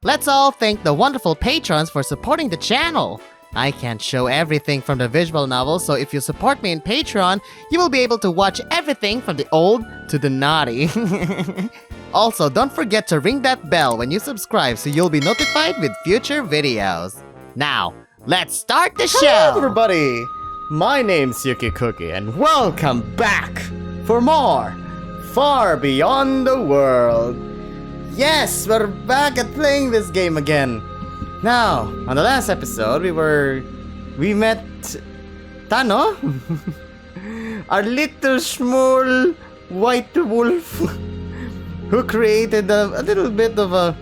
Let's all thank the wonderful patrons for supporting the channel. I can't show everything from the visual novel, so if you support me in Patreon, you will be able to watch everything from the old to the naughty. Also, don't forget to ring that bell when you subscribe so you'll be notified with future videos. Now, let's start the show! Hello everybody! My name's UkeKooki and welcome back for more Far Beyond the World. Yes, we're back at playing this game again. Now, on the last episode, we met Tano, our little small white wolf, who created a little bit of a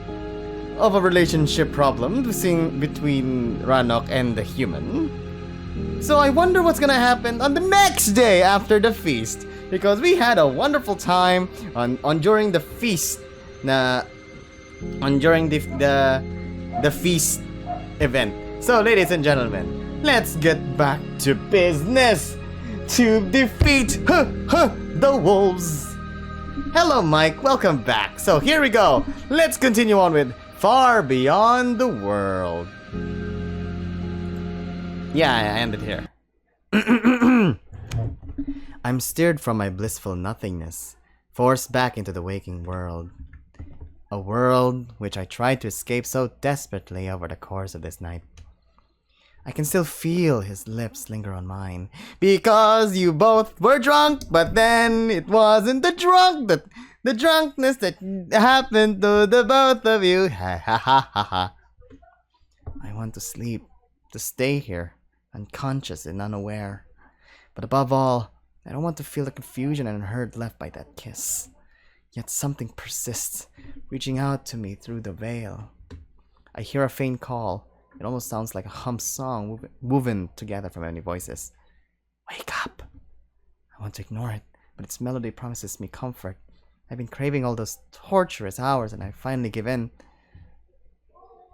relationship problem between Rannoch and the human. So I wonder what's gonna happen on the next day after the feast, because we had a wonderful time on during the feast, during the feast event. So, ladies and gentlemen, let's get back to business to defeat the wolves. Hello, Mike. Welcome back. So here we go. Let's continue on with Far Beyond the World. Yeah, I ended here. I'm steered from my blissful nothingness, forced back into the waking world. A world which I tried to escape so desperately over the course of this night. I can still feel his lips linger on mine. Because you both were drunk, but then it wasn't the drunkenness that happened to the both of you. Ha ha ha ha ha. I want to sleep, to stay here, unconscious and unaware. But above all, I don't want to feel the confusion and hurt left by that kiss. Yet something persists, reaching out to me through the veil. I hear a faint call. It almost sounds like a hum song woven together from many voices. Wake up! I want to ignore it, but its melody promises me comfort. I've been craving all those torturous hours, and I finally give in.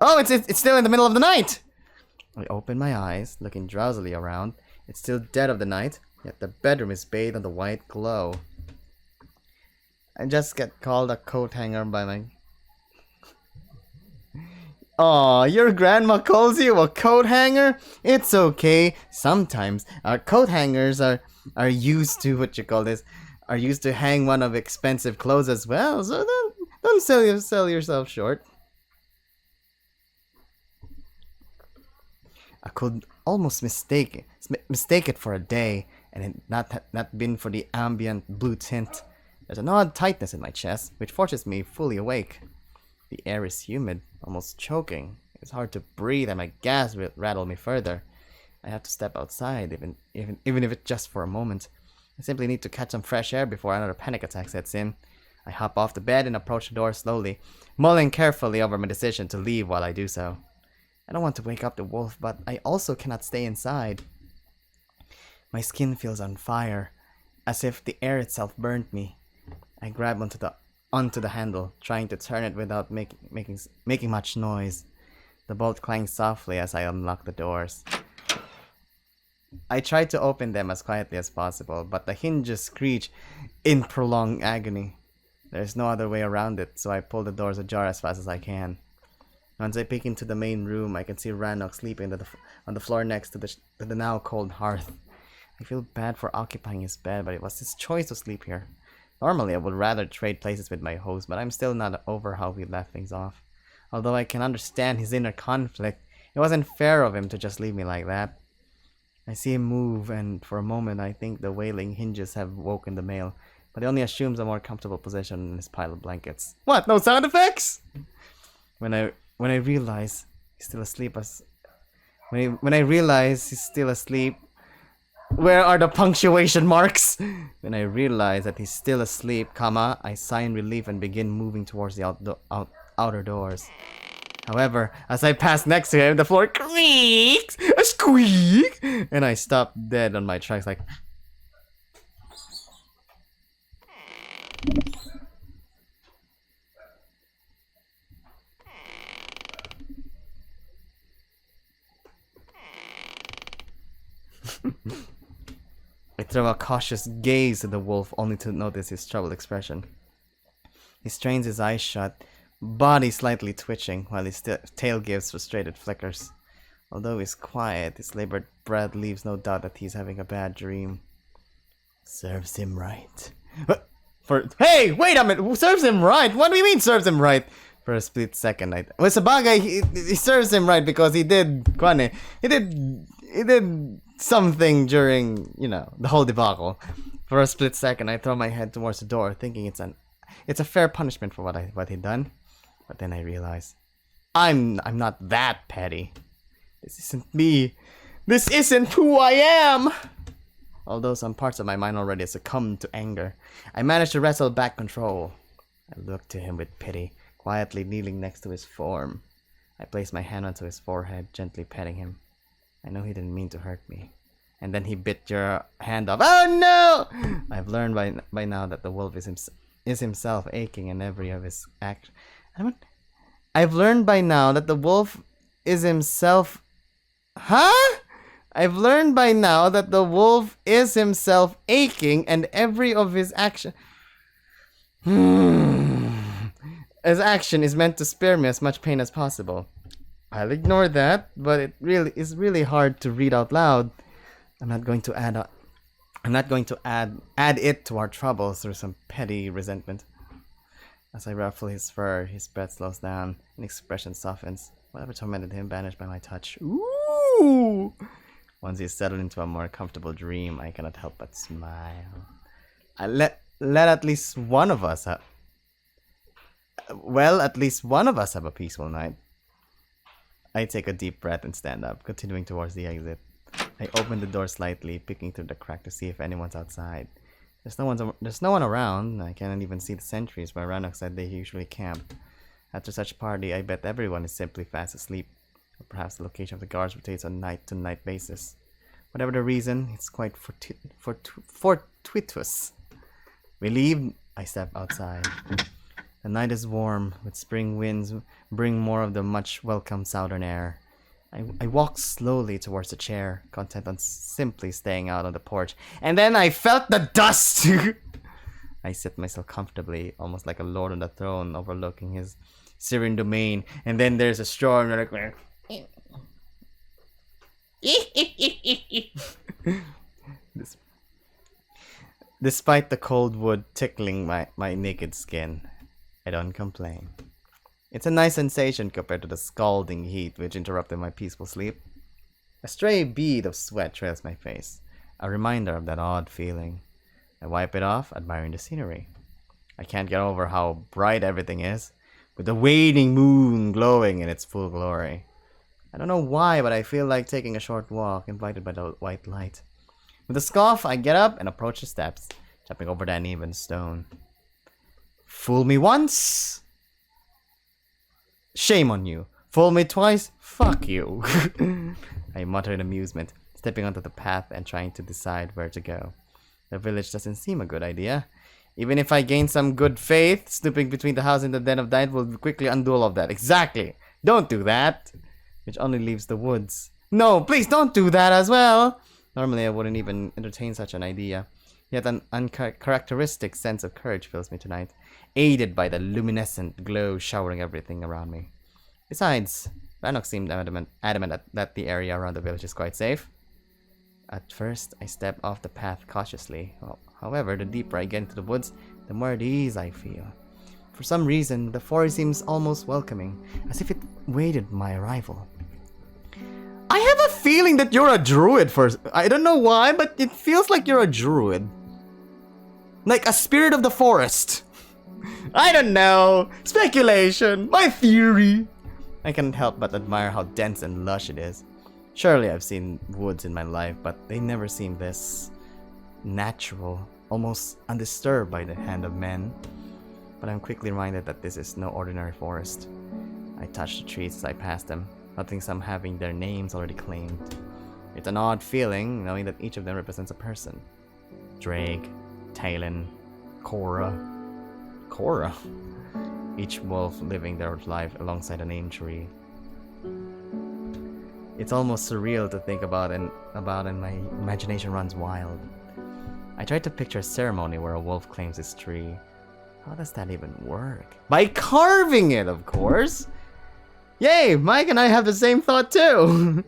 Oh, it's still in the middle of the night! I open my eyes, looking drowsily around. It's still dead of the night, yet the bedroom is bathed in the white glow. I just get called a coat hanger by my... Aw, your grandma calls you a coat hanger? It's okay. Sometimes our coat hangers are used to, are used to hang one of expensive clothes as well, so don't sell yourself short. I could almost mistake it for a day, and it not been for the ambient blue tint. There's an odd tightness in my chest, which forces me fully awake. The air is humid, almost choking. It's hard to breathe, and my gas will rattle me further. I have to step outside, even if it's just for a moment. I simply need to catch some fresh air before another panic attack sets in. I hop off the bed and approach the door slowly, mulling carefully over my decision to leave while I do so. I don't want to wake up the wolf, but I also cannot stay inside. My skin feels on fire, as if the air itself burned me. I grab onto the handle, trying to turn it without making much noise. The bolt clangs softly as I unlock the doors. I try to open them as quietly as possible, but the hinges screech in prolonged agony. There's no other way around it, so I pull the doors ajar as fast as I can. Once I peek into the main room, I can see Rannoch sleeping on the floor next to the now cold hearth. I feel bad for occupying his bed, but it was his choice to sleep here. Normally, I would rather trade places with my host, but I'm still not over how we left things off. Although I can understand his inner conflict, it wasn't fair of him to just leave me like that. I see him move, and for a moment I think the wailing hinges have woken the male, but he only assumes a more comfortable position in his pile of blankets. What? No sound effects? When I realize he's still asleep, where are the punctuation marks? When I realize that he's still asleep, I sigh in relief and begin moving towards the outer doors. However, as I pass next to him, the floor creaks, a squeak, and I stop dead on my tracks like... I throw a cautious gaze at the wolf, only to notice his troubled expression. He strains his eyes shut, body slightly twitching while his tail gives frustrated flickers. Although he's quiet, his labored breath leaves no doubt that he's having a bad dream. Serves him right. Hey, wait a minute! Who serves him right? What do you mean serves him right? For a split second, well, sabagay, he serves him right because he did something during, the whole debacle. For a split second, I throw my head towards the door, thinking it's a fair punishment for what he'd done. But then I realize, I'm not that petty. This isn't me. This isn't who I am. Although some parts of my mind already succumbed to anger, I managed to wrestle back control. I looked to him with pity, quietly kneeling next to his form. I placed my hand onto his forehead, gently petting him. I know he didn't mean to hurt me. And then he bit your hand off. Oh no! I've learned by now that the wolf is himself aching in every of his actions. I've learned by now that the wolf is himself... Huh? I've learned by now that the wolf is himself aching and every of his action... His action is meant to spare me as much pain as possible. I'll ignore that, but it really is really hard to read out loud. I'm not going to add it to our troubles through some petty resentment. As I ruffle his fur, his breath slows down, and expression softens. Whatever tormented him vanished by my touch. Ooh! Once he's settled into a more comfortable dream, I cannot help but smile. Let at least one of us have... Well, at least one of us have a peaceful night. I take a deep breath and stand up, continuing towards the exit. I open the door slightly, peeking through the crack to see if anyone's outside. There's no one around. I can't even see the sentries where Rannoch said they usually camp. After such a party, I bet everyone is simply fast asleep. Or perhaps the location of the guards rotates on night-to-night basis. Whatever the reason, it's quite fortuitous. Relieved, I step outside. The night is warm, with spring winds bring more of the much welcome southern air. I walk slowly towards the chair, content on simply staying out on the porch. And then I felt the dust! I sit myself comfortably, almost like a lord on the throne, overlooking his serene domain. And then there's a storm, and Despite the cold wood tickling my naked skin, I don't complain. It's a nice sensation compared to the scalding heat which interrupted my peaceful sleep. A stray bead of sweat trails my face, a reminder of that odd feeling. I wipe it off, admiring the scenery. I can't get over how bright everything is, with the waning moon glowing in its full glory. I don't know why, but I feel like taking a short walk, invited by the white light. With a scoff, I get up and approach the steps, jumping over the uneven stone. Fool me once? Shame on you. Fool me twice? Fuck you. I mutter in amusement, stepping onto the path and trying to decide where to go. The village doesn't seem a good idea. Even if I gain some good faith, snooping between the house and the den of night will quickly undo all of that. Exactly. Don't do that. Which only leaves the woods. No, please don't do that as well. Normally I wouldn't even entertain such an idea. Yet an uncharacteristic sense of courage fills me tonight, aided by the luminescent glow showering everything around me. Besides, Rannoch seemed adamant that the area around the village is quite safe. At first, I step off the path cautiously. However, the deeper I get into the woods, the more at ease I feel. For some reason, the forest seems almost welcoming, as if it waited my arrival. I have a feeling that you're a druid I don't know why, but it feels like you're a druid. Like a spirit of the forest. I don't know. Speculation. My theory. I can't help but admire how dense and lush it is. Surely I've seen woods in my life, but they never seem this natural, almost undisturbed by the hand of men. But I'm quickly reminded that this is no ordinary forest. I touch the trees as I pass them, noting some having their names already claimed. It's an odd feeling, knowing that each of them represents a person. Drake, Talon, Cora. Each wolf living their life alongside a named tree. It's almost surreal to think about and my imagination runs wild. I tried to picture a ceremony where a wolf claims his tree. How does that even work? By carving it, of course! Yay! Mike and I have the same thought too!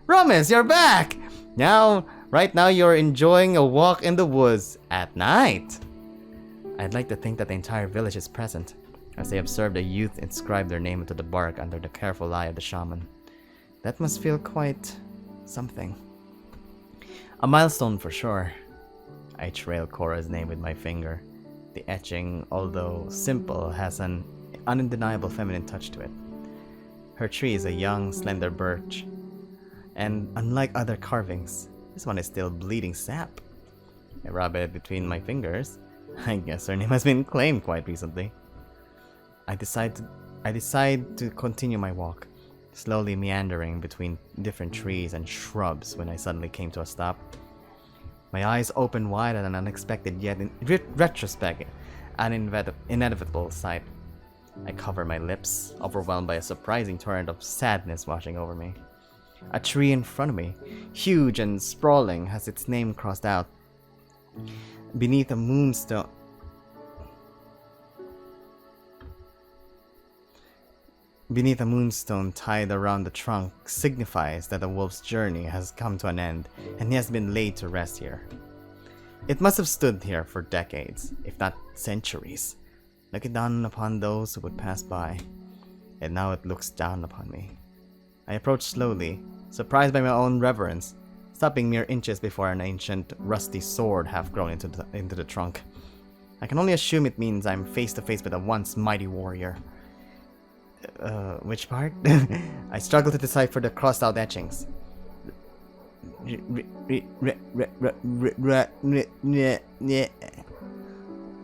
Promise, you're back! Right now you're enjoying a walk in the woods at night. I'd like to think that the entire village is present, as they observe the youth inscribe their name into the bark under the careful eye of the shaman. That must feel quite something. A milestone for sure. I trail Cora's name with my finger. The etching, although simple, has an undeniable feminine touch to it. Her tree is a young, slender birch, and unlike other carvings, this one is still bleeding sap. I rub it between my fingers. I guess her name has been claimed quite recently. I decide to continue my walk, slowly meandering between different trees and shrubs when I suddenly came to a stop. My eyes opened wide at an unexpected yet in retrospect an inevitable sight. I cover my lips, overwhelmed by a surprising torrent of sadness washing over me. A tree in front of me, huge and sprawling, has its name crossed out. Beneath a moonstone tied around the trunk signifies that the wolf's journey has come to an end and he has been laid to rest here. It must have stood here for decades, if not centuries, looking down upon those who would pass by, and now it looks down upon me. I approach slowly, surprised by my own reverence, stopping mere inches before an ancient, rusty sword half grown into the trunk. I can only assume it means I'm face to face with a once mighty warrior. Which part? I struggle to decipher the crossed out etchings.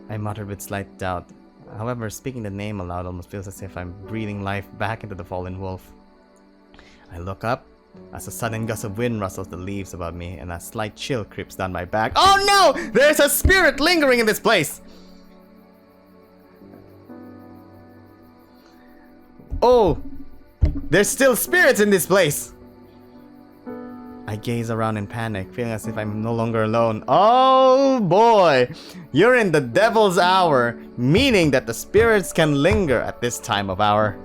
I muttered with slight doubt. However, speaking the name aloud almost feels as if I'm breathing life back into the fallen wolf. I look up as a sudden gust of wind rustles the leaves above me and a slight chill creeps down my back. Oh no! There's a spirit lingering in this place! Oh! There's still spirits in this place! I gaze around in panic, feeling as if I'm no longer alone. Oh boy! You're in the devil's hour, meaning that the spirits can linger at this time of hour.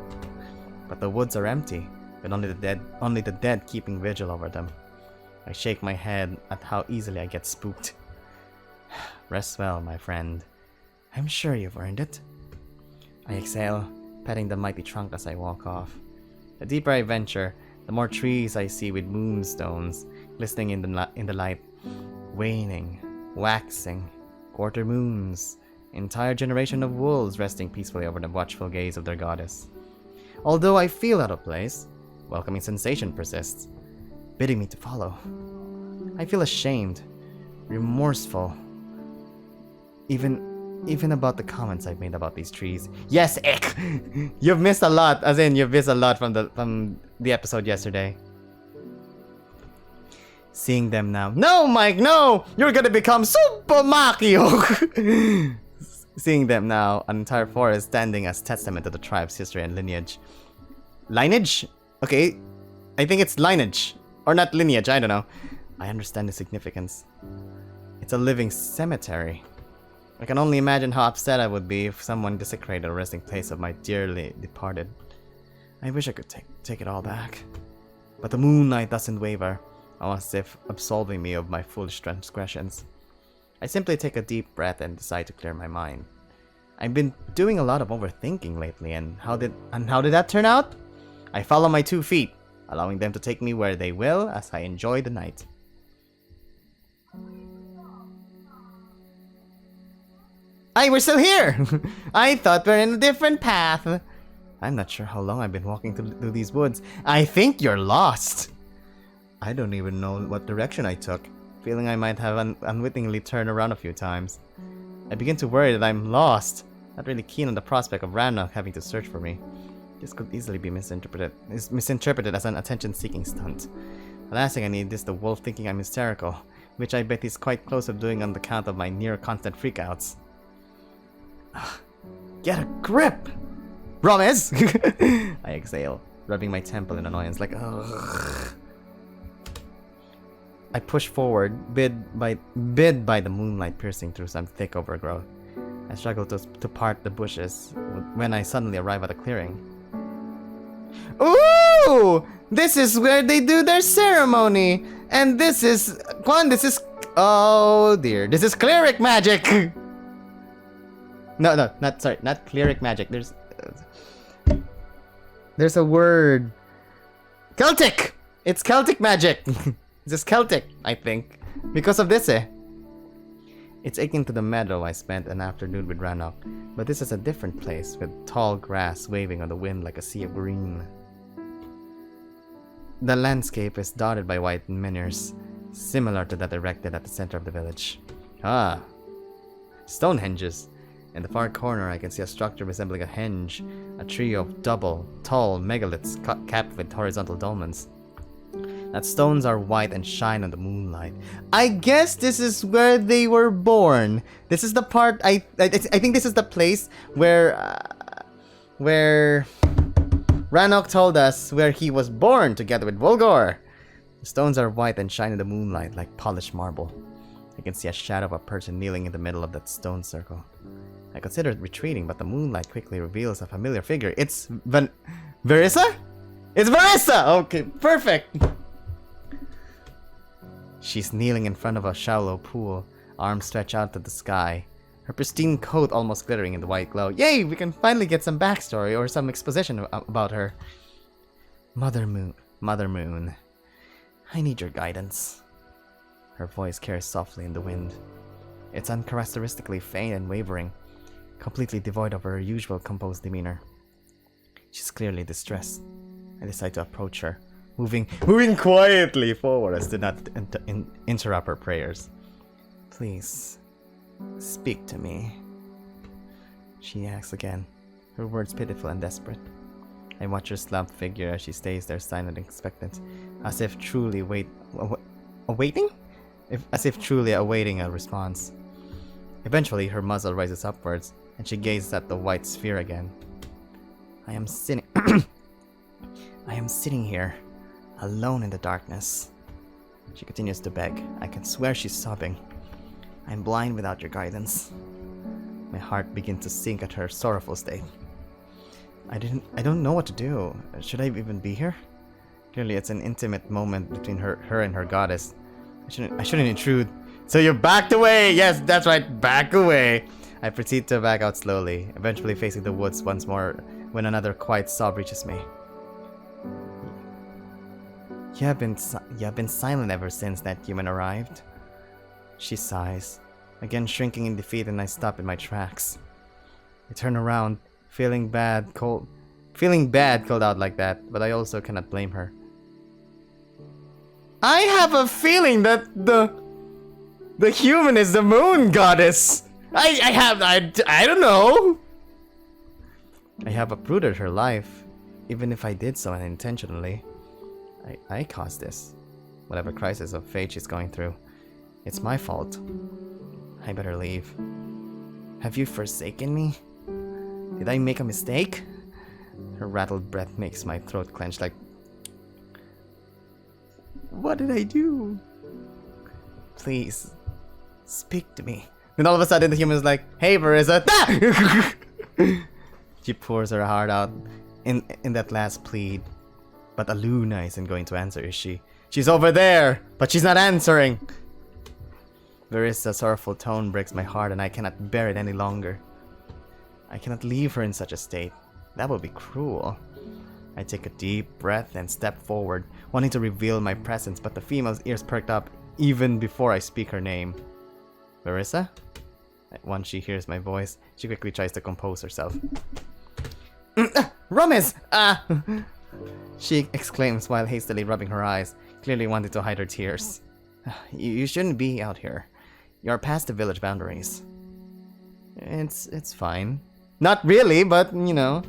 But the woods are empty, with only the dead keeping vigil over them. I shake my head at how easily I get spooked. Rest well, my friend. I'm sure you've earned it. I exhale, petting the mighty trunk as I walk off. The deeper I venture, the more trees I see with moonstones glistening in the light, waning, waxing, quarter moons, entire generation of wolves resting peacefully over the watchful gaze of their goddess. Although I feel out of place, welcoming sensation persists, bidding me to follow. I feel ashamed, remorseful, even about the comments I've made about these trees. Yes, ick! You've missed a lot, as in you've missed a lot from the episode yesterday. Seeing them now. No, Mike, no! You're gonna become Super Mario! Seeing them now, an entire forest standing as testament to the tribe's history and lineage. Lineage? Okay, I think it's lineage. Or not lineage, I don't know. I understand the significance. It's a living cemetery. I can only imagine how upset I would be if someone desecrated a resting place of my dearly departed. I wish I could take it all back. But the moonlight doesn't waver, almost as if absolving me of my foolish transgressions. I simply take a deep breath and decide to clear my mind. I've been doing a lot of overthinking lately, and how did that turn out? I follow my 2 feet, allowing them to take me where they will as I enjoy the night. Hey, we're still here! I thought we're in a different path. I'm not sure how long I've been walking through these woods. I think you're lost. I don't even know what direction I took, feeling I might have unwittingly turned around a few times. I begin to worry that I'm lost, not really keen on the prospect of Rannoch having to search for me. This could easily be misinterpreted as an attention-seeking stunt. The last thing I need is the wolf thinking I'm hysterical, which I bet he's quite close to doing on account of my near-constant freakouts. Get a grip! Promise! I exhale, rubbing my temple in annoyance like, ugh. I push forward, bid by the moonlight piercing through some thick overgrowth. I struggle to part the bushes when I suddenly arrive at a clearing. Ooh! This is where they do their ceremony! And this is... Oh dear, this is cleric magic! No, not cleric magic. There's a word. Celtic! It's Celtic magic! This is Celtic, I think. Because of this, It's akin to the meadow I spent an afternoon with Rannoch, but this is a different place with tall grass waving on the wind like a sea of green. The landscape is dotted by white menhirs, similar to that erected at the center of the village. Ah, Stonehenges. In the far corner, I can see a structure resembling a henge, a trio of double, tall megaliths capped with horizontal dolmens. That stones are white and shine on the moonlight. I guess this is where they were born. This is the part I think this is the place where Rannoch told us where he was born together with Volgor. The stones are white and shine in the moonlight like polished marble. I can see a shadow of a person kneeling in the middle of that stone circle. I considered retreating, but the moonlight quickly reveals a familiar figure. It's Verissa? It's Verissa! Okay, perfect! She's kneeling in front of a shallow pool, arms stretched out to the sky. Her pristine coat almost glittering in the white glow. Yay! We can finally get some backstory or some exposition about her. Mother Moon. I need your guidance. Her voice carries softly in the wind. It's uncharacteristically faint and wavering, completely devoid of her usual composed demeanor. She's clearly distressed. I decide to approach her, moving quietly forward as to not interrupt her prayers. Please, speak to me. She asks again, her words pitiful and desperate. I watch her slumped figure as she stays there silent and expectant, as if truly awaiting a response. Eventually, her muzzle rises upwards, and she gazes at the white sphere again. I am sitting here, alone in the darkness. She continues to beg. I can swear she's sobbing. I'm blind without your guidance. My heart begins to sink at her sorrowful state. I don't know what to do. Should I even be here? Clearly, it's an intimate moment between her and her goddess. I shouldn't intrude. So you backed away! Yes, that's right, back away! I proceed to back out slowly, eventually facing the woods once more when another quiet sob reaches me. You have been silent ever since that human arrived. She sighs, again shrinking in defeat, and I stop in my tracks. I turn around, feeling bad called out like that, but I also cannot blame her. I have a feeling that the human is the moon goddess. I don't know. I have uprooted her life, even if I did so unintentionally. I caused this. Whatever crisis of fate she's going through, it's my fault. I better leave. Have you forsaken me? Did I make a mistake? Her rattled breath makes my throat clench like... What did I do? Please, speak to me. Then all of a sudden the human is like, hey Verissa. She pours her heart out in that last plead. But Aluna isn't going to answer, is she? She's over there, but she's not answering. Verissa's sorrowful tone breaks my heart, and I cannot bear it any longer. I cannot leave her in such a state. That would be cruel. I take a deep breath and step forward, wanting to reveal my presence, but the female's ears perked up even before I speak her name. Verissa? Once she hears my voice, she quickly tries to compose herself. Romes! She exclaims while hastily rubbing her eyes, clearly wanting to hide her tears. You shouldn't be out here. You're past the village boundaries. It's fine. Not really, but, you know.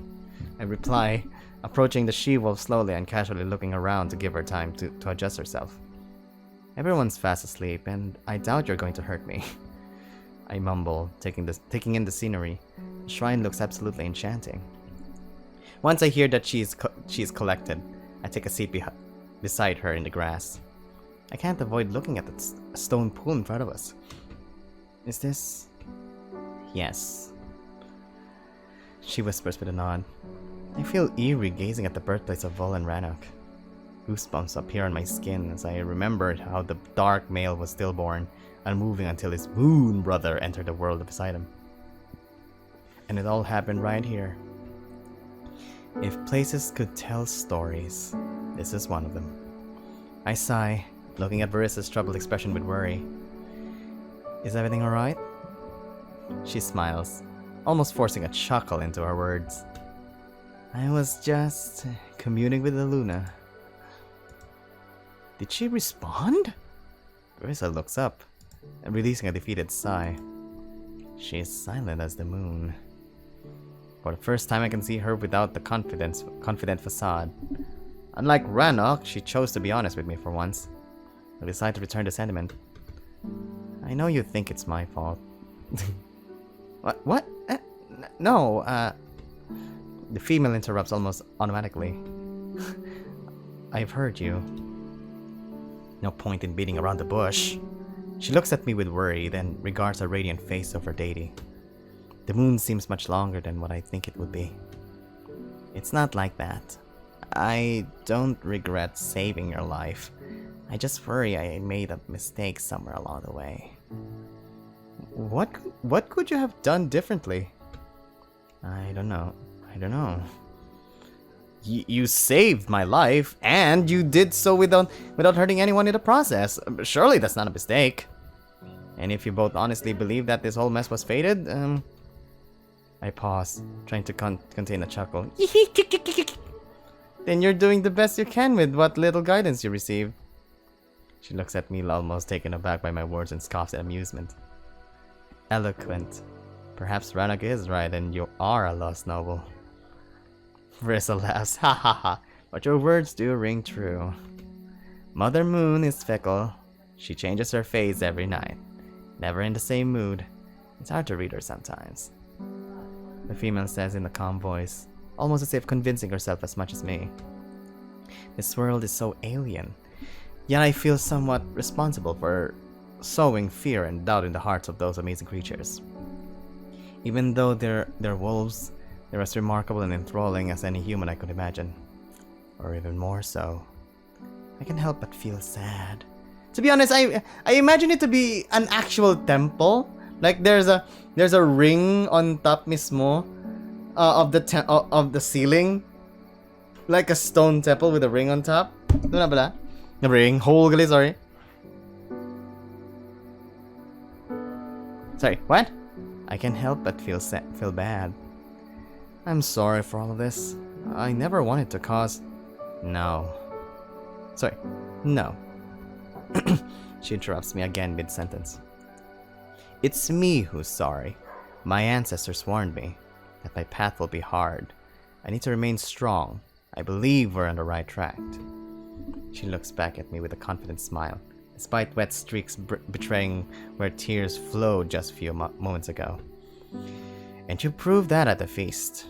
I reply, approaching the she-wolf slowly and casually looking around to give her time to adjust herself. Everyone's fast asleep, and I doubt you're going to hurt me. I mumble, taking in the scenery. The shrine looks absolutely enchanting. Once I hear that she's collected, I take a seat beside her in the grass. I can't avoid looking at the stone pool in front of us. Is this... Yes. She whispers with a nod. I feel eerie gazing at the birthplace of Vol and Rannoch. Goosebumps appear on my skin as I remembered how the dark male was stillborn, unmoving until his moon brother entered the world beside him. And it all happened right here. If places could tell stories, this is one of them. I sigh, looking at Varissa's troubled expression with worry. Is everything alright? She smiles, almost forcing a chuckle into her words. I was just communing with the Luna. Did she respond? Varissa looks up, and releasing a defeated sigh. She is silent as the moon. For the first time I can see her without the confident facade. Unlike Rannoch, she chose to be honest with me for once. I decide to return the sentiment. I know you think it's my fault. What? No, The female interrupts almost automatically. I've heard you. No point in beating around the bush. She looks at me with worry, then regards the radiant face of her deity. The moon seems much longer than what I think it would be. It's not like that. I don't regret saving your life. I just worry I made a mistake somewhere along the way. What could you have done differently? I don't know. You saved my life, and you did so without hurting anyone in the process. Surely that's not a mistake. And if you both honestly believe that this whole mess was fated, I pause, trying to contain a chuckle. Then you're doing the best you can with what little guidance you received. She looks at me, almost taken aback by my words, and scoffs in amusement. Eloquent. Perhaps Rannoch is right, and you are a lost noble. Varissa laughs. Ha ha ha. But your words do ring true. Mother Moon is fickle. She changes her face every night. Never in the same mood. It's hard to read her sometimes. The female says in a calm voice, almost as if convincing herself as much as me. This world is so alien. Yet I feel somewhat responsible for sowing fear and doubt in the hearts of those amazing creatures. Even though they're wolves, they're as remarkable and enthralling as any human I could imagine. Or even more so. I can't help but feel sad. To be honest, I imagine it to be an actual temple. Like there's a ring on top mismo of the ceiling. Like a stone temple with a ring on top. Doon na pala? A ring. Hole gali, sorry. Sorry, what? I can't help but feel bad. I'm sorry for all of this. I never wanted to cause... No. Sorry. No. She interrupts me again mid-sentence. It's me who's sorry. My ancestors warned me that my path will be hard. I need to remain strong. I believe we're on the right track. She looks back at me with a confident smile, despite wet streaks betraying where tears flowed just a few moments ago. And you proved that at the feast.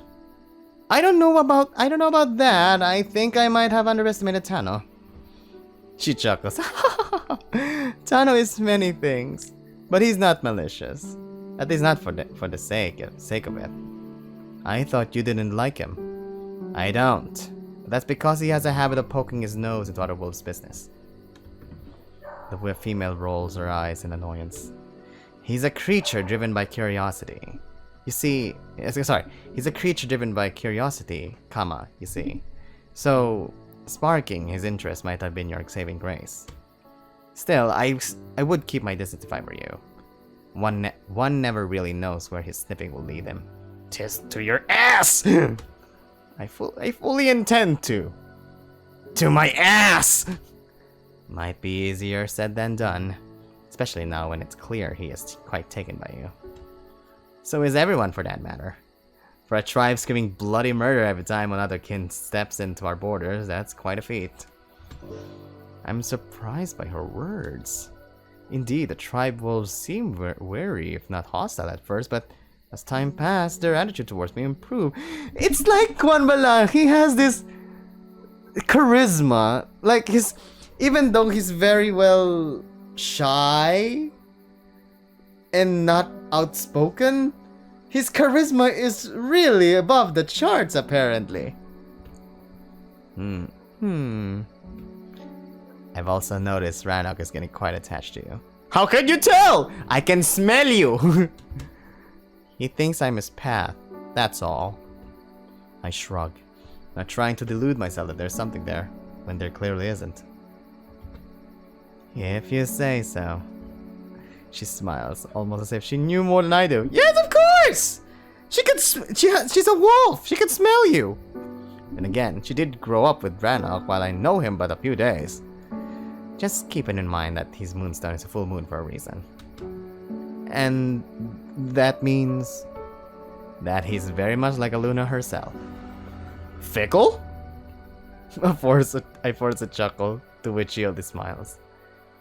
I don't know about that. I think I might have underestimated Tano. She chuckles. Tano is many things, but he's not malicious. At least not for the sake of it. I thought you didn't like him. I don't. But that's because he has a habit of poking his nose into other wolves' business. The female rolls her eyes in annoyance. He's a creature driven by curiosity. You see, he's a creature driven by curiosity, you see. So, sparking his interest might have been your saving grace. Still, I would keep my distance if I were you. One never really knows where his sniffing will lead him. Tis to your ass! I fully intend to. To my ass! Might be easier said than done. Especially now when it's clear he is quite taken by you. So is everyone, for that matter. For a tribe screaming bloody murder every time another kin steps into our borders, that's quite a feat. I'm surprised by her words. Indeed, the tribe wolves seem wary, if not hostile at first, but as time passed, their attitude towards me improved. It's like Kwan Bala, he has this charisma. Like even though he's very shy and not outspoken, His charisma is really above the charts, apparently. I've also noticed Rannoch is getting quite attached to you. How can you tell? I can smell you! He thinks I'm his path, that's all. I shrug, not trying to delude myself that there's something there, when there clearly isn't. If you say so. She smiles, almost as if she knew more than I do. Yes, of course! She's a wolf! She can smell you! And again, she did grow up with Rannoch while I know him but a few days. Just keeping in mind that his moonstone is a full moon for a reason. And that means that he's very much like Aluna herself. Fickle? I force a chuckle, to which she only smiles.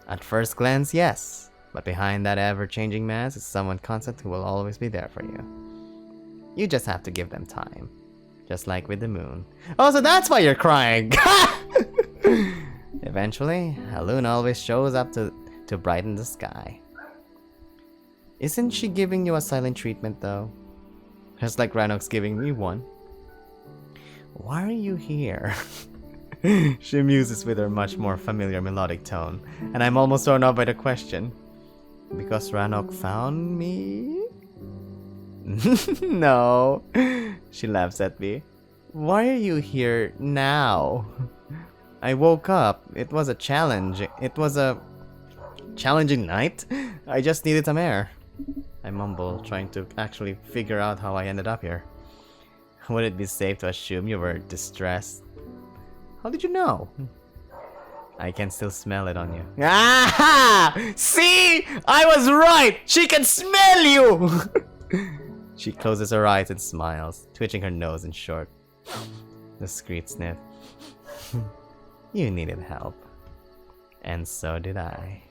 At first glance, yes, but behind that ever-changing mask is someone constant who will always be there for you. You just have to give them time. Just like with the moon. Oh, so that's why you're crying! Eventually, Aluna always shows up to brighten the sky. Isn't she giving you a silent treatment, though? Just like Rannoch's giving me one. Why are you here? She muses with her much more familiar melodic tone, and I'm almost thrown off by the question. Because Rannoch found me? No. She laughs at me. Why are you here now? I woke up. It was a challenge. It was a challenging night. I just needed some air. I mumble, trying to actually figure out how I ended up here. Would it be safe to assume you were distressed? How did you know? I can still smell it on you. Aha! See? I was right! She can smell you! She closes her eyes and smiles, twitching her nose in short. Discreet sniff. You needed help. And so did I.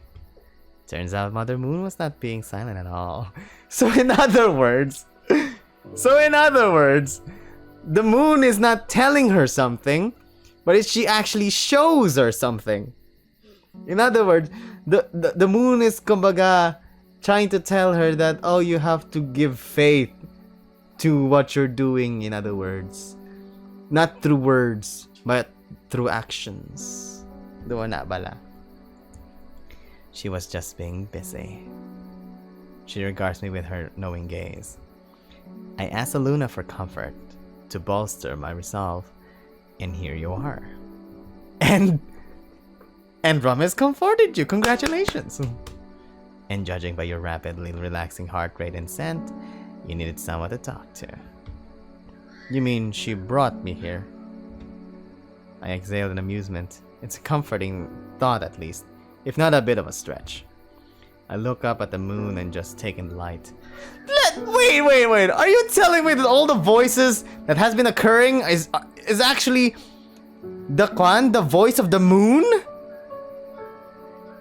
Turns out Mother Moon was not being silent at all. So in other words, the moon is not telling her something, but she actually shows her something. In other words, the moon is kumbaga trying to tell her that, oh, you have to give faith to what you're doing, in other words. Not through words, but through actions. Doon na bala. She was just being busy. She regards me with her knowing gaze. I asked Aluna for comfort, to bolster my resolve, and here you are. And Rum has comforted you. Congratulations. And judging by your rapidly relaxing heart rate and scent, you needed someone to talk to. You mean she brought me here? I exhaled in amusement. It's a comforting thought, at least, if not a bit of a stretch. I look up at the moon and just take in the light. Wait. Are you telling me that all the voices that has been occurring is actually the voice of the moon?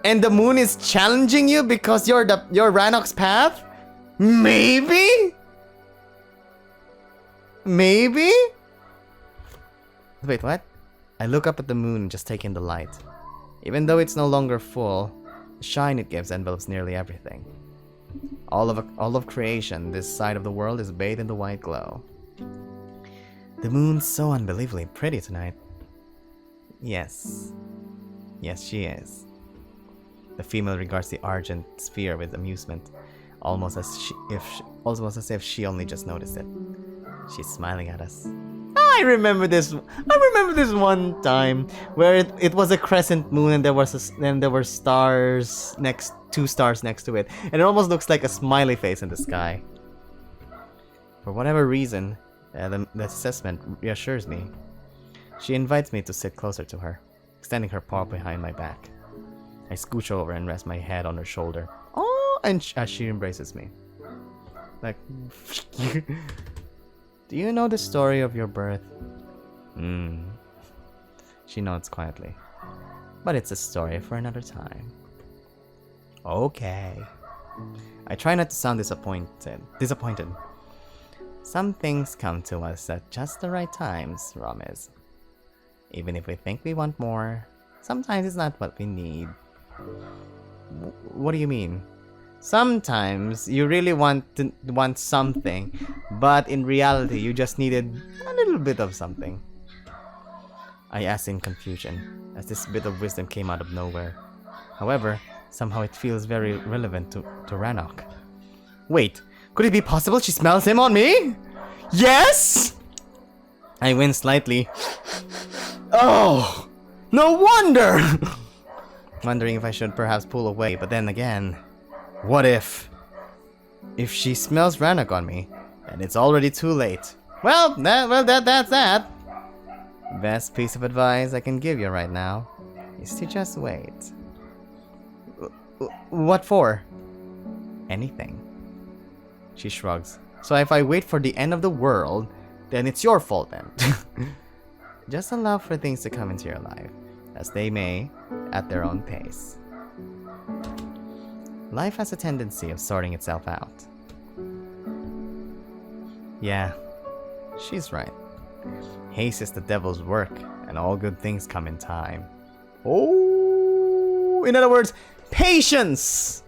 And the moon is challenging you because you're Rannoch's path? Maybe? Wait, what? I look up at the moon and just take in the light. Even though it's no longer full, the shine it gives envelops nearly everything. All of creation, this side of the world, is bathed in the white glow. The moon's so unbelievably pretty tonight. Yes, she is. The female regards the argent sphere with amusement, almost as if she only just noticed it. She's smiling at us. I remember this one time where it was a crescent moon and there were stars two stars next to it, and it almost looks like a smiley face in the sky. For whatever reason, the assessment reassures me. She invites me to sit closer to her, extending her paw behind my back. I scooch over and rest my head on her shoulder. Oh, and as she embraces me. Like, do you know the story of your birth? She nods quietly. But it's a story for another time. Okay. I try not to sound disappointed. Some things come to us at just the right times, Rames. Even if we think we want more, sometimes it's not what we need. What do you mean? Sometimes you really want something, but in reality you just needed a little bit of something. I asked in confusion, as this bit of wisdom came out of nowhere. However, somehow it feels very relevant to Rannoch. Wait, could it be possible she smells him on me? Yes! I wince slightly. Oh! No wonder! Wondering if I should perhaps pull away, but then again, what if she smells Rannoch on me, and it's already too late? Well, that's that. Best piece of advice I can give you right now is to just wait. What for? Anything. She shrugs. So if I wait for the end of the world, then it's your fault then. Just allow for things to come into your life, as they may, at their own pace. Life has a tendency of sorting itself out. Yeah, she's right. Haste is the devil's work, and all good things come in time. Oh, in other words, patience!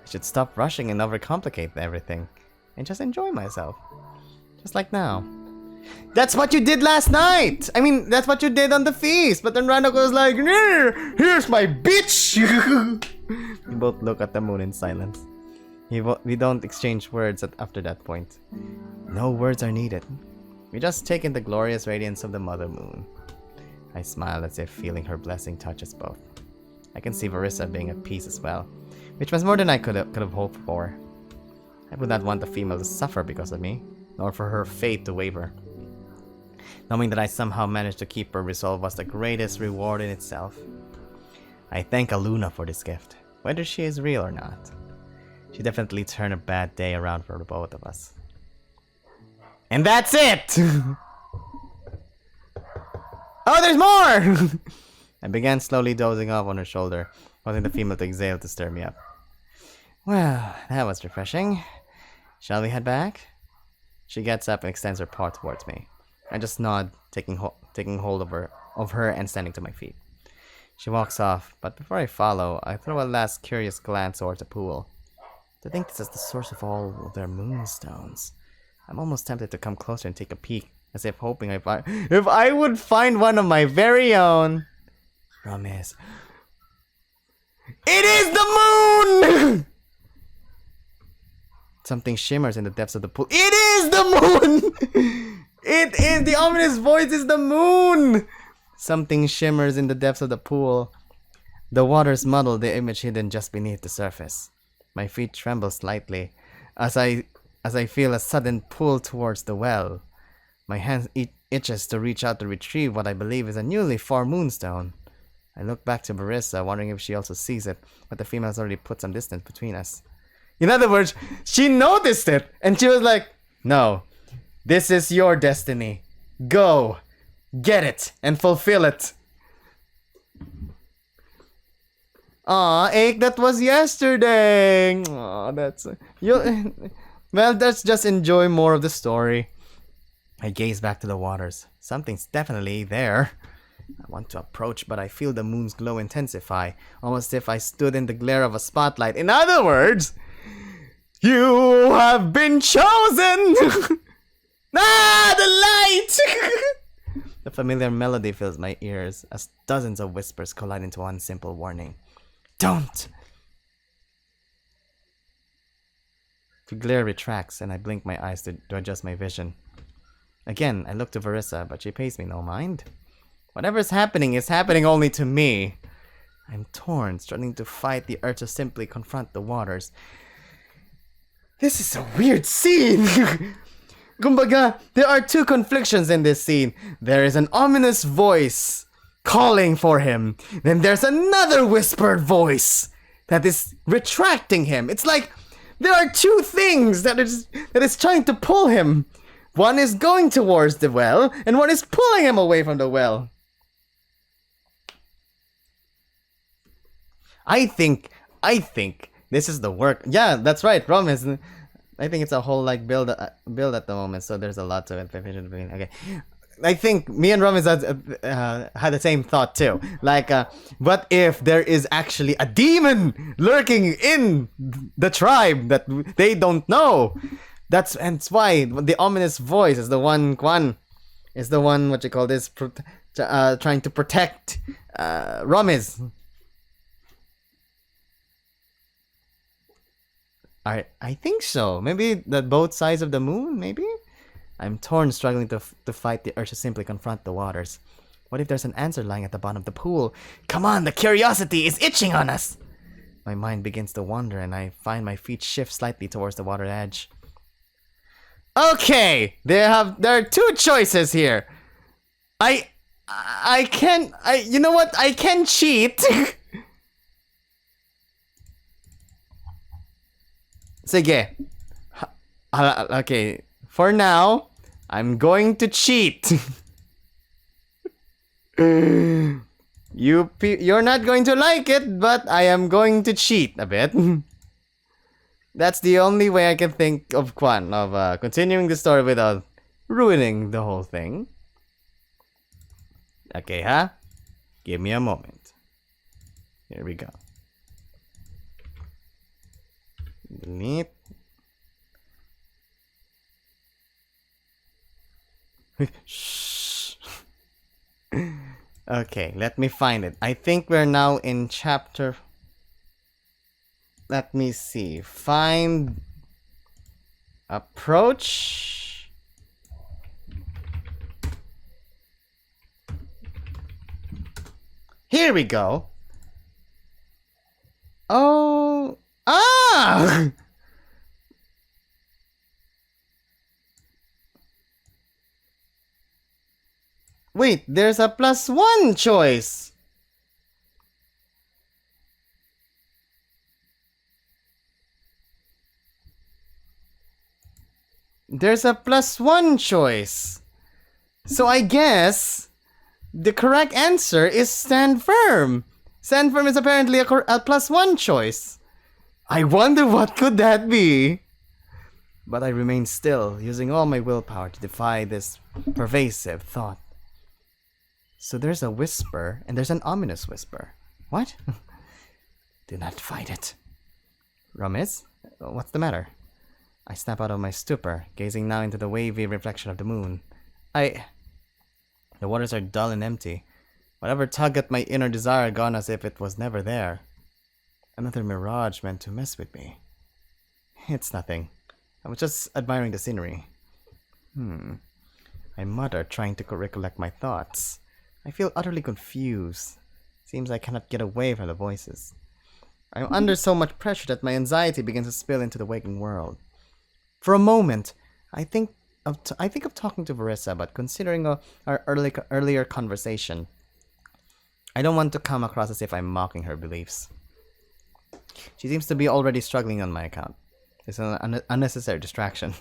I should stop rushing and overcomplicate everything, and just enjoy myself. Just like now. That's what you did last night! I mean, that's what you did on the feast, but then Rannoch was like, here's my bitch! We both look at the moon in silence. We don't exchange words after that point. No words are needed. We just take in the glorious radiance of the mother moon. I smile as if feeling her blessing touch us both. I can see Verissa being at peace as well, which was more than I could have hoped for. I would not want the female to suffer because of me, nor for her fate to waver. Knowing that I somehow managed to keep her resolve was the greatest reward in itself. I thank Aluna for this gift, whether she is real or not. She definitely turned a bad day around for the both of us. And that's it! Oh, there's more! I began slowly dozing off on her shoulder, wanting the female to exhale to stir me up. Well, that was refreshing. Shall we head back? She gets up and extends her paw towards me. I just nod, taking hold of her and standing to my feet. She walks off, but before I follow, I throw a last curious glance towards the pool. To think this is the source of all of their moonstones. I'm almost tempted to come closer and take a peek, as if hoping if I would find one of my very own. Promise. It is the moon! Something shimmers in the depths of the pool. It is the moon! It is the ominous voice is the moon! Something shimmers in the depths of the pool. The waters muddle the image hidden just beneath the surface. My feet tremble slightly as I feel a sudden pull towards the well. My hand itches to reach out to retrieve what I believe is a newly formed moonstone. I look back to Verissa, wondering if she also sees it, but the female has already put some distance between us. In other words, she noticed it, and she was like, "No, this is your destiny. Go, get it, and fulfill it." Aw, Ache, that was yesterday. Aw, that's... Well, let's just enjoy more of the story. I gaze back to the waters. Something's definitely there. I want to approach, but I feel the moon's glow intensify, almost as if I stood in the glare of a spotlight. In other words, you have been chosen! Ah, the light! The familiar melody fills my ears as dozens of whispers collide into one simple warning. Don't! The glare retracts, and I blink my eyes to adjust my vision. Again, I look to Verissa, but she pays me no mind. Whatever's happening is happening only to me. I'm torn, struggling to fight the urge to simply confront the waters. This is a weird scene! Kumbaga, there are two conflictions in this scene. There is an ominous voice calling for him. Then there's another whispered voice that is retracting him. It's like there are two things that is trying to pull him. One is going towards the well, and one is pulling him away from the well. I think this is the work. Yeah, that's right, Promise. I think it's a whole like build at the moment, so there's a lot to it. Okay, I think me and Ramis had the same thought too. Like, what if there is actually a demon lurking in the tribe that they don't know? That's why the ominous voice is the one, Kwan, is the one, what you call this, trying to protect Ramis. I think so. Maybe both sides of the moon, maybe? I'm torn, struggling to fight the urge to simply confront the waters. What if there's an answer lying at the bottom of the pool? Come on, the curiosity is itching on us! My mind begins to wander, and I find my feet shift slightly towards the water edge. Okay! There are two choices here. You know what? I can cheat. Sige. Okay. For now, I'm going to cheat. You're not going to like it, but I am going to cheat a bit. That's the only way I can think of continuing the story without ruining the whole thing. Okay, huh? Give me a moment. Here we go. Delete. Shh. Okay, let me find it. I think we're now in chapter... Let me see. Find... Approach... Here we go. Oh... Ah! Wait, there's a +1 choice. There's a +1 choice. So I guess the correct answer is stand firm. Stand firm is apparently a +1 choice. I wonder what could that be? But I remain still, using all my willpower to defy this pervasive thought. So there's a whisper, and there's an ominous whisper. What? Do not fight it. Ramis, what's the matter? I snap out of my stupor, gazing now into the wavy reflection of the moon. The waters are dull and empty. Whatever tug at my inner desire gone as if it was never there. Another mirage meant to mess with me. It's nothing. I was just admiring the scenery. I mutter, trying to recollect my thoughts. I feel utterly confused. Seems I cannot get away from the voices. I'm under so much pressure that my anxiety begins to spill into the waking world. For a moment, I think of talking to Verissa, but considering our earlier conversation, I don't want to come across as if I'm mocking her beliefs. She seems to be already struggling on my account. It's an unnecessary distraction.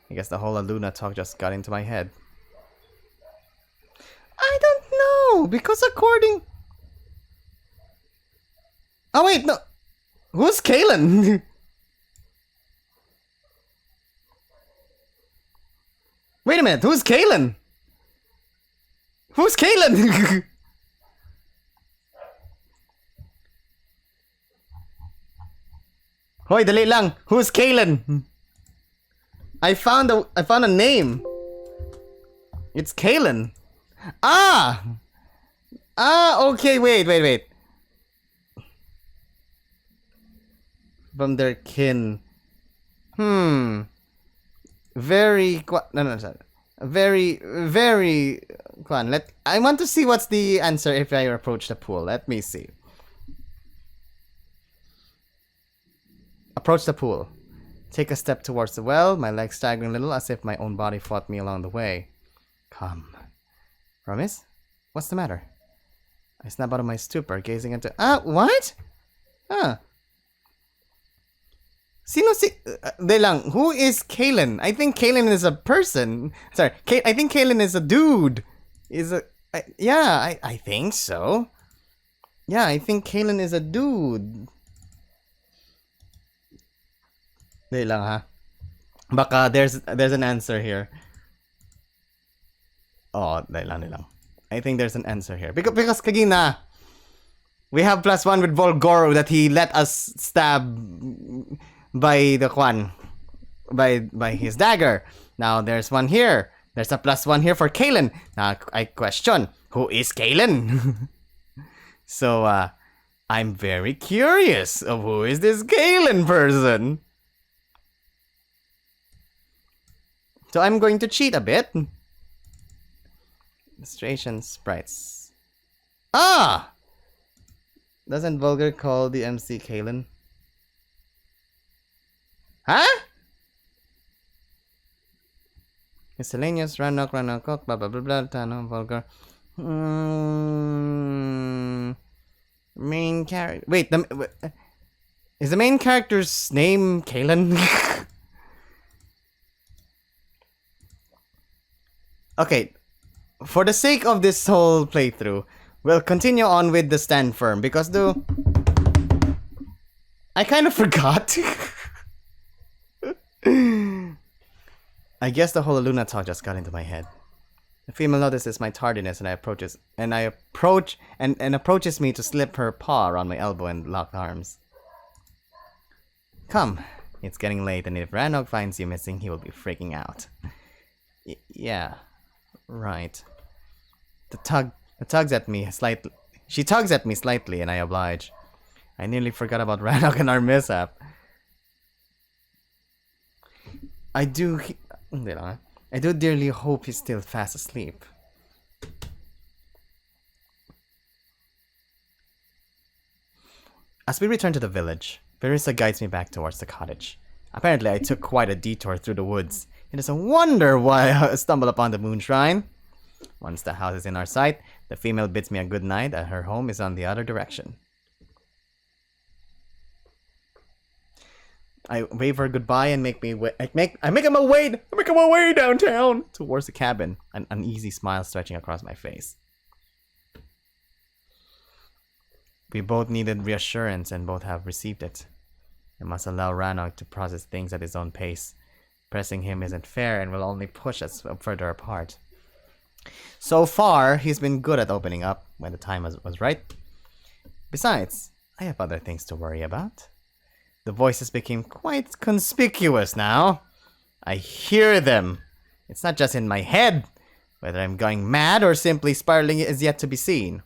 I guess the whole Luna talk just got into my head. I don't know, because according... Oh wait, no. Who's Kaelin? Wait a minute, who's Kaelin? Who's Kaelin? Hoy, dali lang. Who's Kaelin? I found a name. It's Kaelin. Okay, wait. From their kin. Very I want to see what's the answer if I approach the pool. Let me see. Approach the pool. Take a step towards the well, my legs staggering a little as if my own body fought me along the way. Come. Ramis? What's the matter? I snap out of my stupor, gazing into... what? Who is Kaelin? I think Kaelin is a person. Sorry, I think Kaelin is a dude. I think so. Yeah, I think Kaelin is a dude. Dali lang ha. Baka there's an answer here. Oh, dahil lang. I think there's an answer here. Because kagina, we have +1 with Volgor that he let us stab by the Kwan. By his dagger. Now there's one here. There's a +1 here for Kaelen. Now I question, who is Kaelen? So I'm very curious of who is this Kaelen person. So I'm going to cheat a bit. Illustration sprites. Ah! Doesn't Vulgar call the MC Kaelen? Huh? Miscellaneous, Ranok, blah blah blah blah, Tano, Vulgar. Main character. Wait, is the main character's name Kaelen? Okay, for the sake of this whole playthrough, we'll continue on with the stand firm because I kind of forgot. I guess the whole Luna talk just got into my head. The female notices my tardiness and approaches me to slip her paw around my elbow and lock arms. Come, it's getting late, and if Ranok finds you missing, he will be freaking out. Yeah, right. Tugs at me slightly. She tugs at me slightly, and I oblige. I nearly forgot about Ranok and our mishap. I do dearly hope he's still fast asleep. As we return to the village, Verissa guides me back towards the cottage. Apparently, I took quite a detour through the woods. It is a wonder why I stumbled upon the moon shrine. Once the house is in our sight, the female bids me a good night, and her home is on the other direction. I wave her goodbye and make him my way downtown towards the cabin, an uneasy smile stretching across my face. We both needed reassurance and both have received it. I must allow Ranok to process things at his own pace. Pressing him isn't fair and will only push us further apart. So far, he's been good at opening up when the time was right. Besides, I have other things to worry about. The voices became quite conspicuous now. I hear them. It's not just in my head. Whether I'm going mad or simply spiraling is yet to be seen.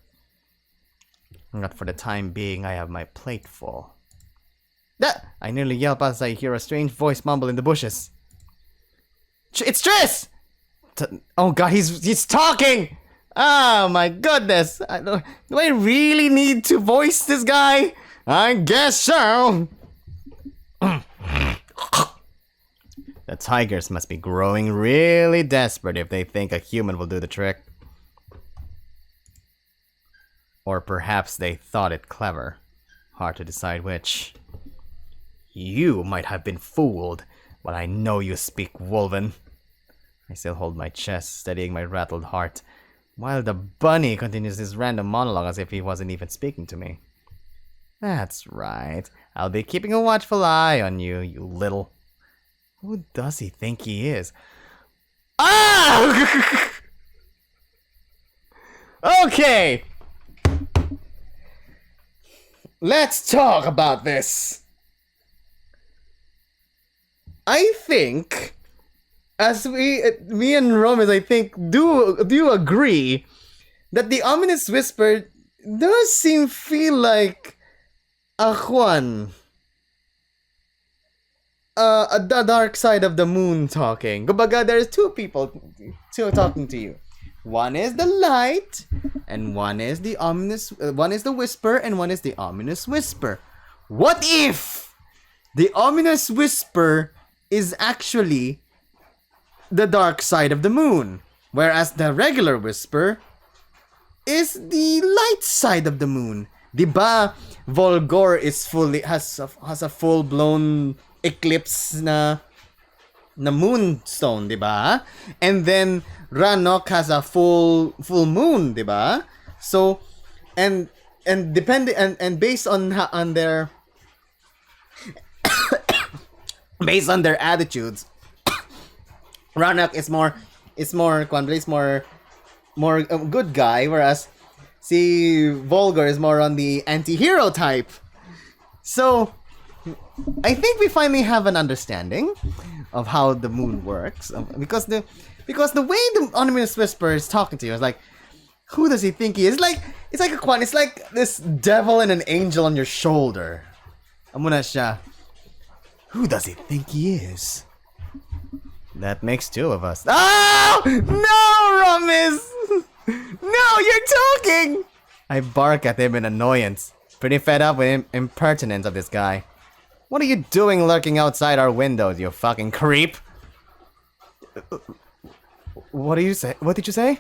Not for the time being, I have my plate full. I nearly yelp as I hear a strange voice mumble in the bushes. It's Triss! Oh god, he's talking! Oh my goodness! Do I really need to voice this guy? I guess so! The tigers must be growing really desperate if they think a human will do the trick. Or perhaps they thought it clever. Hard to decide which. You might have been fooled, but I know you speak Wolven. I still hold my chest, steadying my rattled heart, while the bunny continues his random monologue as if he wasn't even speaking to me. That's right. I'll be keeping a watchful eye on you, you little... Who does he think he is? Ah! Okay! Let's talk about this. I think, as me and Romas, I think, do agree that the ominous whisper does feel like a Juan. The dark side of the moon talking. Kumbaga, there's two people talking to you. One is the light, and one is the ominous. One is the whisper, and one is the ominous whisper. What if the ominous whisper is actually the dark side of the moon, whereas the regular whisper is the light side of the moon? Diba, Volgor is has a full blown eclipse na moonstone, diba? And then Ranok has a full moon, diba? So and depending and based on their based on their attitudes, Ranok is more more good guy, whereas si Volgar is more on the anti-hero type. So, I think we finally have an understanding of how the moon works. Because the way the Anonymous Whisperer is talking to you is like, who does he think he is? It's like a quan. It's like this devil and an angel on your shoulder. Amuna siya. Who does he think he is? That makes two of us. Oh! No, Ramis! No, you're talking! I bark at him in annoyance. Pretty fed up with impertinence of this guy. What are you doing lurking outside our windows, you fucking creep? What did you say? What did you say?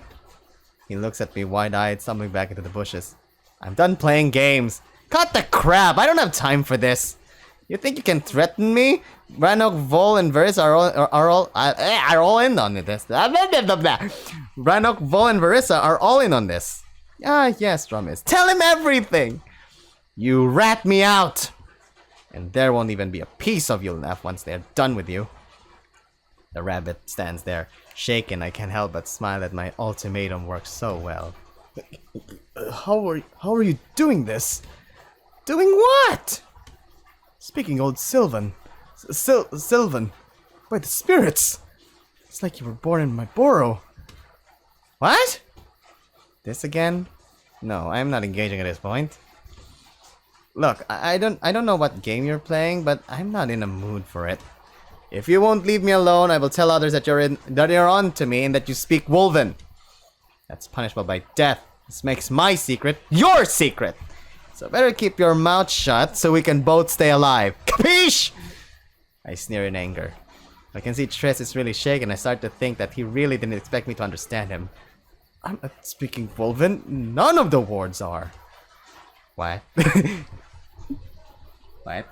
He looks at me wide-eyed, stumbling back into the bushes. I'm done playing games. Cut the crap! I don't have time for this. You think you can threaten me? Ranok, Vol, and Varys are all in on this. Ranok, Vol, and Varissa are all in on this. Ah, yes, Ramis. Tell him everything! You rat me out! And there won't even be a piece of you left once they're done with you. The rabbit stands there, shaken. I can't help but smile that my ultimatum works so well. How are you doing this? Doing what? Speaking old Sylvan. Sylvan. By the spirits. It's like you were born in my burrow. What? This again? No, I'm not engaging at this point. Look, I don't know what game you're playing, but I'm not in a mood for it. If you won't leave me alone, I will tell others that you're on to me and that you speak Wolven. That's punishable by death. This makes my secret your secret. So better keep your mouth shut so we can both stay alive. Capiche? I sneer in anger. I can see Triss is really shaken. I start to think that he really didn't expect me to understand him. I'm not speaking Wolven. None of the wards are. What? What?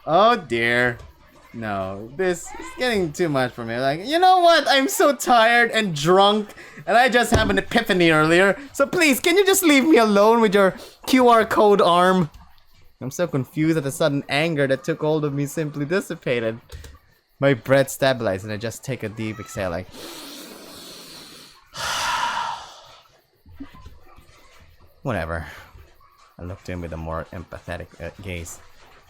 Oh dear. No, this is getting too much for me. Like, you know what? I'm so tired and drunk, and I just had an epiphany earlier. So please, can you just leave me alone with your QR code arm? I'm so confused that the sudden anger that took hold of me simply dissipated. My breath stabilized, and I just take a deep exhale, like. Whatever. I looked at him with a more empathetic gaze.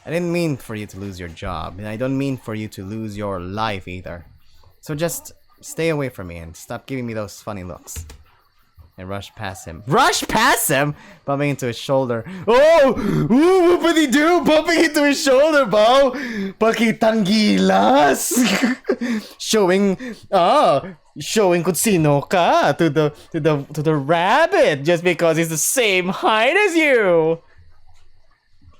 I didn't mean for you to lose your job, and I don't mean for you to lose your life either. So just stay away from me and stop giving me those funny looks. I rushed past him. Rush past him? Bumping into his shoulder. Oh! Ooh, what did he do? Bumping into his shoulder, Bo! Pakitang gilas! Showing kung sino ka to the rabbit just because he's the same height as you.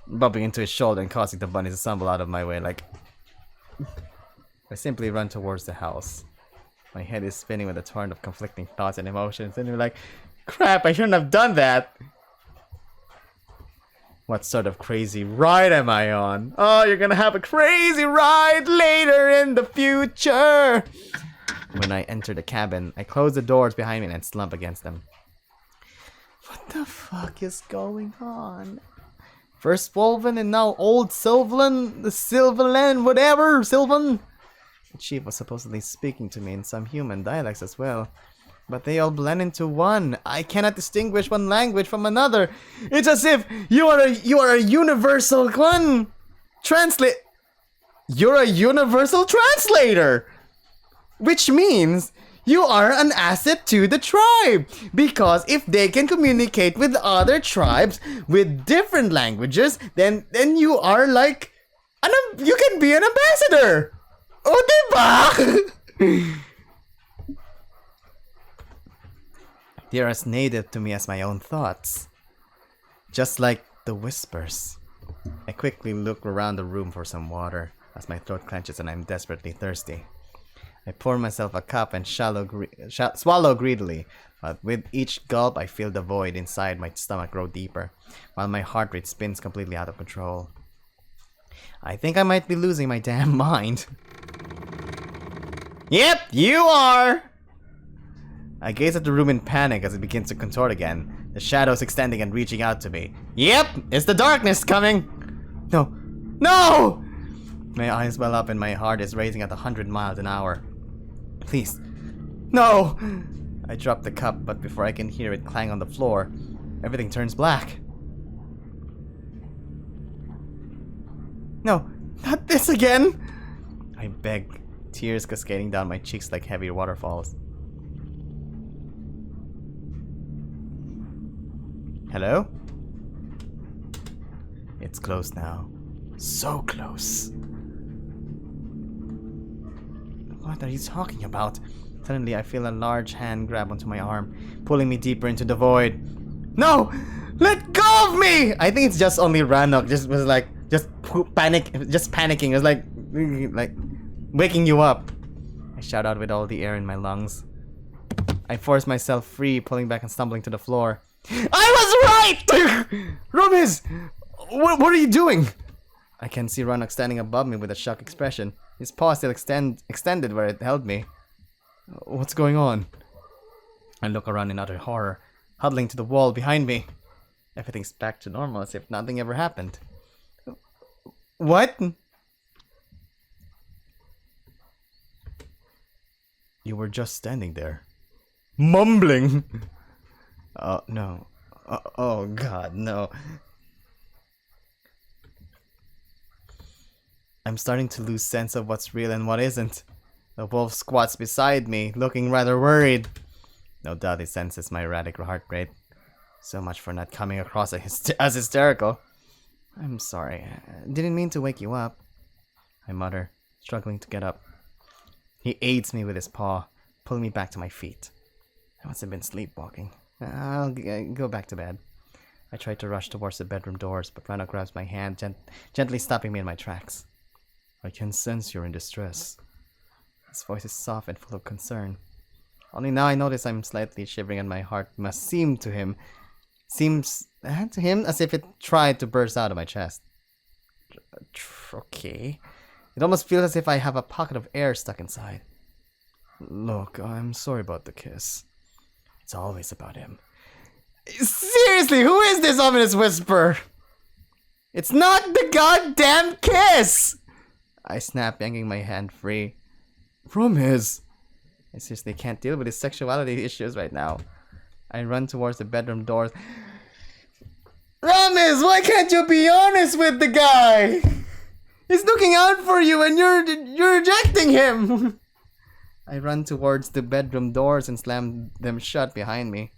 Bumping into his shoulder and causing the bunny to stumble out of my way, like. I simply run towards the house. My head is spinning with a torrent of conflicting thoughts and emotions, and you're like, crap, I shouldn't have done that. What sort of crazy ride am I on? Oh, you're gonna have a crazy ride later in the future. When I enter the cabin, I close the doors behind me and slump against them. What the fuck is going on? First Wolven and now old Sylvan, the Sylvan, whatever, Sylvan. The chief was supposedly speaking to me in some human dialects as well, but they all blend into one. I cannot distinguish one language from another. It's as if you are a universal one. You're a universal translator, which means you are an asset to the tribe, because if they can communicate with other tribes with different languages, then you are like you can be an ambassador. Oh, diba? They are as native to me as my own thoughts. Just like the whispers. I quickly look around the room for some water, as my throat clenches and I'm desperately thirsty. I pour myself a cup and swallow greedily, but with each gulp I feel the void inside my stomach grow deeper, while my heart rate spins completely out of control. I think I might be losing my damn mind. Yep, you are! I gaze at the room in panic as it begins to contort again, the shadows extending and reaching out to me. Yep, it's the darkness coming! No! No! My eyes well up and my heart is racing at 100 miles an hour. Please. No! I drop the cup, but before I can hear it clang on the floor, everything turns black. No, not this again! I beg, tears cascading down my cheeks like heavy waterfalls. Hello? It's close now. So close. What are you talking about? Suddenly, I feel a large hand grab onto my arm, pulling me deeper into the void. No! Let go of me! I think it's just only Ranok just panicking. It was like waking you up. I shout out with all the air in my lungs. I force myself free, pulling back and stumbling to the floor. I was right! Rubiz! What are you doing? I can see Ranok standing above me with a shocked expression. His paw still extended where it held me. What's going on? I look around in utter horror, huddling to the wall behind me. Everything's back to normal as if nothing ever happened. What? You were just standing there, mumbling. Oh, no. Oh, God, no. I'm starting to lose sense of what's real and what isn't. The wolf squats beside me, looking rather worried. No doubt he senses my erratic heart rate. So much for not coming across as hysterical. I'm sorry. I didn't mean to wake you up. I mutter, struggling to get up. He aids me with his paw, pulling me back to my feet. I must have been sleepwalking. I'll go back to bed. I try to rush towards the bedroom doors, but Rana grabs my hand, gently stopping me in my tracks. I can sense you're in distress. His voice is soft and full of concern. Only now I notice I'm slightly shivering and my heart must seem to him as if it tried to burst out of my chest. Okay. It almost feels as if I have a pocket of air stuck inside. Look, I'm sorry about the kiss. It's always about him. Seriously, who is this ominous whisper? It's not the goddamn kiss! I snap, yanking my hand free. Promise. I seriously can't deal with his sexuality issues right now. I run towards the bedroom doors. Ramis, why can't you be honest with the guy? He's looking out for you and you're rejecting him. I run towards the bedroom doors and slam them shut behind me.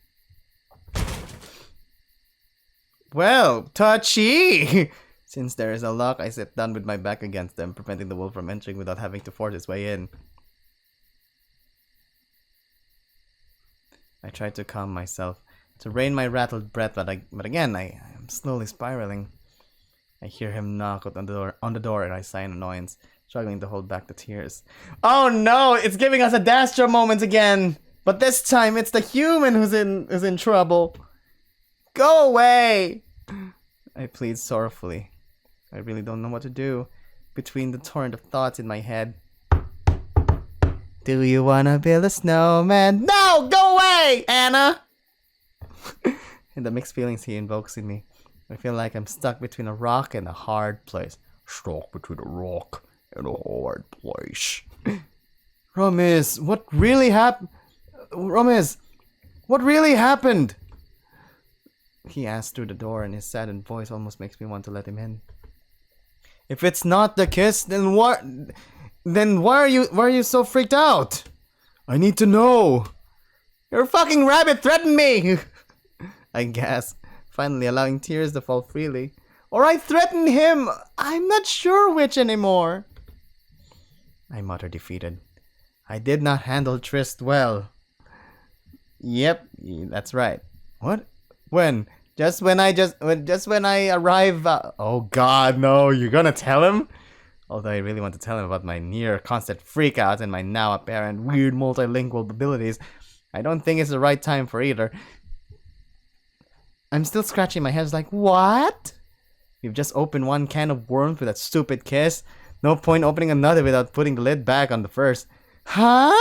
Well, touchy! Since there is a lock, I sit down with my back against them, preventing the wolf from entering without having to force his way in. I try to calm myself, to rein my rattled breath, but again, I am slowly spiraling. I hear him knock on the door and I sigh in annoyance, struggling to hold back the tears. Oh no! It's giving us a Dastra moment again! But this time, it's the human who's in trouble. Go away! I plead sorrowfully. I really don't know what to do between the torrent of thoughts in my head. Do you wanna build a snowman? No! Go away, Anna! And the mixed feelings he invokes in me. I feel like I'm stuck between a rock and a hard place. Stuck between a rock and a hard place. Ramis, what really happened? Ramis, what really happened? He asks through the door, and his saddened voice almost makes me want to let him in. If it's not the kiss, then what? Then why are you so freaked out? I need to know. Your fucking rabbit threatened me. I gasp, finally allowing tears to fall freely. Or I threatened him. I'm not sure which anymore. I mutter defeated. I did not handle Trist well. Yep, that's right. What? When? Just when I arrive. Oh God, no! You're gonna tell him? Although I really want to tell him about my near constant freakouts and my now apparent weird multilingual abilities, I don't think it's the right time for either. I'm still scratching my head like, what? You've just opened one can of worms with that stupid kiss. No point opening another without putting the lid back on the first. Huh?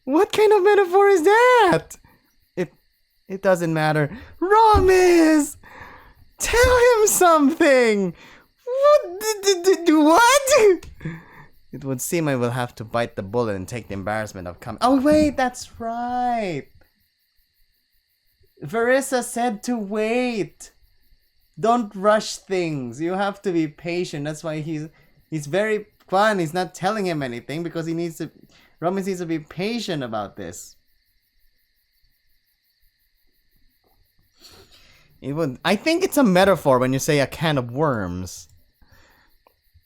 What kind of metaphor is that? It doesn't matter. Ramis! Tell him something! What? It would seem I will have to bite the bullet and take the embarrassment of coming. Oh wait, that's right. Verissa said to wait. Don't rush things. You have to be patient. That's why he's very fun. He's not telling him anything because Roman needs to be patient about this. I think it's a metaphor when you say a can of worms.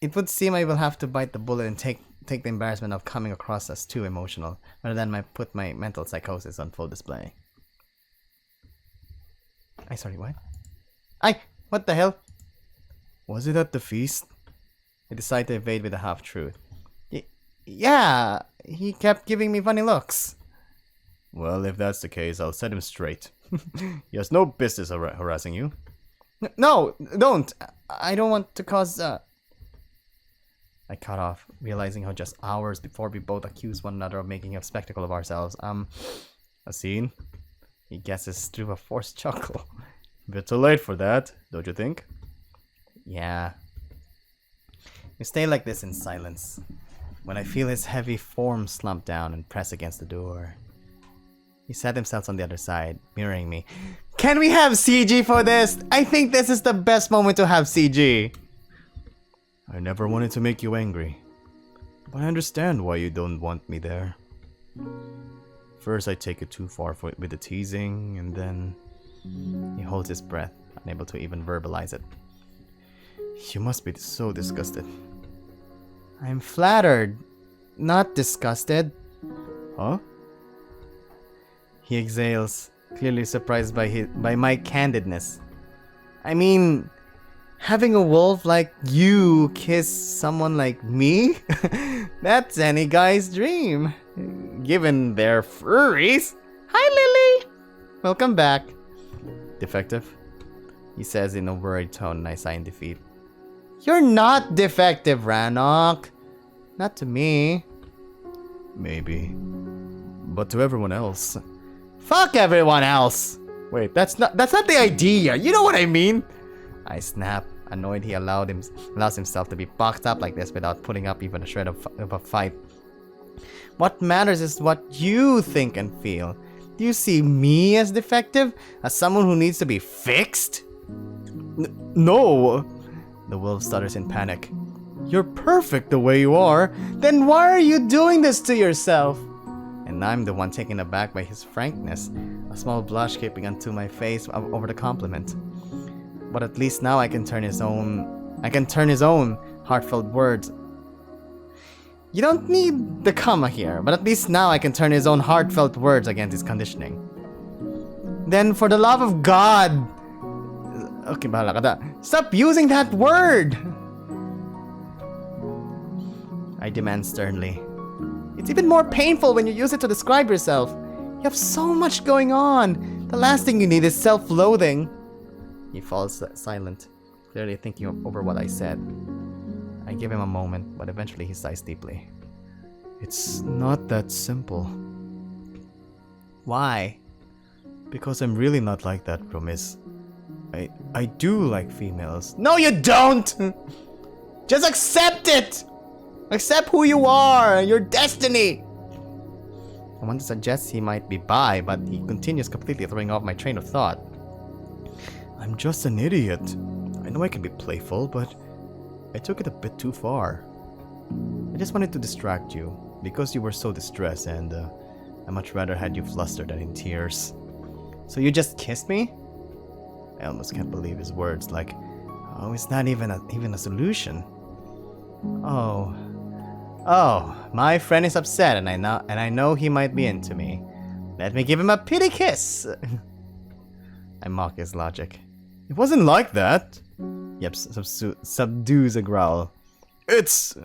It would seem I will have to bite the bullet and take the embarrassment of coming across as too emotional, rather than put my mental psychosis on full display. Sorry, what? What the hell? Was it at the feast? I decided to evade with a half-truth. Yeah, he kept giving me funny looks. Well, if that's the case, I'll set him straight. He has no business harassing you. No, don't! I don't want to cause, I cut off, realizing how just hours before we both accused one another of making a spectacle of ourselves. A scene? He guesses through a forced chuckle. Bit too late for that, don't you think? Yeah. We stay like this in silence, when I feel his heavy form slump down and press against the door. He sat himself on the other side, mirroring me. Can we have CG for this? I think this is the best moment to have CG. I never wanted to make you angry, but I understand why you don't want me there. First I take it too far with the teasing, and then he holds his breath, unable to even verbalize it. You must be so disgusted. I'm flattered, not disgusted. Huh? He exhales, clearly surprised by my candidness. I mean, having a wolf like you kiss someone like me? That's any guy's dream. Given they're furries. Hi, Lily! Welcome back. Defective? He says in a worried tone, and I sigh in defeat. You're not defective, Rannoch. Not to me. Maybe. But to everyone else. Fuck everyone else! Wait, that's not the idea. You know what I mean? I snap, annoyed he allows himself to be boxed up like this without putting up even a shred of a fight. What matters is what you think and feel. Do you see me as defective? As someone who needs to be fixed? No! The wolf stutters in panic. You're perfect the way you are. Then why are you doing this to yourself? And I'm the one taken aback by his frankness, a small blush creeping onto my face over the compliment. But at least now I can turn his own heartfelt words. You don't need the comma here, but at least now I can turn his own heartfelt words against his conditioning. Then for the love of God, okay, bahala ka da. Stop using that word! I demand sternly. It's even more painful when you use it to describe yourself. You have so much going on. The last thing you need is self-loathing. He falls silent, clearly thinking over what I said. I give him a moment, but eventually he sighs deeply. It's not that simple. Why? Because I'm really not like that, Promise. I do like females. No, you don't! Just accept it! Accept who you are and your destiny! I want to suggest he might be bi, but he continues completely throwing off my train of thought. I'm just an idiot. I know I can be playful, but I took it a bit too far. I just wanted to distract you, because you were so distressed, and I much rather had you flustered than in tears. So you just kissed me? I almost can't believe his words, like, oh, it's not even a solution. Oh, my friend is upset, and I know he might be into me. Let me give him a pity kiss. I mock his logic. It wasn't like that. Yep, subdues a growl. It's...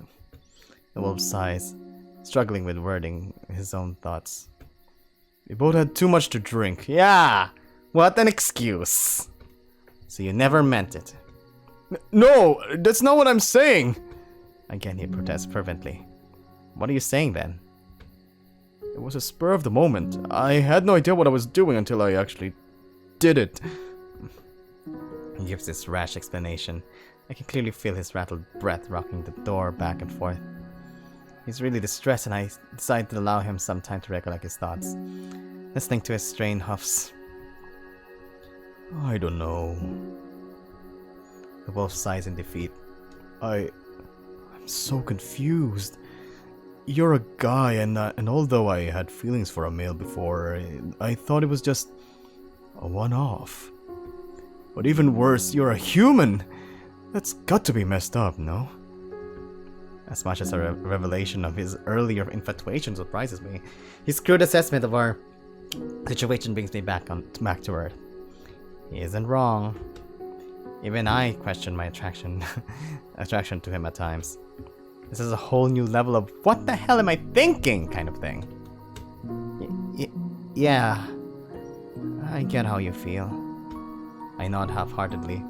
The wolf sighs, struggling with wording his own thoughts. We both had too much to drink. Yeah! What an excuse! So you never meant it. No, that's not what I'm saying! Again he protests fervently. What are you saying then? It was a spur of the moment. I had no idea what I was doing until I actually did it. He gives this rash explanation. I can clearly feel his rattled breath rocking the door back and forth. He's really distressed and I decide to allow him some time to recollect his thoughts, listening to his strained huffs. I don't know. The wolf sighs in defeat. I'm so confused. You're a guy, and although I had feelings for a male before, I thought it was just a one-off. But even worse, you're a human! That's got to be messed up, no? As much as a revelation of his earlier infatuation surprises me, his crude assessment of our situation brings me back to earth. He isn't wrong. Even I question my attraction to him at times. This is a whole new level of what the hell am I thinking kind of thing. Yeah, I get how you feel. I nod half-heartedly.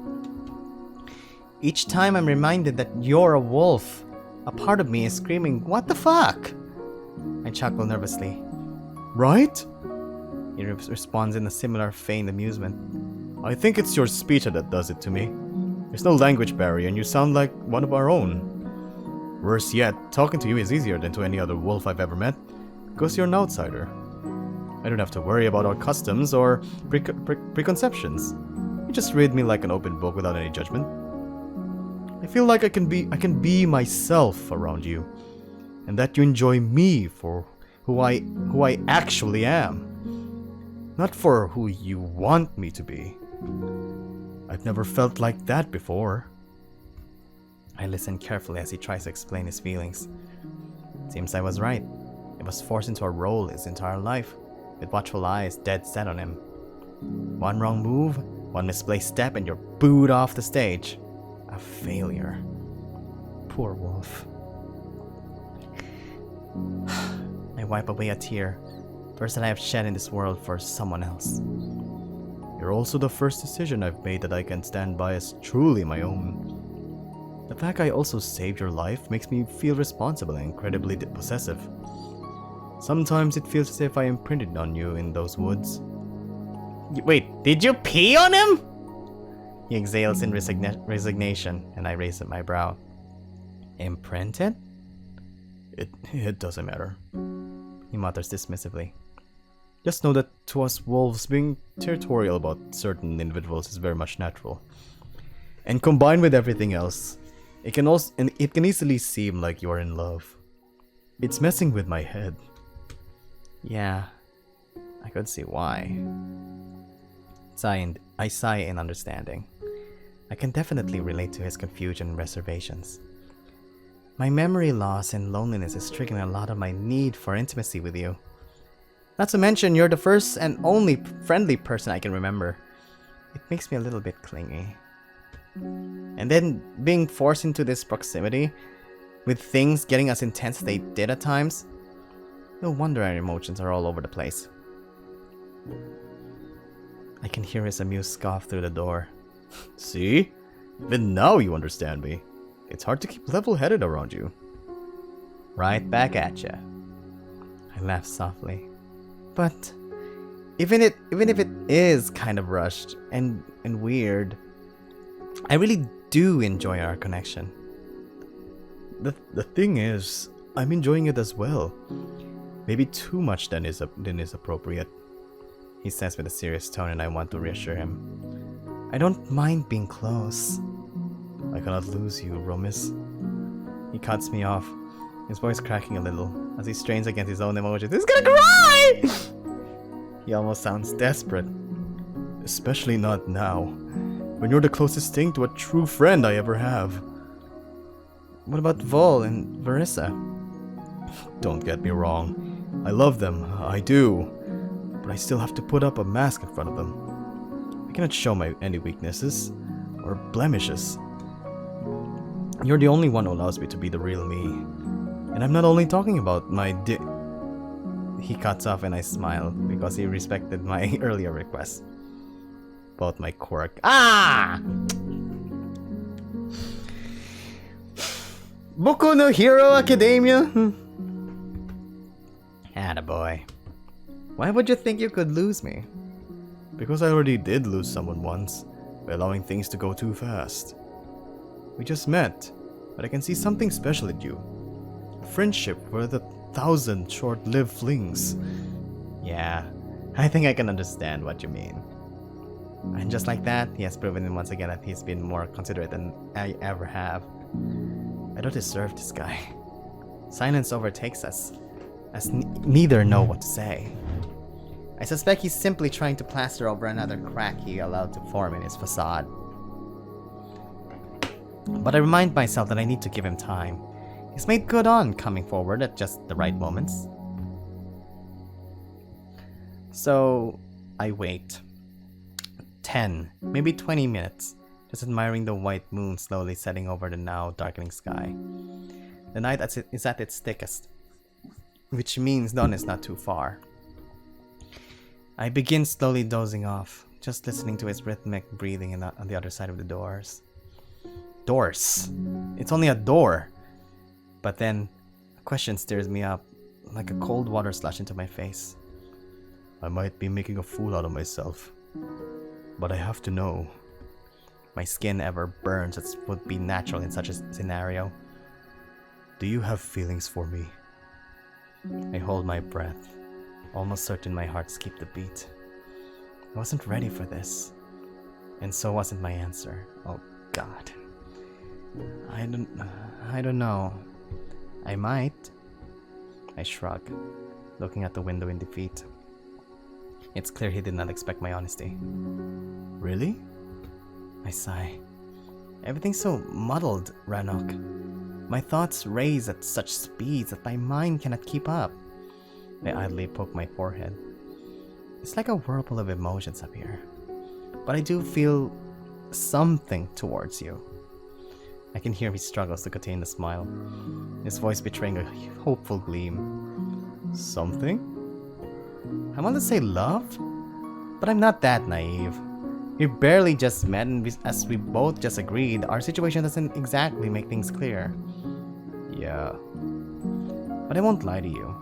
Each time I'm reminded that you're a wolf, a part of me is screaming, "What the fuck?" I chuckle nervously. Right? He responds in a similar feigned amusement. I think it's your speech that does it to me. There's no language barrier and you sound like one of our own. Worse yet, talking to you is easier than to any other wolf I've ever met, because you're an outsider. I don't have to worry about our customs or preconceptions. You just read me like an open book without any judgment. I feel like I can be myself around you, and that you enjoy me for who I actually am, not for who you want me to be. I've never felt like that before. I listen carefully as he tries to explain his feelings. Seems I was right. He was forced into a role his entire life, with watchful eyes dead set on him. One wrong move, one misplaced step, and you're booed off the stage. A failure. Poor wolf. I wipe away a tear, first that I have shed in this world for someone else. You're also the first decision I've made that I can stand by as truly my own. The fact I also saved your life makes me feel responsible and incredibly possessive. Sometimes it feels as if I imprinted on you in those woods. Wait, did you pee on him? He exhales in resignation, and I raise up my brow. Imprinted? It doesn't matter. He mutters dismissively. Just know that to us wolves, being territorial about certain individuals is very much natural. And combined with everything else, it can easily seem like you are in love. It's messing with my head. Yeah, I could see why. I sigh in understanding. I can definitely relate to his confusion and reservations. My memory loss and loneliness is triggering a lot of my need for intimacy with you. Not to mention, you're the first and only friendly person I can remember. It makes me a little bit clingy. And then being forced into this proximity, with things getting as intense as they did at times, no wonder our emotions are all over the place. I can hear his amused scoff through the door. See? Even now you understand me. It's hard to keep level-headed around you. Right back at ya. I laugh softly. But even if it is kind of rushed and weird, I really do enjoy our connection. The thing is, I'm enjoying it as well. Maybe too much than is appropriate. He says with a serious tone, and I want to reassure him. I don't mind being close. I cannot lose you, Romis. He cuts me off, his voice cracking a little as he strains against his own emotions. He's gonna cry! He almost sounds desperate. Especially not now, when you're the closest thing to a true friend I ever have. What about Vol and Verissa? Don't get me wrong. I love them, I do. But I still have to put up a mask in front of them. I cannot show any weaknesses or blemishes. You're the only one who allows me to be the real me. And I'm not only talking about my He cuts off and I smile because he respected my earlier request. About my quirk. Ah! Boku no Hero Academia? Attaboy. Why would you think you could lose me? Because I already did lose someone once, by allowing things to go too fast. We just met, but I can see something special in you. friendship worth 1,000 short-lived flings. Yeah, I think I can understand what you mean. And just like that, he has proven once again that he's been more considerate than I ever have. I don't deserve this guy. Silence overtakes us, as neither know what to say. I suspect he's simply trying to plaster over another crack he allowed to form in his facade. But I remind myself that I need to give him time. He's made good on coming forward at just the right moments. So, I wait. 10, maybe 20 minutes, just admiring the white moon slowly setting over the now darkening sky. The night is at its thickest, which means dawn is not too far. I begin slowly dozing off, just listening to his rhythmic breathing on the other side of the doors. Doors! It's only a door! But then, a question stirs me up, like a cold water slush into my face. I might be making a fool out of myself, but I have to know. My skin ever burns as would be natural in such a scenario. Do you have feelings for me? I hold my breath, almost certain my heart skipped a beat. I wasn't ready for this, and so wasn't my answer. Oh God. I don't know. I might. I shrug, looking at the window in defeat. It's clear he did not expect my honesty. Really? I sigh. Everything's so muddled, Ranok. My thoughts race at such speeds that my mind cannot keep up. I idly poke my forehead. It's like a whirlpool of emotions up here. But I do feel something towards you. I can hear he struggles to contain the smile, his voice betraying a hopeful gleam. Something? I want to say love, but I'm not that naive. We barely just met, and as we both just agreed, our situation doesn't exactly make things clear. Yeah. But I won't lie to you.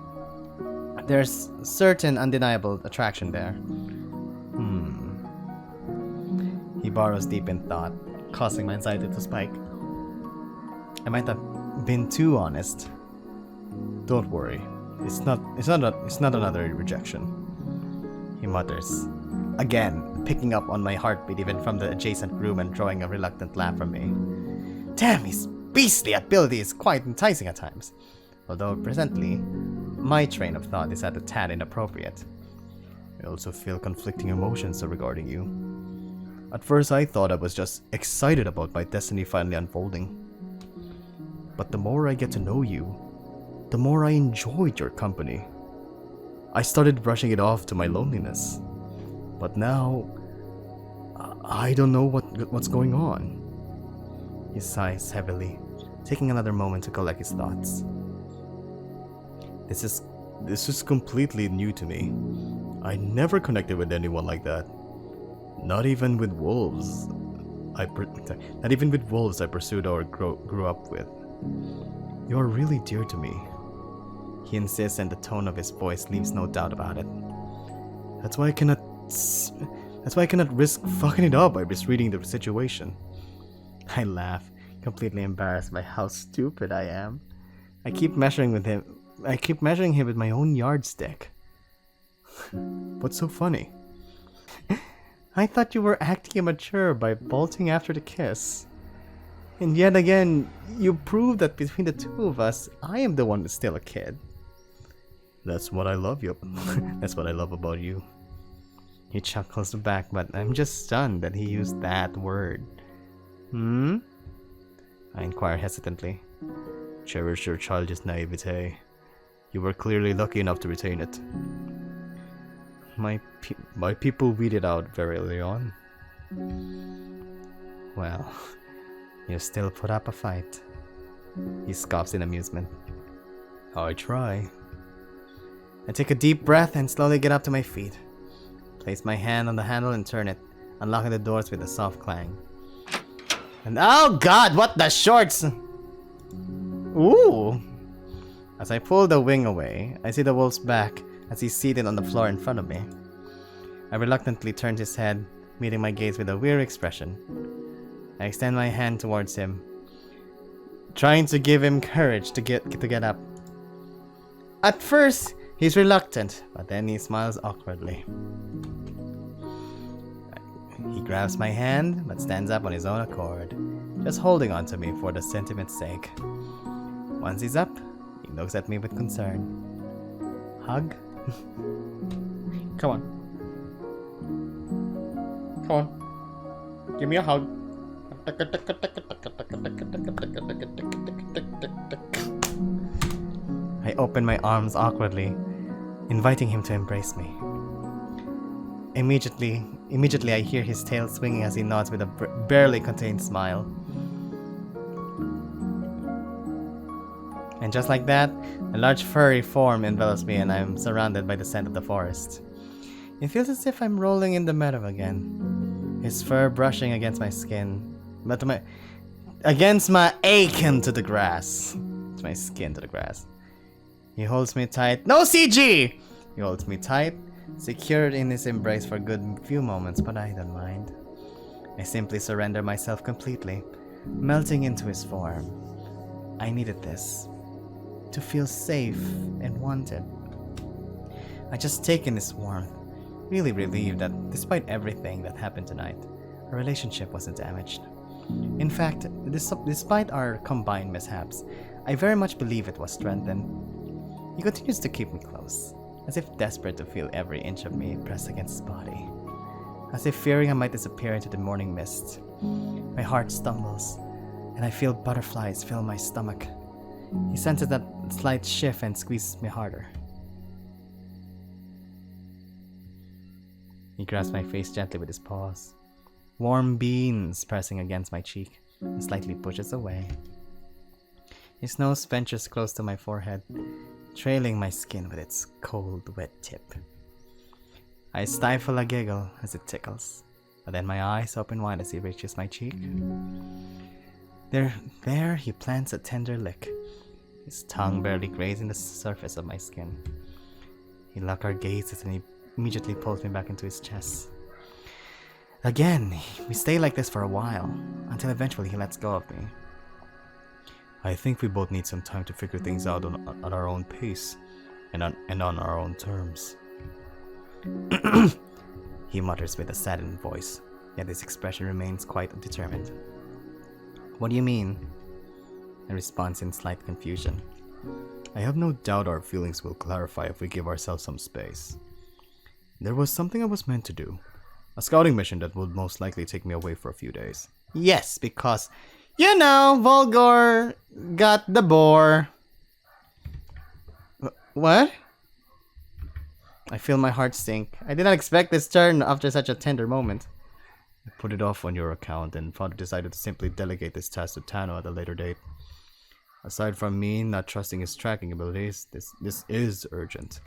There's certain undeniable attraction there. He burrows deep in thought, causing my anxiety to spike. I might have been too honest. Don't worry. It's not another rejection. He mutters, again picking up on my heartbeat even from the adjacent room and drawing a reluctant laugh from me. Damn, his beastly ability is quite enticing at times. Although presently, my train of thought is at a tad inappropriate. I also feel conflicting emotions regarding you. At first I thought I was just excited about my destiny finally unfolding. But the more I get to know you, the more I enjoyed your company. I started brushing it off to my loneliness. But now, I don't know what's going on. He sighs heavily, taking another moment to collect his thoughts. This is completely new to me. I never connected with anyone like that. Not even with wolves. Not even with wolves I pursued or grew up with. You are really dear to me. He insists, and the tone of his voice leaves no doubt about it. That's why I cannot risk fucking it up by misreading the situation. I laugh, completely embarrassed by how stupid I am. I keep measuring him with my own yardstick. What's so funny? I thought you were acting immature by bolting after the kiss. And yet again, you prove that between the two of us, I am the one that's still a kid. That's what I love you. That's what I love about you. He chuckles back, but I'm just stunned that he used that word. I inquire hesitantly. Cherish your childish naivete. You were clearly lucky enough to retain it. My people weeded out very early on. Well, you still put up a fight. He scoffs in amusement. I try. I take a deep breath and slowly get up to my feet. Place my hand on the handle and turn it, unlocking the doors with a soft clang. And oh God, what the shorts! Ooh! As I pull the wing away, I see the wolf's back as he's seated on the floor in front of me. I reluctantly turn his head, meeting my gaze with a weary expression. I extend my hand towards him, trying to give him courage to get up. At first, he's reluctant, but then he smiles awkwardly. He grabs my hand, but stands up on his own accord, just holding on to me for the sentiment's sake. Once he's up, he looks at me with concern. Hug? Come on. Come on. Give me a hug. I open my arms awkwardly, inviting him to embrace me. Immediately I hear his tail swinging as he nods with a barely contained smile. And just like that, a large furry form envelops me and I'm surrounded by the scent of the forest. It feels as if I'm rolling in the meadow again. His fur brushing against my skin, against my skin to the grass. He holds me tight. No CG! He holds me tight, secured in his embrace for a good few moments, but I don't mind. I simply surrender myself completely, melting into his form. I needed this, to feel safe and wanted. I just take in his warmth, really relieved that despite everything that happened tonight, our relationship wasn't damaged. In fact, despite our combined mishaps, I very much believe it was strengthened. He continues to keep me close, as if desperate to feel every inch of me pressed against his body. As if fearing I might disappear into the morning mist. My heart stumbles, and I feel butterflies fill my stomach. He senses that slight shift and squeezes me harder. He grabs my face gently with his paws, warm beans pressing against my cheek, and slightly pushes away. His nose ventures close to my forehead, trailing my skin with its cold, wet tip. I stifle a giggle as it tickles, but then my eyes open wide as he reaches my cheek. There he plants a tender lick, his tongue barely grazing the surface of my skin. He locks our gazes and he immediately pulls me back into his chest. Again, we stay like this for a while, until eventually he lets go of me. I think we both need some time to figure things out at our own pace, and on our own terms. He mutters with a saddened voice, yet his expression remains quite determined. What do you mean? I respond in slight confusion. I have no doubt our feelings will clarify if we give ourselves some space. There was something I was meant to do. A scouting mission that would most likely take me away for a few days. Yes, because, you know, Volgor got the boar. What? I feel my heart sink. I did not expect this turn after such a tender moment. I put it off on your account, and Father decided to simply delegate this task to Tano at a later date. Aside from me not trusting his tracking abilities, this is urgent.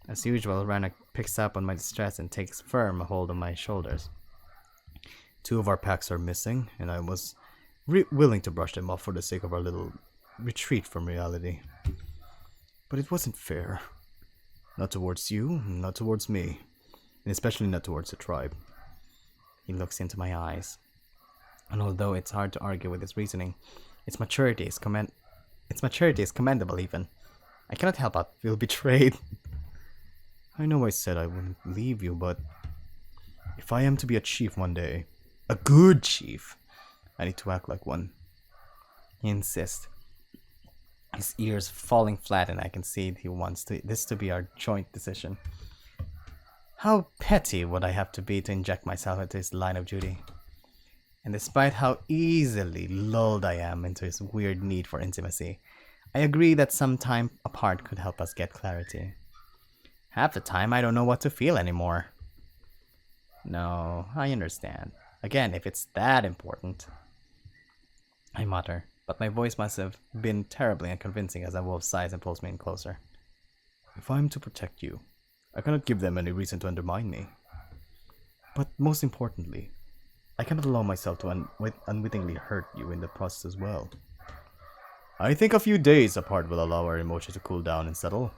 As usual, Rana picks up on my distress and takes firm hold of my shoulders. 2 of our packs are missing, and I was willing to brush them off for the sake of our little retreat from reality. But it wasn't fair. Not towards you, not towards me, and especially not towards the tribe. He looks into my eyes, and although it's hard to argue with his reasoning, its maturity is commendable even. I cannot help but feel betrayed. I know I said I wouldn't leave you, but if I am to be a chief one day, a good chief, I need to act like one. He insists, his ears falling flat, and I can see he wants this to be our joint decision. How petty would I have to be to inject myself into his line of duty? And despite how easily lulled I am into his weird need for intimacy, I agree that some time apart could help us get clarity. Half the time, I don't know what to feel anymore. No, I understand. Again, if it's that important. I mutter, but my voice must have been terribly unconvincing as a wolf sighs and pulls me in closer. If I'm to protect you, I cannot give them any reason to undermine me. But most importantly, I cannot allow myself to unwittingly hurt you in the process as well. I think a few days apart will allow our emotions to cool down and settle.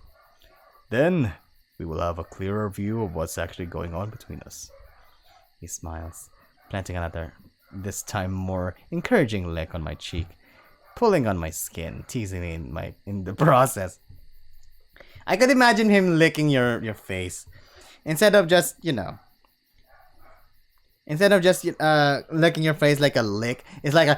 Then, we will have a clearer view of what's actually going on between us. He smiles, planting another, this time more encouraging lick on my cheek, pulling on my skin, teasing me in the process. I could imagine him licking your face. Instead of just, licking your face like a lick, it's like a...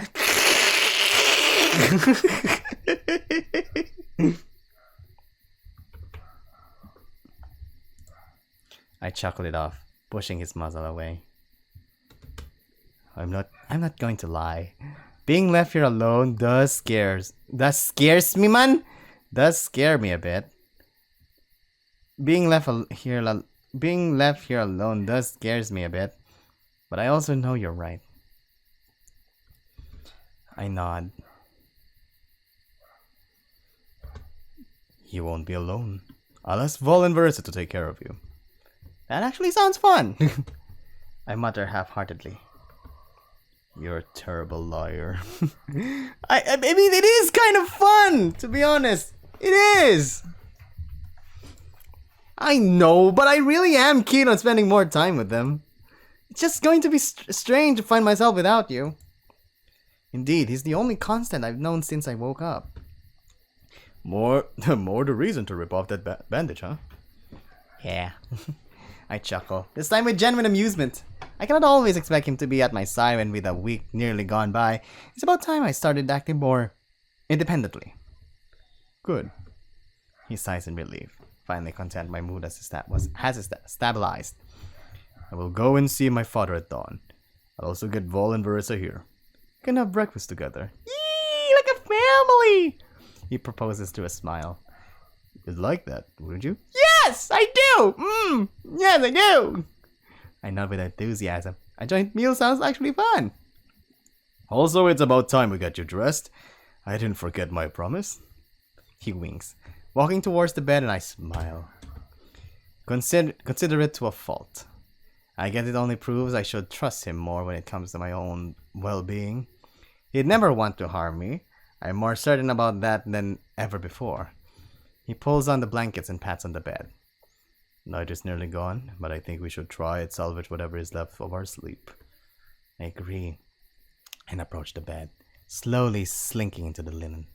I chuckled it off, pushing his muzzle away. I'm not going to lie. Being left here alone scares me, man. Does scare me a bit. Being left here alone does scares me a bit. But I also know you're right. I nod. You won't be alone. I'll ask Vol and Versa to take care of you. That actually sounds fun. I mutter half-heartedly. You're a terrible liar. I mean, it is kind of fun, to be honest. It is. I know, but I really am keen on spending more time with them. It's just going to be strange to find myself without you. Indeed, he's the only constant I've known since I woke up. More the reason to rip off that bandage, huh? Yeah. I chuckle, this time with genuine amusement. I cannot always expect him to be at my side when with a week nearly gone by. It's about time I started acting more independently. Good. He sighs in relief, finally content my mood has stabilized. I will go and see my father at dawn. I'll also get Vol and Versa here. We can have breakfast together. Yee, like a family! He proposes through a smile. You'd like that, would you? Yes, I do! Yes, I do! I nod with enthusiasm. A joint meal sounds actually fun. Also, it's about time we got you dressed. I didn't forget my promise. He winks, walking towards the bed, and I smile. Consider it to a fault. I guess it only proves I should trust him more when it comes to my own well-being. He'd never want to harm me. I'm more certain about that than ever before. He pulls on the blankets and pats on the bed. Night is nearly gone, but I think we should try and salvage whatever is left of our sleep. I agree, and approach the bed, slowly slinking into the linen.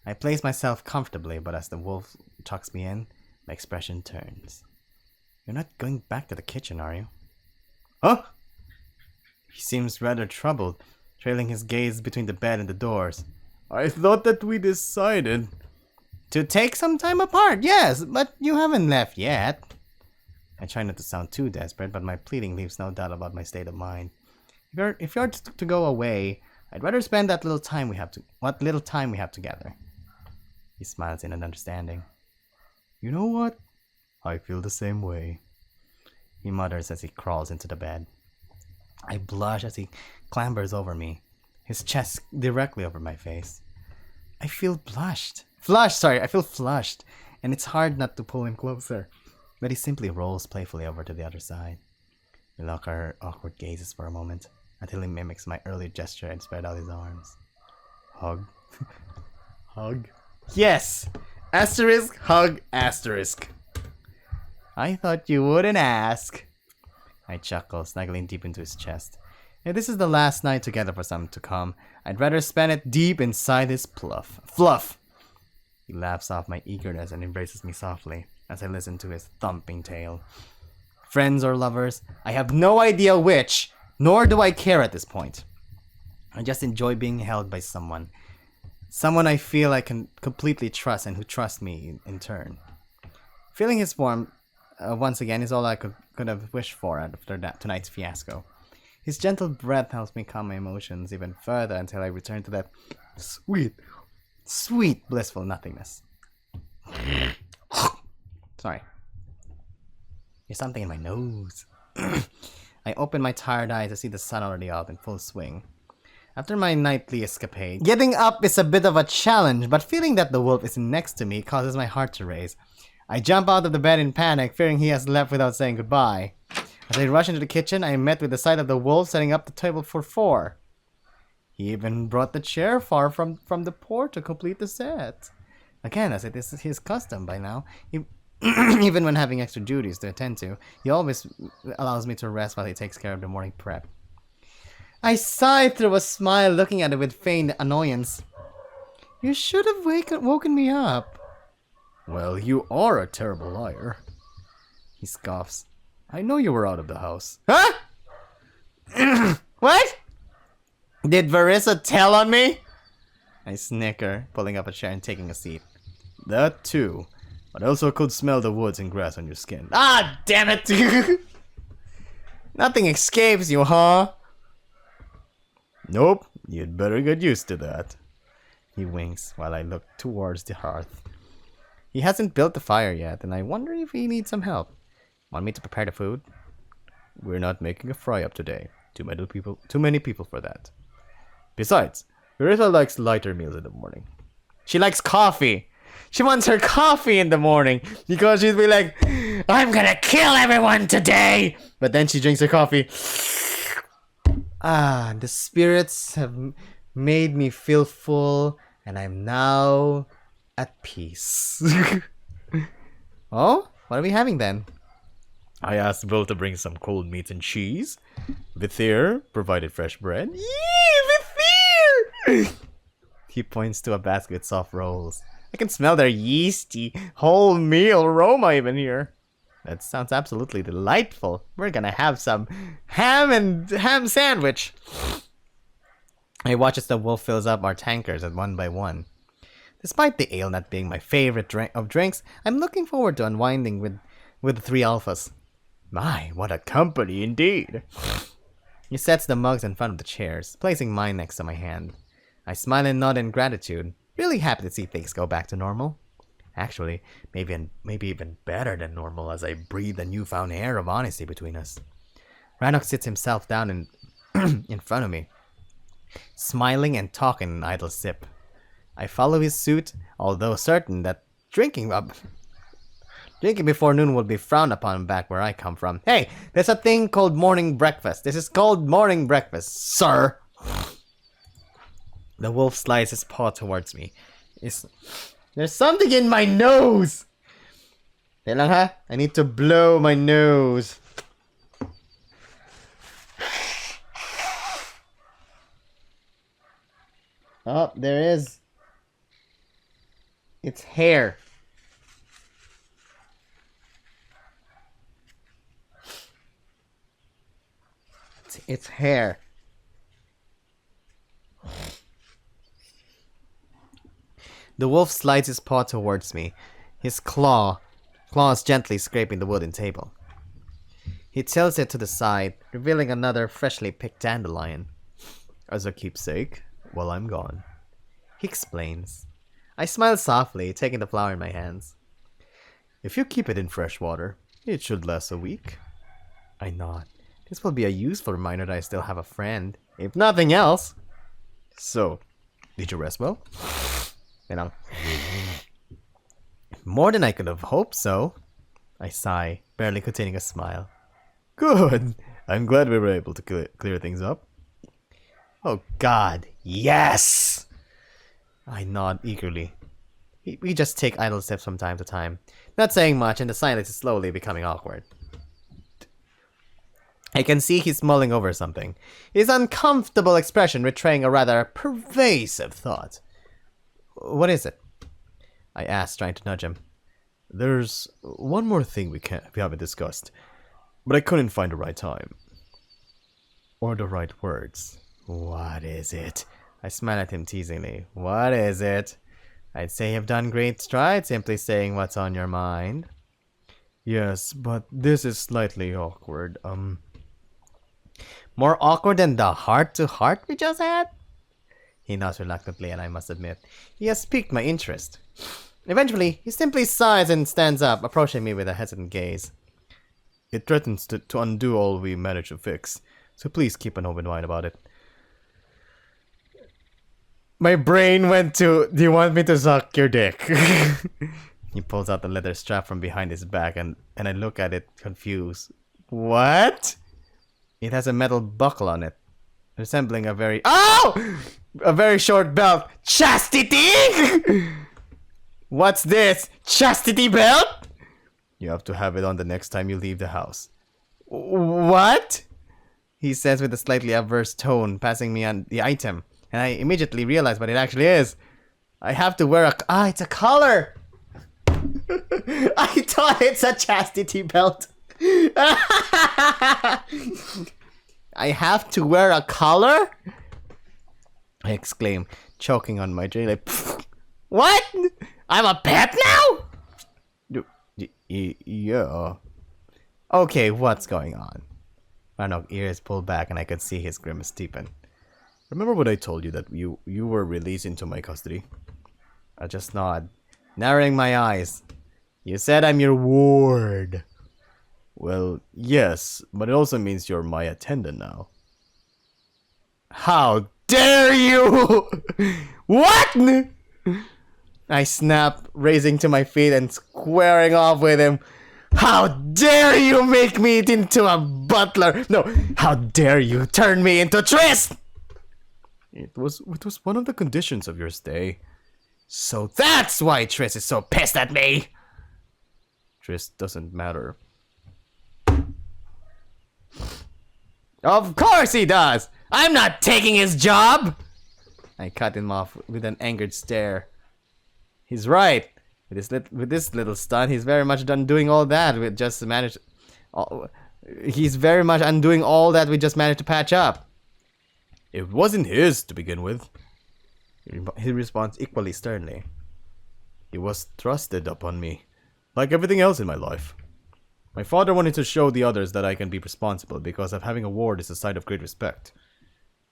I place myself comfortably, but as the wolf tucks me in, my expression turns. You're not going back to the kitchen, are you? Huh? He seems rather troubled, trailing his gaze between the bed and the doors. I thought that we decided to take some time apart, yes, but you haven't left yet. I try not to sound too desperate, but my pleading leaves no doubt about my state of mind. If you're to go away, I'd rather spend what little time we have together. He smiles in an understanding. You know what? I feel the same way. He mutters as he crawls into the bed. I blush as he clambers over me, his chest directly over my face. I feel flushed, and it's hard not to pull him closer. But he simply rolls playfully over to the other side. We lock our awkward gazes for a moment, until he mimics my earlier gesture and spread out his arms. Hug. Hug. Yes! Asterisk, hug, asterisk. I thought you wouldn't ask. I chuckle, snuggling deep into his chest. If this is the last night together for some to come, I'd rather spend it deep inside his fluff. He laughs off my eagerness and embraces me softly as I listen to his thumping tale. Friends or lovers, I have no idea which, nor do I care at this point. I just enjoy being held by someone. Someone I feel I can completely trust and who trusts me in turn. Feeling his warmth once again is all I could have wished for after tonight's fiasco. His gentle breath helps me calm my emotions even further until I return to that sweet, blissful nothingness. Sorry. There's something in my nose. I open my tired eyes to see the sun already up in full swing. After my nightly escapade, getting up is a bit of a challenge, but feeling that the wolf is next to me causes my heart to race. I jump out of the bed in panic, fearing he has left without saying goodbye. As I rush into the kitchen, I am met with the sight of the wolf setting up the table for 4. He even brought the chair far from the port to complete the set. Again, as it is his custom by now, even when having extra duties to attend to, he always allows me to rest while he takes care of the morning prep. I sigh through a smile, looking at it with feigned annoyance. You should have woken me up. Well, you are a terrible liar. He scoffs. I know you were out of the house. Huh? What? Did Verissa tell on me? I snicker, pulling up a chair and taking a seat. That too. But I also could smell the woods and grass on your skin. Ah, damn it! Nothing escapes you, huh? Nope, you'd better get used to that. He winks while I look towards the hearth. He hasn't built the fire yet, and I wonder if he needs some help. Want me to prepare the food? We're not making a fry-up today. Too many people for that. Besides, Verissa likes lighter meals in the morning. She likes coffee. She wants her coffee in the morning because she'd be like, I'm gonna kill everyone today. But then she drinks her coffee. Ah, the spirits have made me feel full, and I'm now at peace. Oh, what are we having then? I asked Will to bring some cold meats and cheese. Vithir provided fresh bread. Yee, Vithir! He points to a basket of soft rolls. I can smell their yeasty whole meal aroma even here. That sounds absolutely delightful. We're gonna have some ham sandwich. I watch as the wolf fills up our tankers one by one. Despite the ale not being my favorite of drinks, I'm looking forward to unwinding with the three alphas. My, what a company indeed. He sets the mugs in front of the chairs, placing mine next to my hand. I smile and nod in gratitude, really happy to see things go back to normal. Actually, maybe even better than normal as I breathe the newfound air of honesty between us. Rannoch sits himself down in front of me, smiling and talking an idle sip. I follow his suit, although certain that drinking before noon will be frowned upon back where I come from. Hey, there's a thing called morning breakfast. This is called morning breakfast, sir. The wolf slides his paw towards me. There's something in my nose! Wait lang ha? I need to blow my nose. Oh, there is. It's hair. It's hair. The wolf slides his paw towards me, his claws gently scraping the wooden table. He tilts it to the side, revealing another freshly picked dandelion. As a keepsake, while I'm gone. He explains. I smile softly, taking the flower in my hands. If you keep it in fresh water, it should last a week. I nod. This will be a useful reminder that I still have a friend, if nothing else. So, did you rest well? You know. More than I could have hoped so. I sigh, barely containing a smile. Good. I'm glad we were able to clear things up. Oh God, yes! I nod eagerly. We just take idle steps from time to time, not saying much, and the silence is slowly becoming awkward. I can see he's mulling over something, his uncomfortable expression betraying a rather pervasive thought. What is it? I asked, trying to nudge him. There's one more thing we haven't discussed, but I couldn't find the right time. Or the right words. What is it? I smile at him teasingly. What is it? I'd say you've done great strides simply saying what's on your mind. Yes, but this is slightly awkward. More awkward than the heart-to-heart we just had? He nods reluctantly, and I must admit, he has piqued my interest. Eventually, he simply sighs and stands up, approaching me with a hesitant gaze. It threatens to undo all we managed to fix, so please keep an open mind about it. My brain went to, do you want me to suck your dick? He pulls out the leather strap from behind his back, and I look at it confused. What? It has a metal buckle on it, resembling a very short belt. Chastity? What's this? Chastity belt? You have to have it on the next time you leave the house. What? He says with a slightly averse tone, passing me on the item, and I immediately realize what it actually is. I have to wear it's a collar. thought it's a chastity belt. I have to wear a collar? I exclaim, choking on my drink. Like, what? I'm a pet now? Yeah. Okay, what's going on? Ranok's ears pulled back and I could see his grimace deepen. Remember what I told you that you were released into my custody? I just nod, narrowing my eyes. You said I'm your ward. Well, yes, but it also means you're my attendant now. How dare you! What? I snap, raising to my feet and squaring off with him. How dare you make me into a butler? No, how dare you turn me into Tris? It was one of the conditions of your stay. So that's why Tris is so pissed at me. Tris doesn't matter. Of course he does! I'm not taking his job! I cut him off with an angered stare. He's right. With this little stunt, he's very much done doing all that. He's very much undoing all that we just managed to patch up. It wasn't his to begin with. He responds equally sternly. He was thrusted upon me, like everything else in my life. My father wanted to show the others that I can be responsible because of having a ward is a sign of great respect.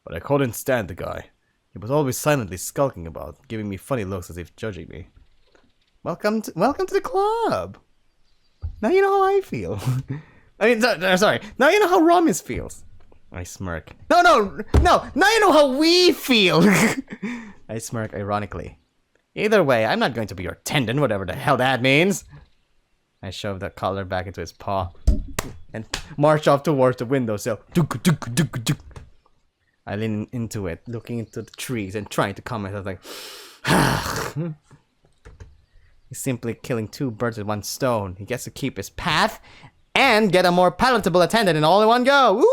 But I couldn't stand the guy. He was always silently skulking about, giving me funny looks as if judging me. Welcome to the club. Now you know how I feel. I mean, sorry. Now you know how Ramis feels. I smirk. No. Now you know how we feel. I smirk ironically. Either way, I'm not going to be your attendant, whatever the hell that means. I shove the collar back into his paw and march off towards the windowsill. I lean into it, looking into the trees and trying to calm myself like, he's simply killing two birds with one stone. He gets to keep his path and get a more palatable attendant in all in one go.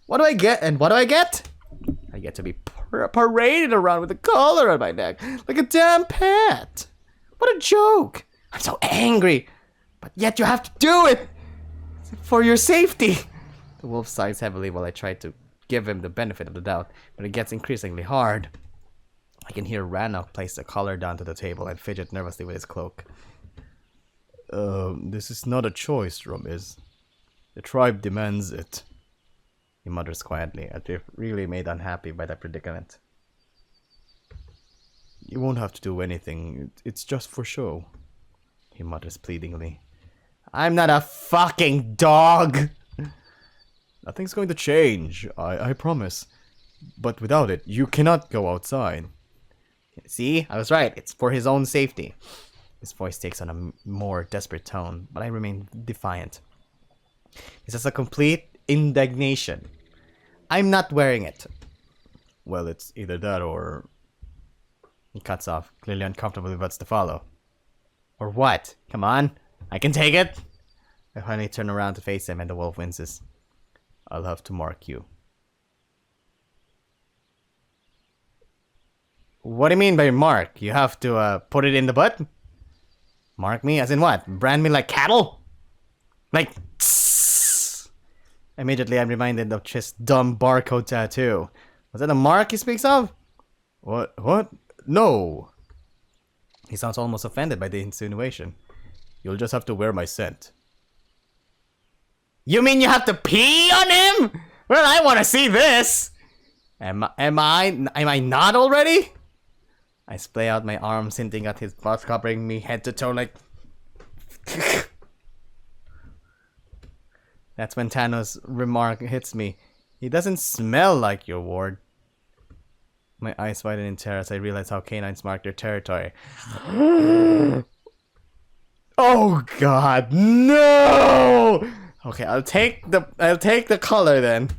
What do I get? And what do I get? I get to be paraded around with a collar on my neck like a damn pet. What a joke. I'm so angry, but yet you have to do it for your safety. The wolf sighs heavily while I try to give him the benefit of the doubt, but it gets increasingly hard. I can hear Ranok place the collar down to the table and fidget nervously with his cloak. This is not a choice, Ramis. The tribe demands it. He mutters quietly, as if really made unhappy by that predicament. You won't have to do anything. It's just for show. He mutters pleadingly. I'm not a fucking dog! Nothing's going to change, I promise. But without it, you cannot go outside. See? I was right. It's for his own safety. His voice takes on a more desperate tone, but I remain defiant. This is a complete indignation. I'm not wearing it. Well, it's either that or... He cuts off, clearly uncomfortable with what's to follow. Or what? Come on. I can take it. I finally turn around to face him and the wolf winces. I'll have to mark you. What do you mean by mark? You have to put it in the butt? Mark me? As in what? Brand me like cattle? Like... Tss. Immediately I'm reminded of Chis' dumb barcode tattoo. Was that a mark he speaks of? What? No. He sounds almost offended by the insinuation. You'll just have to wear my scent. You mean you have to pee on him? Well, I want to see this. Am I not already? I splay out my arms, hinting at his butt, covering me head to toe like... That's when Tano's remark hits me. He doesn't smell like your ward. My eyes widen in terror as I realize how canines mark their territory. Oh God, no! Okay, I'll take the color then.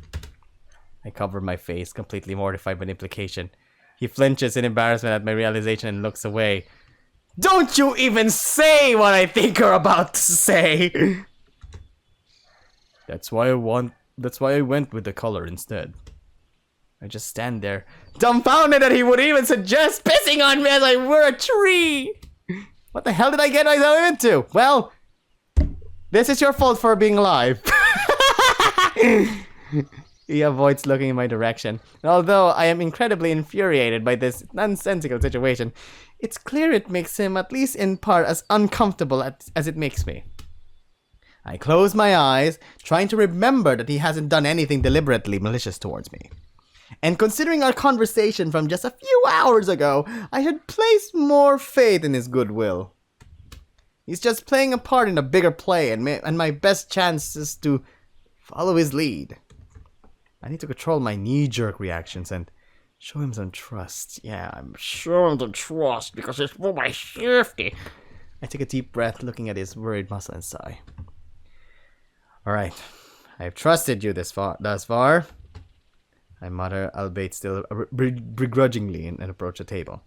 I cover my face, completely mortified by the implication. He flinches in embarrassment at my realization and looks away. Don't you even say what I think you're about to say! That's why I went with the color instead. I just stand there, dumbfounded that he would even suggest pissing on me as I were a tree! What the hell did I get myself into? Well, this is your fault for being alive. He avoids looking in my direction. And although I am incredibly infuriated by this nonsensical situation, it's clear it makes him, at least in part, as uncomfortable as it makes me. I close my eyes, trying to remember that he hasn't done anything deliberately malicious towards me. And considering our conversation from just a few hours ago, I should place more faith in his goodwill. He's just playing a part in a bigger play, and my best chance is to follow his lead. I need to control my knee-jerk reactions and show him some trust. Yeah, I'm showing him some trust because it's for my safety. I take a deep breath, looking at his worried muscle and sigh. Alright, I've trusted you thus far. I mutter, albeit still begrudgingly, and approach the table.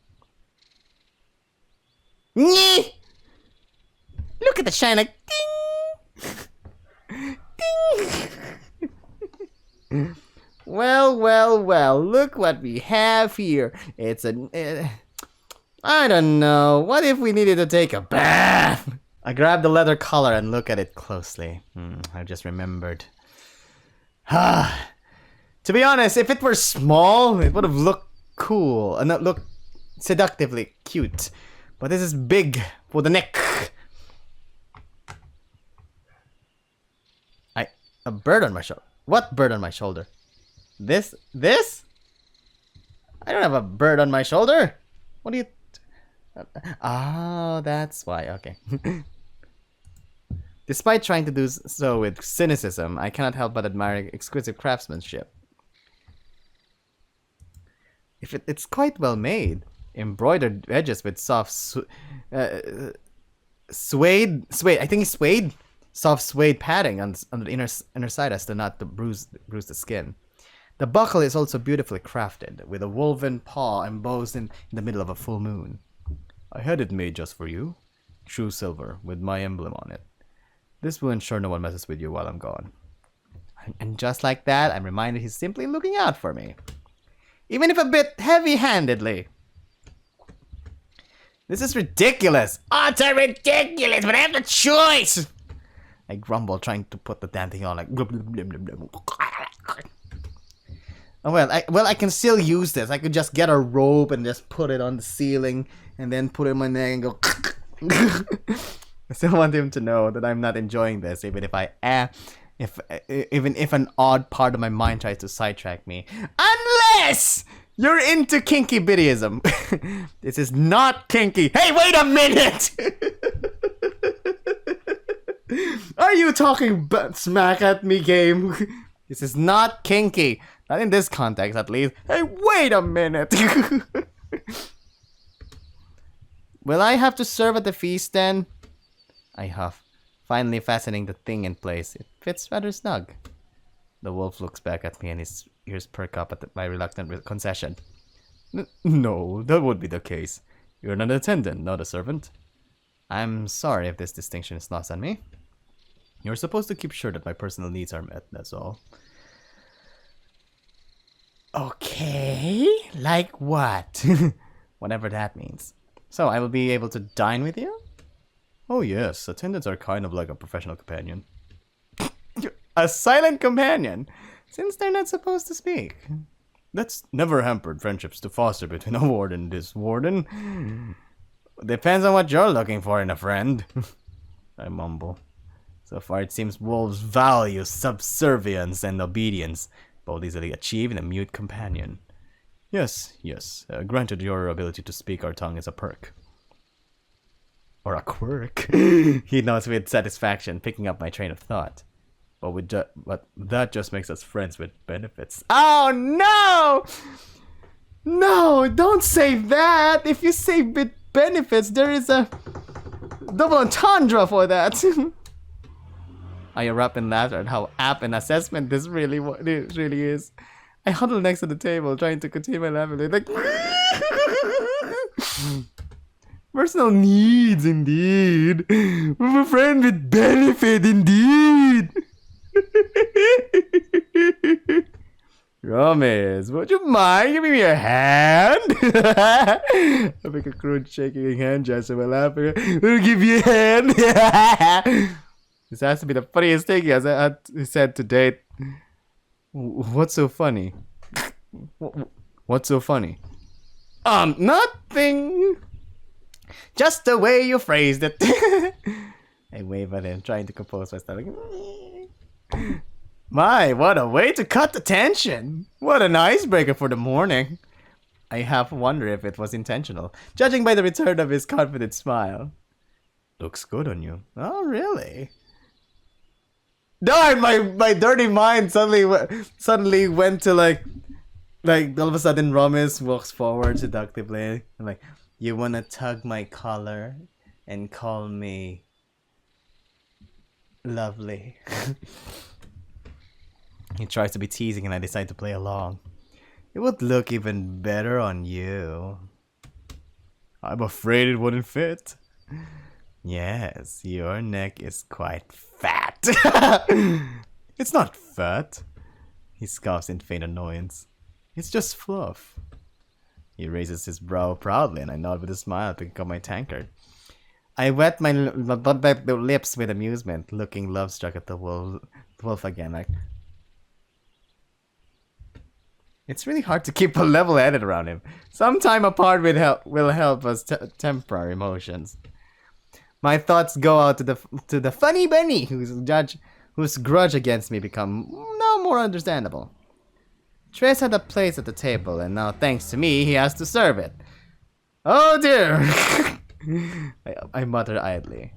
Nyeh! Look at the shine like ding! Ding! Well, look what we have here. It's I don't know, what if we needed to take a bath? I grab the leather collar and look at it closely. I just remembered. To be honest, if it were small, it would have looked cool and not look seductively cute. But this is big for the neck. A bird on my shoulder. What bird on my shoulder? This? I don't have a bird on my shoulder. What do you... Oh, that's why. Okay. Despite trying to do so with cynicism, I cannot help but admire exquisite craftsmanship. It's quite well made. Embroidered edges with soft suede. I think it's suede. Soft suede padding on the inner side as to not to bruise the skin. The buckle is also beautifully crafted, with a woven paw embossed in the middle of a full moon. I had it made just for you. True silver, with my emblem on it. This will ensure no one messes with you while I'm gone. And just like that, I'm reminded he's simply looking out for me. Even if a bit heavy-handedly. This is ridiculous! Oh, it's ridiculous, but I have the choice! I grumble, trying to put the damn thing on like... Oh, well, I can still use this. I could just get a rope and just put it on the ceiling and then put it on my neck and go... I still want him to know that I'm not enjoying this, even if an odd part of my mind tries to sidetrack me. Unless you're into kinky biddyism. This is not kinky. Hey, wait a minute! Are you talking smack at me, game? This is not kinky. Not in this context, at least. Hey, wait a minute! Will I have to serve at the feast then? I huff, finally fastening the thing in place. It fits rather snug. The wolf looks back at me and his ears perk up at my reluctant concession. No, that would be the case. You're an attendant, not a servant. I'm sorry if this distinction is lost on me. You're supposed to keep sure that my personal needs are met, that's all. Okay, like what? Whatever that means. So, I will be able to dine with you? Oh yes, attendants are kind of like a professional companion. A silent companion? Since they're not supposed to speak. That's never hampered friendships to foster between a warden and this warden. Depends on what you're looking for in a friend. I mumble. So far it seems wolves value subservience and obedience, both easily achieved in a mute companion. Yes. Granted, your ability to speak our tongue is a perk. Or a quirk. He nods with satisfaction, picking up my train of thought. But that just makes us friends with benefits. Oh no! No, don't say that! If you say with benefits, there is a double entendre for that. I erupt in laughter at how apt an assessment this really is. I huddle next to the table, trying to contain my laughter. Like, personal needs, indeed. I'm a friend with benefit, indeed. Promise, would you mind giving me a hand? I make a crude shaking hand gesture while laughing. We'll give you a hand. This has to be the funniest thing he said to date. What's so funny? What's so funny? Nothing. Just the way you phrased it. I wave at him, trying to compose myself. My, what a way to cut the tension. What an icebreaker for the morning. I half wonder if it was intentional, judging by the return of his confident smile. Looks good on you. Oh, really? Darn, my dirty mind suddenly went to like all of a sudden Romis walks forward seductively and like, you wanna tug my collar and call me lovely. He tries to be teasing and I decide to play along. It would look even better on you. I'm afraid it wouldn't fit. Yes, your neck is quite fat. It's not fat. He scoffs in faint annoyance. It's just fluff. He raises his brow proudly and I nod with a smile, picking up my tankard. I wet my lips with amusement, looking love-struck at the wolf again. Like, it's really hard to keep a level-headed around him. Some time apart will help us temper our emotions. My thoughts go out to the funny bunny whose grudge against me become now more understandable. Trace had a place at the table, and now thanks to me, he has to serve it. Oh dear! I mutter idly.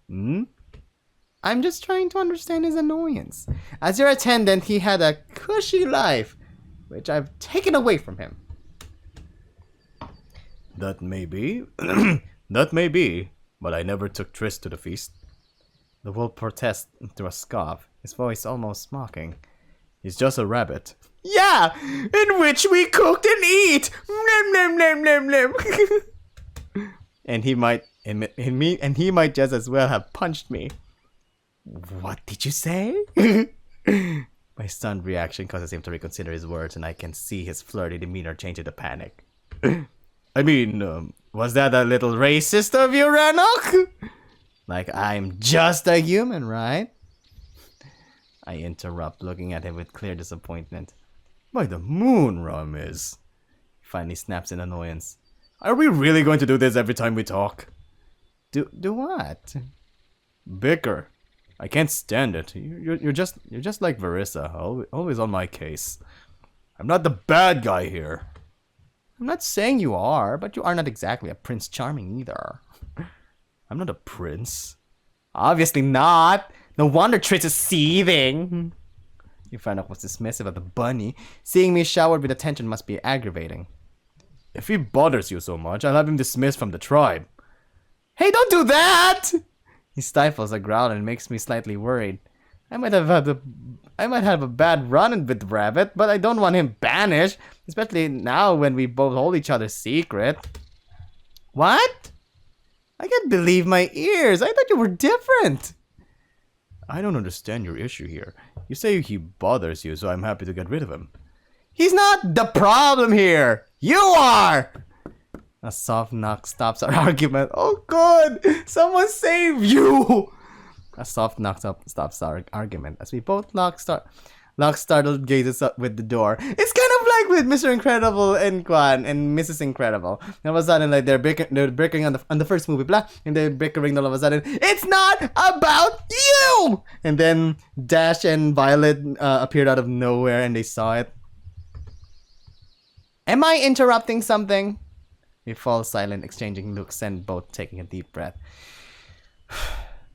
I'm just trying to understand his annoyance. As your attendant, he had a cushy life, which I've taken away from him. That may be. That may be, but I never took Triss to the feast. The wolf protests through a scoff, his voice almost mocking. He's just a rabbit. Yeah, in which we cooked and eat. Nom, nom, nom, nom, nom. And he might just as well have punched me. What did you say? My stunned reaction causes him to reconsider his words, and I can see his flirty demeanor change into panic. I mean, was that a little racist of you, Rannoch? Like I'm just a human, right? I interrupt, looking at him with clear disappointment. By the moon, Ramis. He finally snaps in annoyance. Are we really going to do this every time we talk? Do what? Bicker. I can't stand it. You're just like Verissa, always on my case. I'm not the bad guy here. I'm not saying you are, but you are not exactly a Prince Charming either. I'm not a prince. Obviously not. No wonder Triss is seething. You found out was dismissive of the bunny. Seeing me showered with attention must be aggravating. If he bothers you so much, I'll have him dismissed from the tribe. Hey, don't do that! He stifles a growl and makes me slightly worried. I might have a bad run with Rabbit, but I don't want him banished, especially now when we both hold each other's secret. What? I can't believe my ears. I thought you were different. I don't understand your issue here. You say he bothers you, so I'm happy to get rid of him. He's not the problem here. You are! A soft knock stops our argument. Oh good! Someone save you! A soft knock stops our argument as we both lock startled gazes up with the door. It's kind of like with Mr. Incredible and Quan and Mrs. Incredible. All of a sudden, like they're bickering on the first movie, blah, and they're bickering all of a sudden. It's not about you! And then Dash and Violet appeared out of nowhere and they saw it. Am I interrupting something? We fall silent, exchanging looks and both taking a deep breath.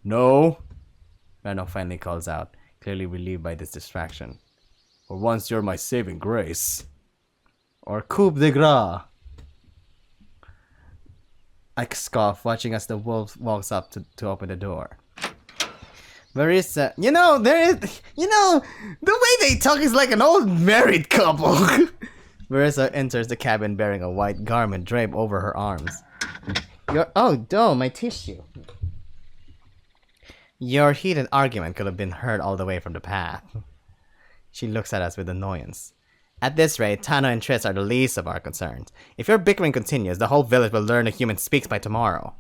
No. Rannoch finally calls out, clearly relieved by this distraction. For once you're my saving grace. Or coup de grace. I scoff, watching as the wolf walks up to open the door. Verissa, the way they talk is like an old married couple. Verissa enters the cabin bearing a white garment draped over her arms. My tissue. Your heated argument could have been heard all the way from the path. She looks at us with annoyance. At this rate, Tano and Triss are the least of our concerns. If your bickering continues, the whole village will learn a human speaks by tomorrow.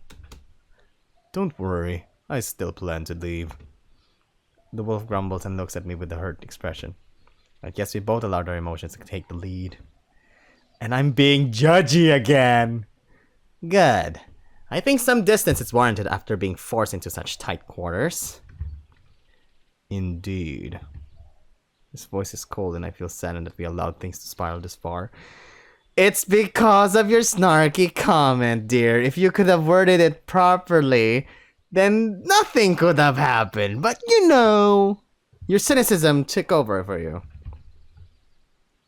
Don't worry, I still plan to leave. The wolf grumbles and looks at me with a hurt expression. I guess we both allowed our emotions to take the lead. And I'm being judgy again! Good. I think some distance is warranted after being forced into such tight quarters. Indeed. His voice is cold and I feel saddened that we allowed things to spiral this far. It's because of your snarky comment, dear. If you could have worded it properly, then nothing could have happened. But you know, your cynicism took over for you.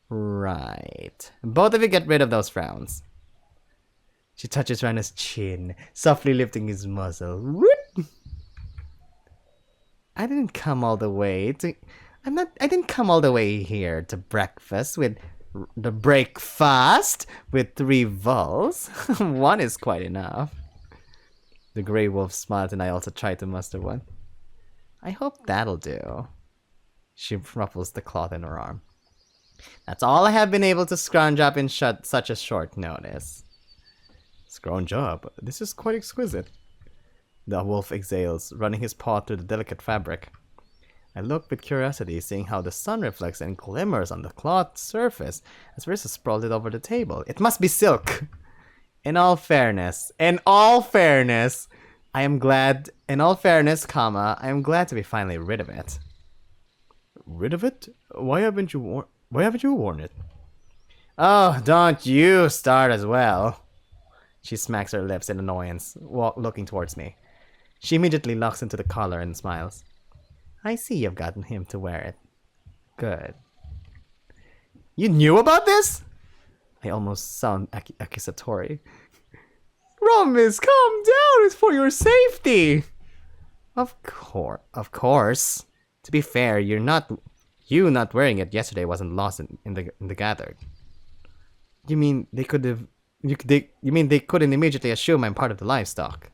Right. Both of you get rid of those frowns. She touches Rana's chin, softly lifting his muzzle. Whoop! I didn't come all the way here to breakfast with the breakfast with 3 vols. One is quite enough. The grey wolf smiled and I also tried to muster one. I hope that'll do. She ruffles the cloth in her arm. That's all I have been able to scrounge up in such a short notice. Scrounge up? This is quite exquisite. The wolf exhales, running his paw through the delicate fabric. I look with curiosity, seeing how the sun reflects and glimmers on the cloth surface as Rissa sprawled it over the table. It must be silk! In all fairness, I am glad to be finally rid of it. Rid of it? Why haven't you worn it? Oh, don't you start as well. She smacks her lips in annoyance, looking towards me. She immediately locks into the collar and smiles. I see you've gotten him to wear it. Good. You knew about this? I almost sound accusatory. Promise, calm down. It's for your safety. Of course. To be fair, you not wearing it yesterday wasn't lost in the gathering. You mean they couldn't immediately assume I'm part of the livestock?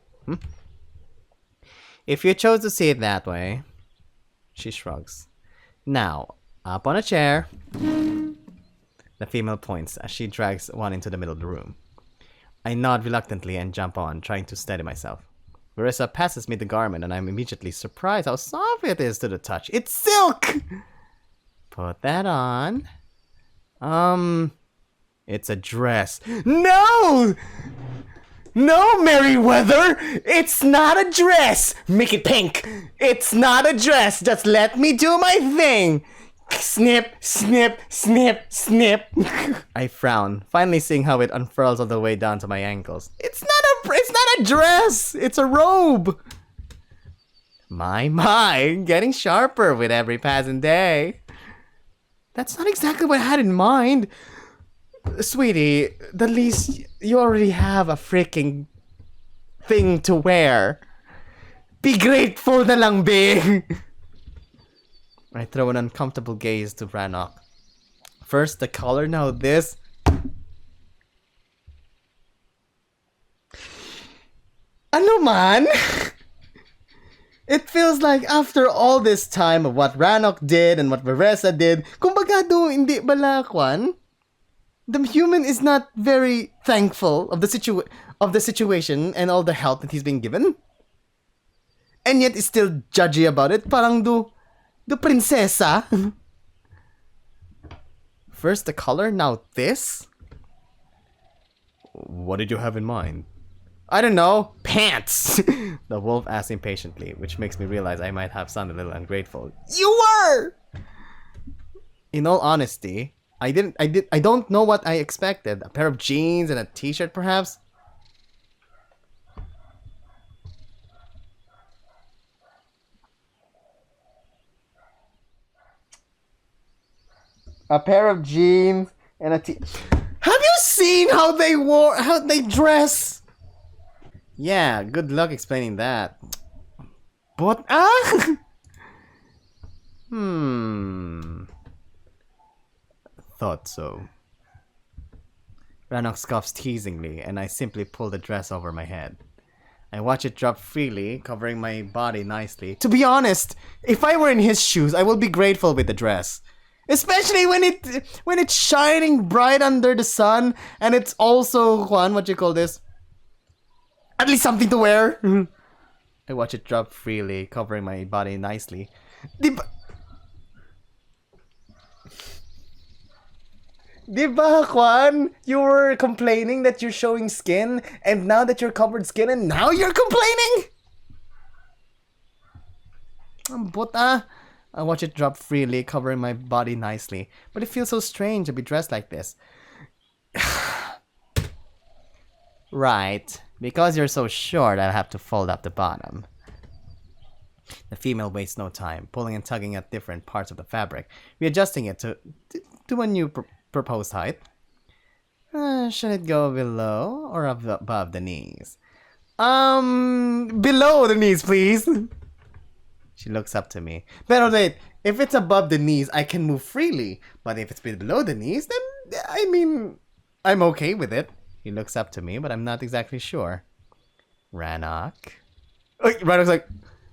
If you chose to see it that way, she shrugs. Now, up on a chair. The female points as she drags one into the middle of the room. I nod reluctantly and jump on, trying to steady myself. Marissa passes me the garment and I'm immediately surprised how soft it is to the touch. It's silk! Put that on. It's a dress. No! No, Merryweather! It's not a dress! Make it pink! It's not a dress! Just let me do my thing! Snip, snip, snip, snip. I frown, finally seeing how it unfurls all the way down to my ankles. It's not a dress! It's a robe! My, getting sharper with every passing day. That's not exactly what I had in mind. Sweetie, the least you already have a freaking thing to wear. Be grateful na lang, be. I throw an uncomfortable gaze to Rannoch. First the collar, now this. Ano man? It feels like after all this time of what Rannoch did and what Marissa did, kumbaga do hindi balakwan. The human is not very thankful of the situation and all the help that he's been given. And yet is still judgy about it. Parang do prinsesa. First the color, now this? What did you have in mind? I don't know. Pants! The wolf asks impatiently, which makes me realize I might have sounded a little ungrateful. You were! In all honesty, I don't know what I expected. A pair of jeans and a t-shirt, perhaps? A pair of jeans and a t... Have you seen how they dress? Yeah, good luck explaining that. But, Thought so. Rannoch scoffs teasingly, and I simply pull the dress over my head. I watch it drop freely, covering my body nicely. To be honest, if I were in his shoes, I will be grateful with the dress. Especially when it's shining bright under the sun, and it's also Juan, what you call this? At least something to wear. I watch it drop freely, covering my body nicely. Diba, Juan? You were complaining that you're showing skin, and now that you're covered skin, and now you're complaining? Buta. I watch it drop freely, covering my body nicely. But it feels so strange to be dressed like this. Right. Because you're so short, I'll have to fold up the bottom. The female wastes no time, pulling and tugging at different parts of the fabric, readjusting it to a new proposed height. Should it go below or above the knees? Below the knees, please. She looks up to me. But wait, if it's above the knees, I can move freely. But if it's below the knees, then, I mean, I'm okay with it. He looks up to me, but I'm not exactly sure. Rannoch? Rannoch's like,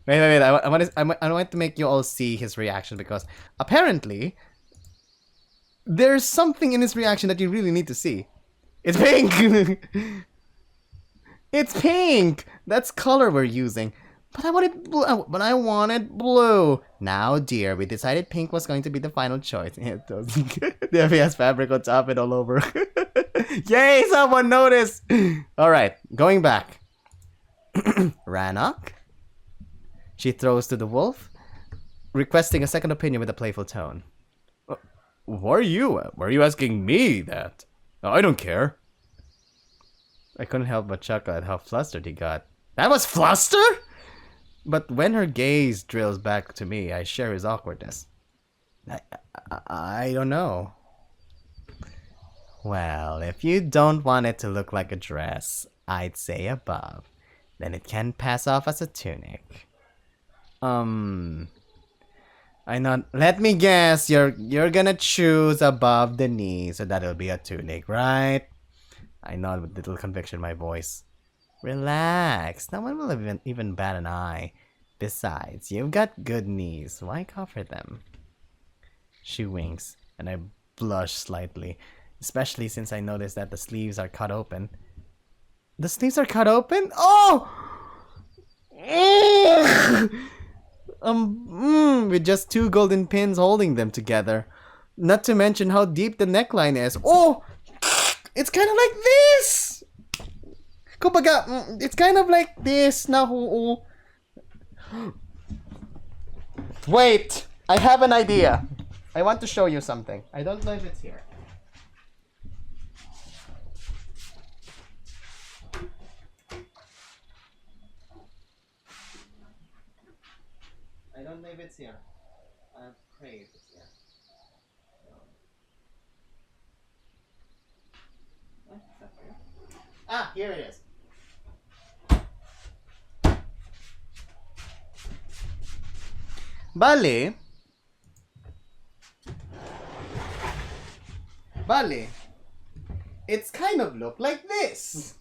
wait, I want to make you all see his reaction, because apparently, there's something in his reaction that you really need to see. It's pink! It's pink! That's color we're using. But I wanted blue. Now, dear, we decided pink was going to be the final choice. It doesn't. The heavy ass fabric on top and all over. Yay! Someone noticed. All right, going back. Rannoch. She throws to the wolf, requesting a second opinion with a playful tone. Why are you asking me that? I don't care. I couldn't help but chuckle at how flustered he got. That was fluster? But when her gaze drills back to me, I share his awkwardness. I don't know. Well, if you don't want it to look like a dress, I'd say above. Then it can pass off as a tunic. Let me guess, you're gonna choose above the knee, so that'll be a tunic, right? I nod with little conviction in my voice. Relax, no one will even bat an eye. Besides, you've got good knees, why cover them? She winks, and I blush slightly, especially since I notice that the sleeves are cut open. The sleeves are cut open? Oh! With just 2 golden pins holding them together. Not to mention how deep the neckline is. Oh! It's kind of like this! Kumbaga, it's kind of like this. Now, wait! I have an idea. I want to show you something. I don't know if it's here. I don't know if it's here. I pray if it's here. What? Is that here? Ah, here it is. Bale, it's kind of look like this.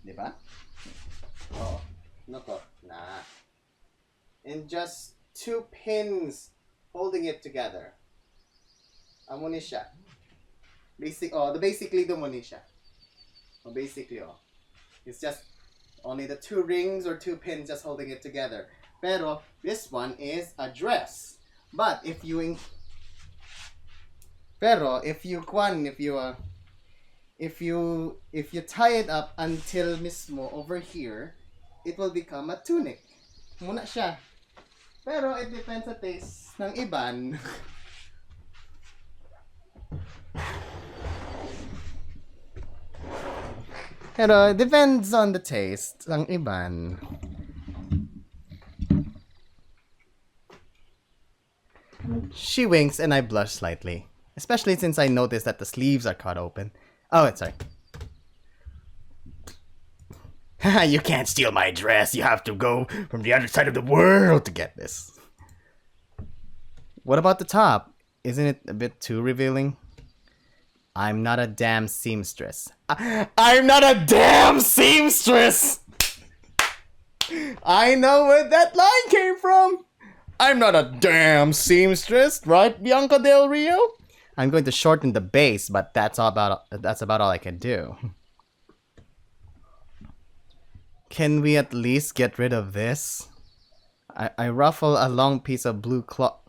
Diba? Oh, nako. Nah. And just 2 pins holding it together. Amo ni siya. Basically the mo ni siya. It's just only the 2 rings or 2 pins just holding it together. Pero this one is a dress. But if you tie it up until mismo over here, it will become a tunic. Muna siya. Pero it depends sa taste ng iban. Pero it depends on the taste ng iban. She winks and I blush slightly, especially since I notice that the sleeves are cut open. Oh, it's sorry. You can't steal my dress. You have to go from the other side of the world to get this. What about the top? Isn't it a bit too revealing? I'm not a damn seamstress. I'm not a damn seamstress! I know where that line came from! I'm not a damn seamstress, right, Bianca Del Rio? I'm going to shorten the base, but that's about all I can do. Can we at least get rid of this? I ruffle a long piece of blue cloth.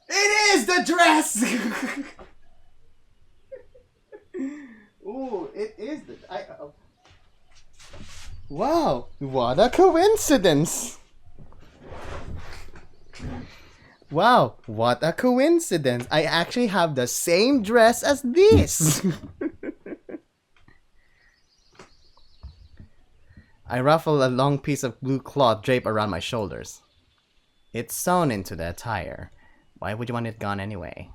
It is the dress! Ooh, it is the... Wow, what a coincidence! Wow, what a coincidence! I actually have the same dress as this! I ruffle a long piece of blue cloth drape around my shoulders. It's sewn into the attire. Why would you want it gone anyway?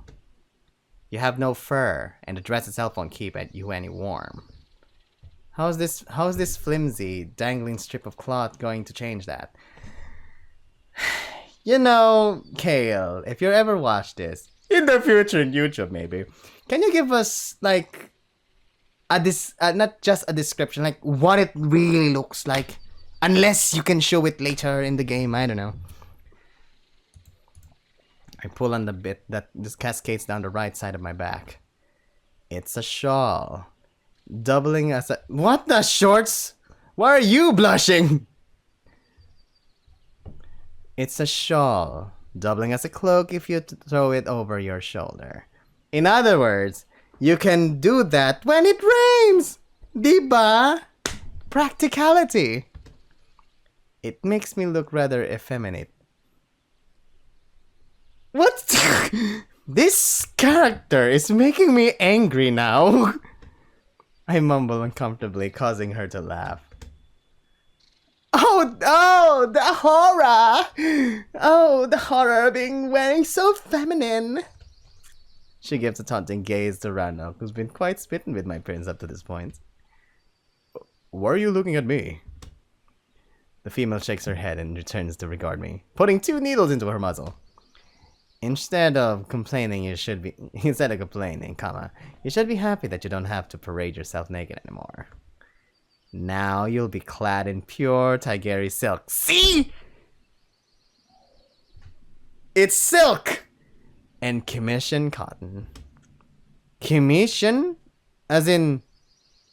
You have no fur, and the dress itself won't keep you any warm. How's this flimsy, dangling strip of cloth going to change that? You know, Kael, if you ever watch this, in the future in YouTube maybe, can you give us, like, not just a description, like, what it really looks like? Unless you can show it later in the game, I don't know. I pull on the bit that just cascades down the right side of my back. It's a shawl. Doubling as a... What the shorts? Why are you blushing? It's a shawl. Doubling as a cloak if you throw it over your shoulder. In other words, you can do that when it rains! Diba? Practicality. It makes me look rather effeminate. What? This character is making me angry now. I mumble uncomfortably, causing her to laugh. Oh, the horror! Oh, the horror of wearing so feminine. She gives a taunting gaze to Rannoch, who's been quite smitten with my appearance up to this point. Why are you looking at me? The female shakes her head and returns to regard me, putting 2 needles into her muzzle. Instead of complaining, you should be happy that you don't have to parade yourself naked anymore. Now you'll be clad in pure Tigeri silk. See? It's silk! And commission cotton. Commission? As in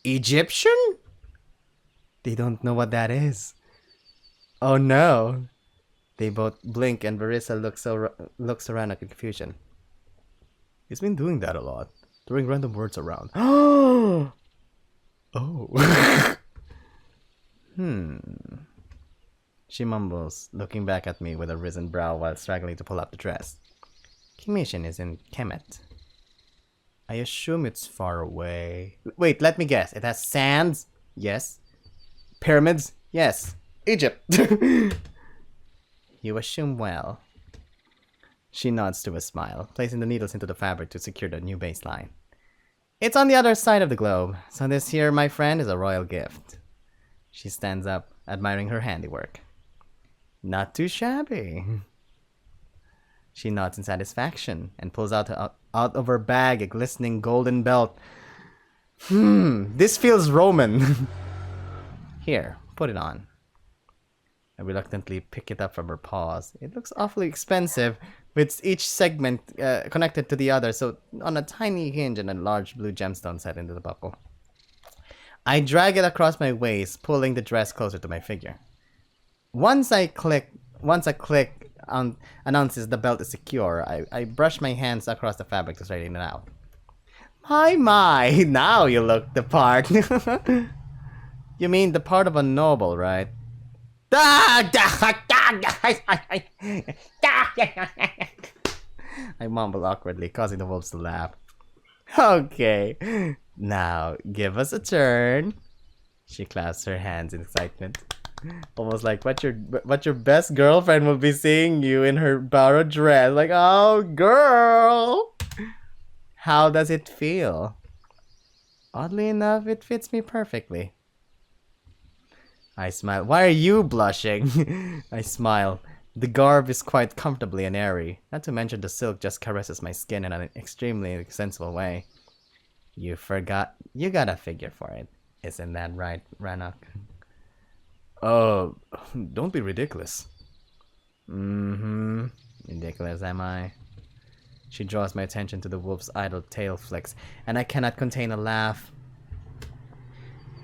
Egyptian? They don't know what that is. Oh no. They both blink and Barissa looks around in confusion. He's been doing that a lot. Throwing random words around. Oh! She mumbles, looking back at me with a risen brow while struggling to pull up the dress. Commission is in Kemet. I assume it's far away. Wait, let me guess. It has sands? Yes. Pyramids? Yes. Egypt. You assume well. She nods to a smile, placing the needles into the fabric to secure the new baseline. It's on the other side of the globe, so this here, my friend, is a royal gift. She stands up, admiring her handiwork. Not too shabby. She nods in satisfaction and pulls out of her bag a glistening golden belt. This feels Roman. Here, put it on. I reluctantly pick it up from her paws. It looks awfully expensive, with each segment connected to the other, so on a tiny hinge and a large blue gemstone set into the buckle. I drag it across my waist, pulling the dress closer to my figure. Once a click announces the belt is secure, I brush my hands across the fabric to straighten it out. My, now you look the part. You mean the part of a noble, right? I mumble awkwardly, causing the wolves to laugh. Okay, now give us a turn. She clasps her hands in excitement, almost like what your best girlfriend will be seeing you in her borrowed dress. Like, oh, girl, how does it feel? Oddly enough, it fits me perfectly. I smile. Why are you blushing? I smile. The garb is quite comfortably and airy. Not to mention the silk just caresses my skin in an extremely sensible way. You forgot. You got a figure for it. Isn't that right, Rannoch? Oh, don't be ridiculous. Mm-hmm. Ridiculous, am I? She draws my attention to the wolf's idle tail flicks, and I cannot contain a laugh.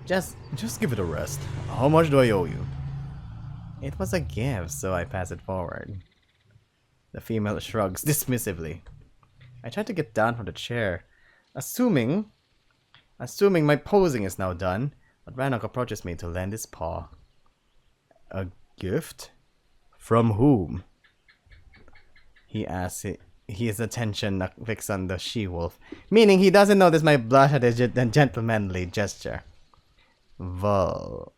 Just give it a rest. How much do I owe you? It was a gift, so I pass it forward. The female shrugs dismissively. I try to get down from the chair, assuming my posing is now done, but Rannoch approaches me to lend his paw. A gift? From whom? He asks. His attention fixed on the she-wolf, meaning he doesn't notice my blush at his gentlemanly gesture. Vol.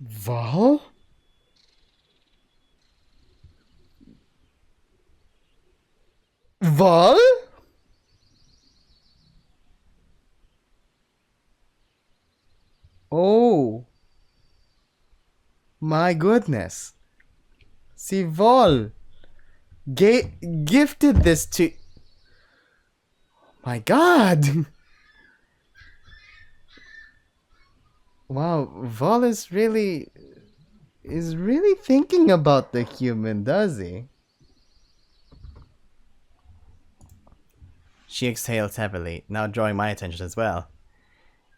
Vol? Vol? Oh. My goodness. Si Vol gifted this to... My god. Wow, Vol is really thinking about the human, does he? She exhales heavily, now drawing my attention as well.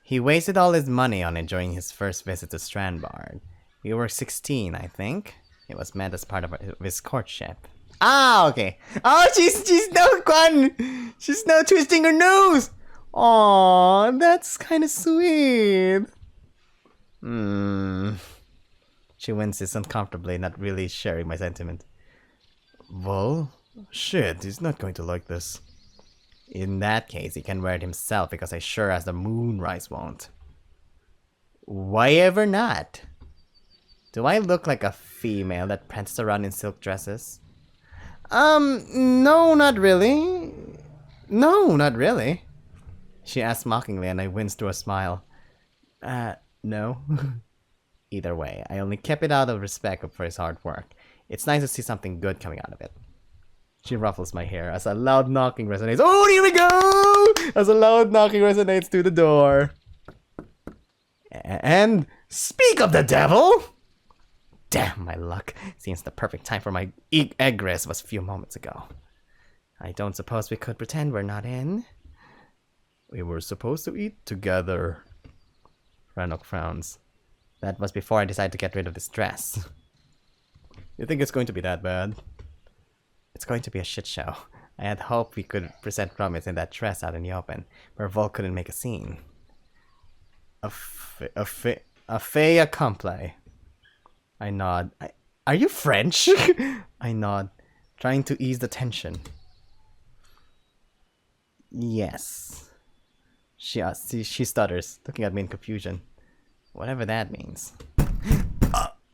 He wasted all his money on it during his first visit to Strandbard. We were 16, I think. It was meant as part of his courtship. Ah, okay. Oh, she's now twisting her nose. Aw, that's kind of sweet. She winces uncomfortably, not really sharing my sentiment. Well, shit, he's not going to like this. In that case, he can wear it himself because I sure as the moonrise won't. Why ever not? Do I look like a female that prances around in silk dresses? No, not really. No, not really. She asks mockingly and I wince through a smile. No. Either way, I only kept it out of respect for his hard work. It's nice to see something good coming out of it. She ruffles my hair as a loud knocking resonates. Oh, here we go! As a loud knocking resonates through the door. And speak of the devil! Damn my luck. Seems the perfect time for my egress was a few moments ago. I don't suppose we could pretend we're not in? We were supposed to eat together. Rannoch frowns. That was before I decided to get rid of this dress. You think it's going to be that bad? It's going to be a shit show. I had hoped we could present Promise in that dress out in the open, where Vol couldn't make a scene. A fait accompli. I nod. Are you French? I nod, trying to ease the tension. Yes. She stutters, looking at me in confusion. Whatever that means.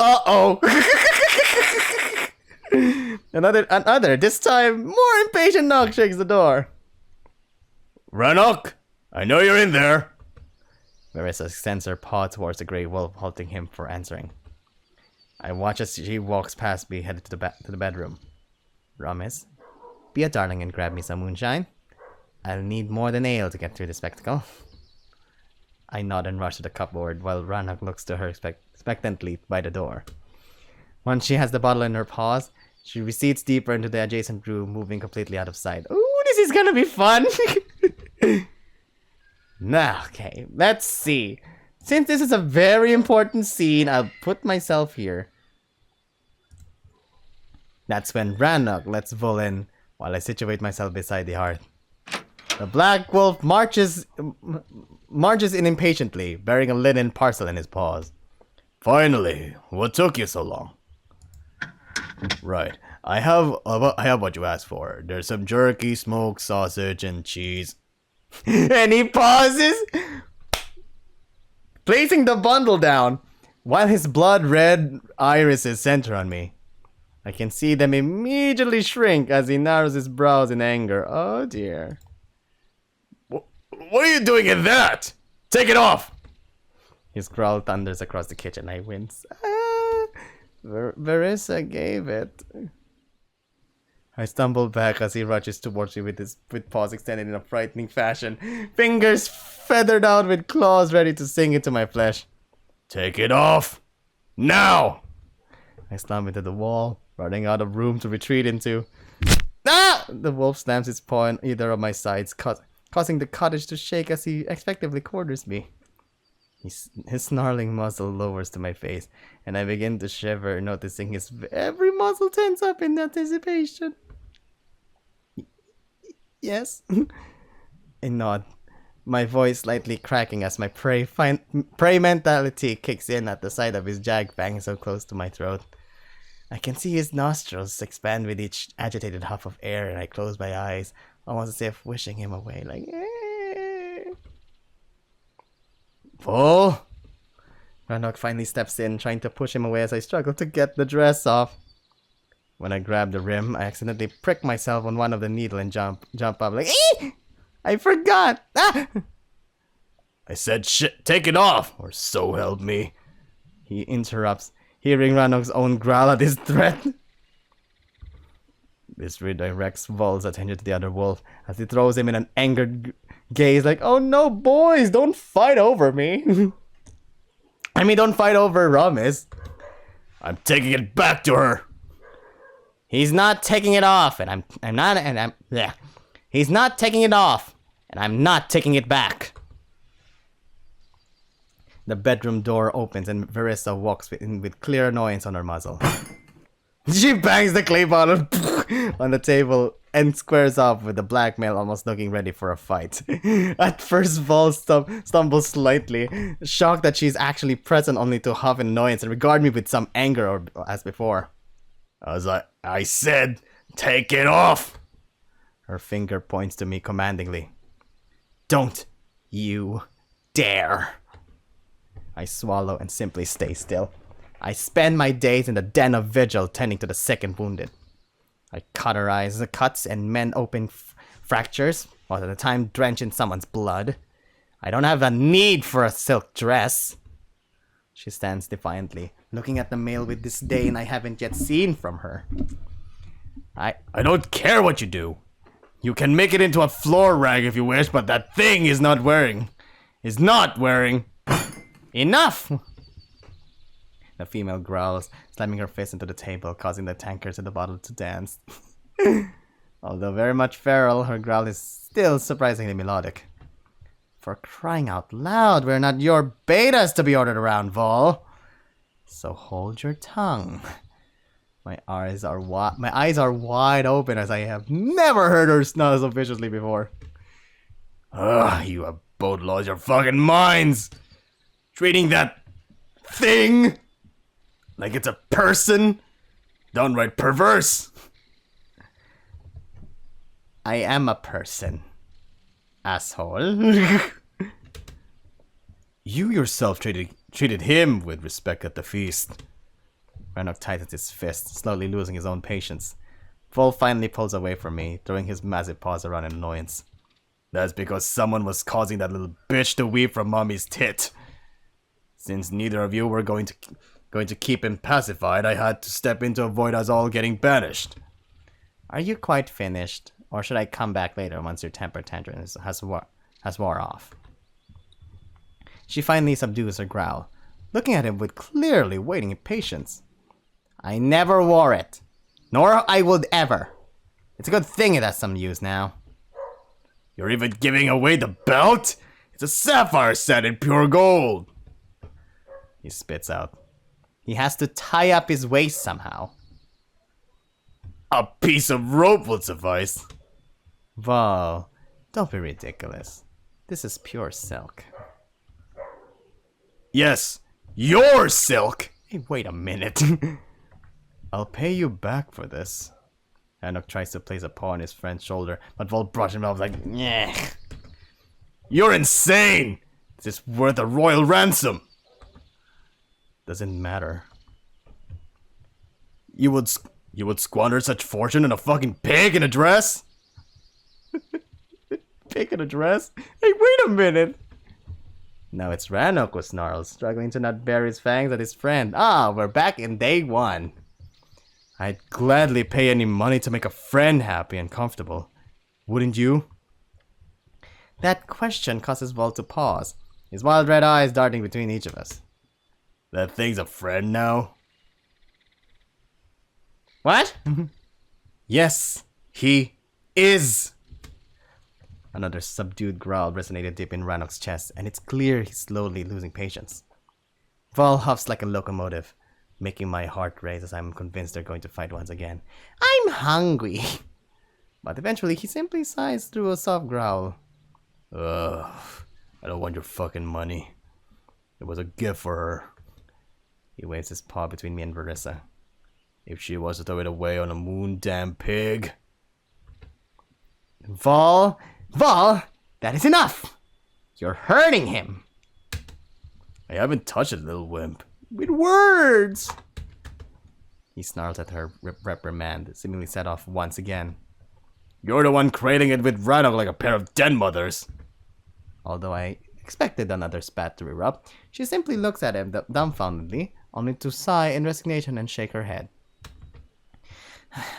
Uh-oh! Another, this time, more impatient knock shakes the door. Rannoch! I know you're in there! Marissa extends her paw towards the grey wolf, halting him for answering. I watch as she walks past me, headed to the bedroom. Promise, be a darling and grab me some moonshine. I'll need more than ale to get through the spectacle. I nod and rush to the cupboard while Rannoch looks to her expectantly by the door. Once she has the bottle in her paws, she recedes deeper into the adjacent room, moving completely out of sight. Ooh, this is gonna be fun! Now, okay, let's see. Since this is a very important scene, I'll put myself here. That's when Rannoch lets Vol in, while I situate myself beside the hearth. The black wolf marches in impatiently, bearing a linen parcel in his paws. Finally, what took you so long? Right, I have what you asked for. There's some jerky, smoked sausage, and cheese. And he pauses, placing the bundle down, while his blood-red irises center on me. I can see them immediately shrink as he narrows his brows in anger. Oh dear. What are you doing in that? Take it off! His growl thunders across the kitchen. I wince. Verissa gave it. I stumble back as he rushes towards me with paws extended in a frightening fashion. Fingers feathered out with claws ready to sink into my flesh. Take it off! Now! I slam into the wall, running out of room to retreat into. Ah! The wolf slams its paw on either of my sides, causing the cottage to shake as he effectively corners me. His snarling muzzle lowers to my face, and I begin to shiver, noticing his every muscle tense up in anticipation. Yes? I nod, my voice slightly cracking as my prey mentality kicks in at the sight of his jag fang so close to my throat. I can see his nostrils expand with each agitated huff of air, and I close my eyes, almost as if wishing him away, like, Bull! Rannoch finally steps in, trying to push him away as I struggle to get the dress off. When I grab the rim, I accidentally prick myself on one of the needle and jump up like, I forgot! Ah! I said shit, take it off, or so help me. He interrupts, hearing Rannoch's own growl at his threat. This redirects Vol's attention to the other wolf as he throws him in an angered gaze like, oh no, boys, don't fight over me. I mean, don't fight over Ramis. I'm taking it back to her. He's not taking it off, and he's not taking it off, and I'm not taking it back. The bedroom door opens and Verissa walks in with clear annoyance on her muzzle. She bangs the clay bottle on the table and squares off with the black male almost looking ready for a fight. At first, Vol stumbles slightly, shocked that she's actually present only to huff in annoyance and regard me with some anger or as before. As I said, take it off! Her finger points to me commandingly. Don't you dare! I swallow and simply stay still. I spend my days in the den of vigil tending to the sick and wounded. I cauterize the cuts and mend open fractures, while at the time drench in someone's blood. I don't have a need for a silk dress. She stands defiantly, looking at the male with disdain I haven't yet seen from her. I don't care what you do. You can make it into a floor rag if you wish, but that thing is not wearing. Enough! The female growls, slamming her fist into the table, causing the tankards in the bottle to dance. Although very much feral, her growl is still surprisingly melodic. For crying out loud, we're not your betas to be ordered around, Vol. So hold your tongue. My eyes are wide open as I have never heard her snarl so viciously before. Ugh, you have both lost your fucking minds! Treating that thing like it's a person? Downright perverse! I am a person, asshole. You yourself treated him with respect at the feast. Rannoch tightens his fist, slowly losing his own patience. Vol finally pulls away from me, throwing his massive paws around in annoyance. That's because someone was causing that little bitch to weep from mommy's tit. Since neither of you were going to keep him pacified, I had to step in to avoid us all getting banished. Are you quite finished? Or should I come back later once your temper tantrum has wore off? She finally subdues her growl, looking at him with clearly waiting patience. I never wore it. Nor I would ever. It's a good thing it has some use now. You're even giving away the belt? It's a sapphire set in pure gold. He spits out. He has to tie up his waist somehow. A piece of rope would suffice. Vol, don't be ridiculous. This is pure silk. Yes, your silk! Hey, wait a minute. I'll pay you back for this. Rannoch tries to place a paw on his friend's shoulder, but Vol brushes him off like, yeah. You're insane! This is worth a royal ransom! Doesn't matter. You would squander such fortune on a fucking pig in a dress? Pig in a dress? Hey, wait a minute! Now it's Ranok who snarls, struggling to not bare his fangs at his friend. Ah, we're back in day one. I'd gladly pay any money to make a friend happy and comfortable. Wouldn't you? That question causes Vol to pause, his wild red eyes darting between each of us. That thing's a friend now? What? Yes, he is! Another subdued growl resonated deep in Ranok's chest, and it's clear he's slowly losing patience. Vol huffs like a locomotive, making my heart race as I'm convinced they're going to fight once again. I'm hungry! But eventually he simply sighs through a soft growl. Ugh, I don't want your fucking money. It was a gift for her. He waves his paw between me and Verissa. If she was to throw it away on a moon damn pig. Vol, that is enough! You're hurting him! I haven't touched it, little wimp. With words! He snarls at her reprimand, seemingly set off once again. You're the one cradling it with Ranok like a pair of den mothers! Although I expected another spat to erupt, she simply looks at him dumbfoundedly, only to sigh in resignation and shake her head.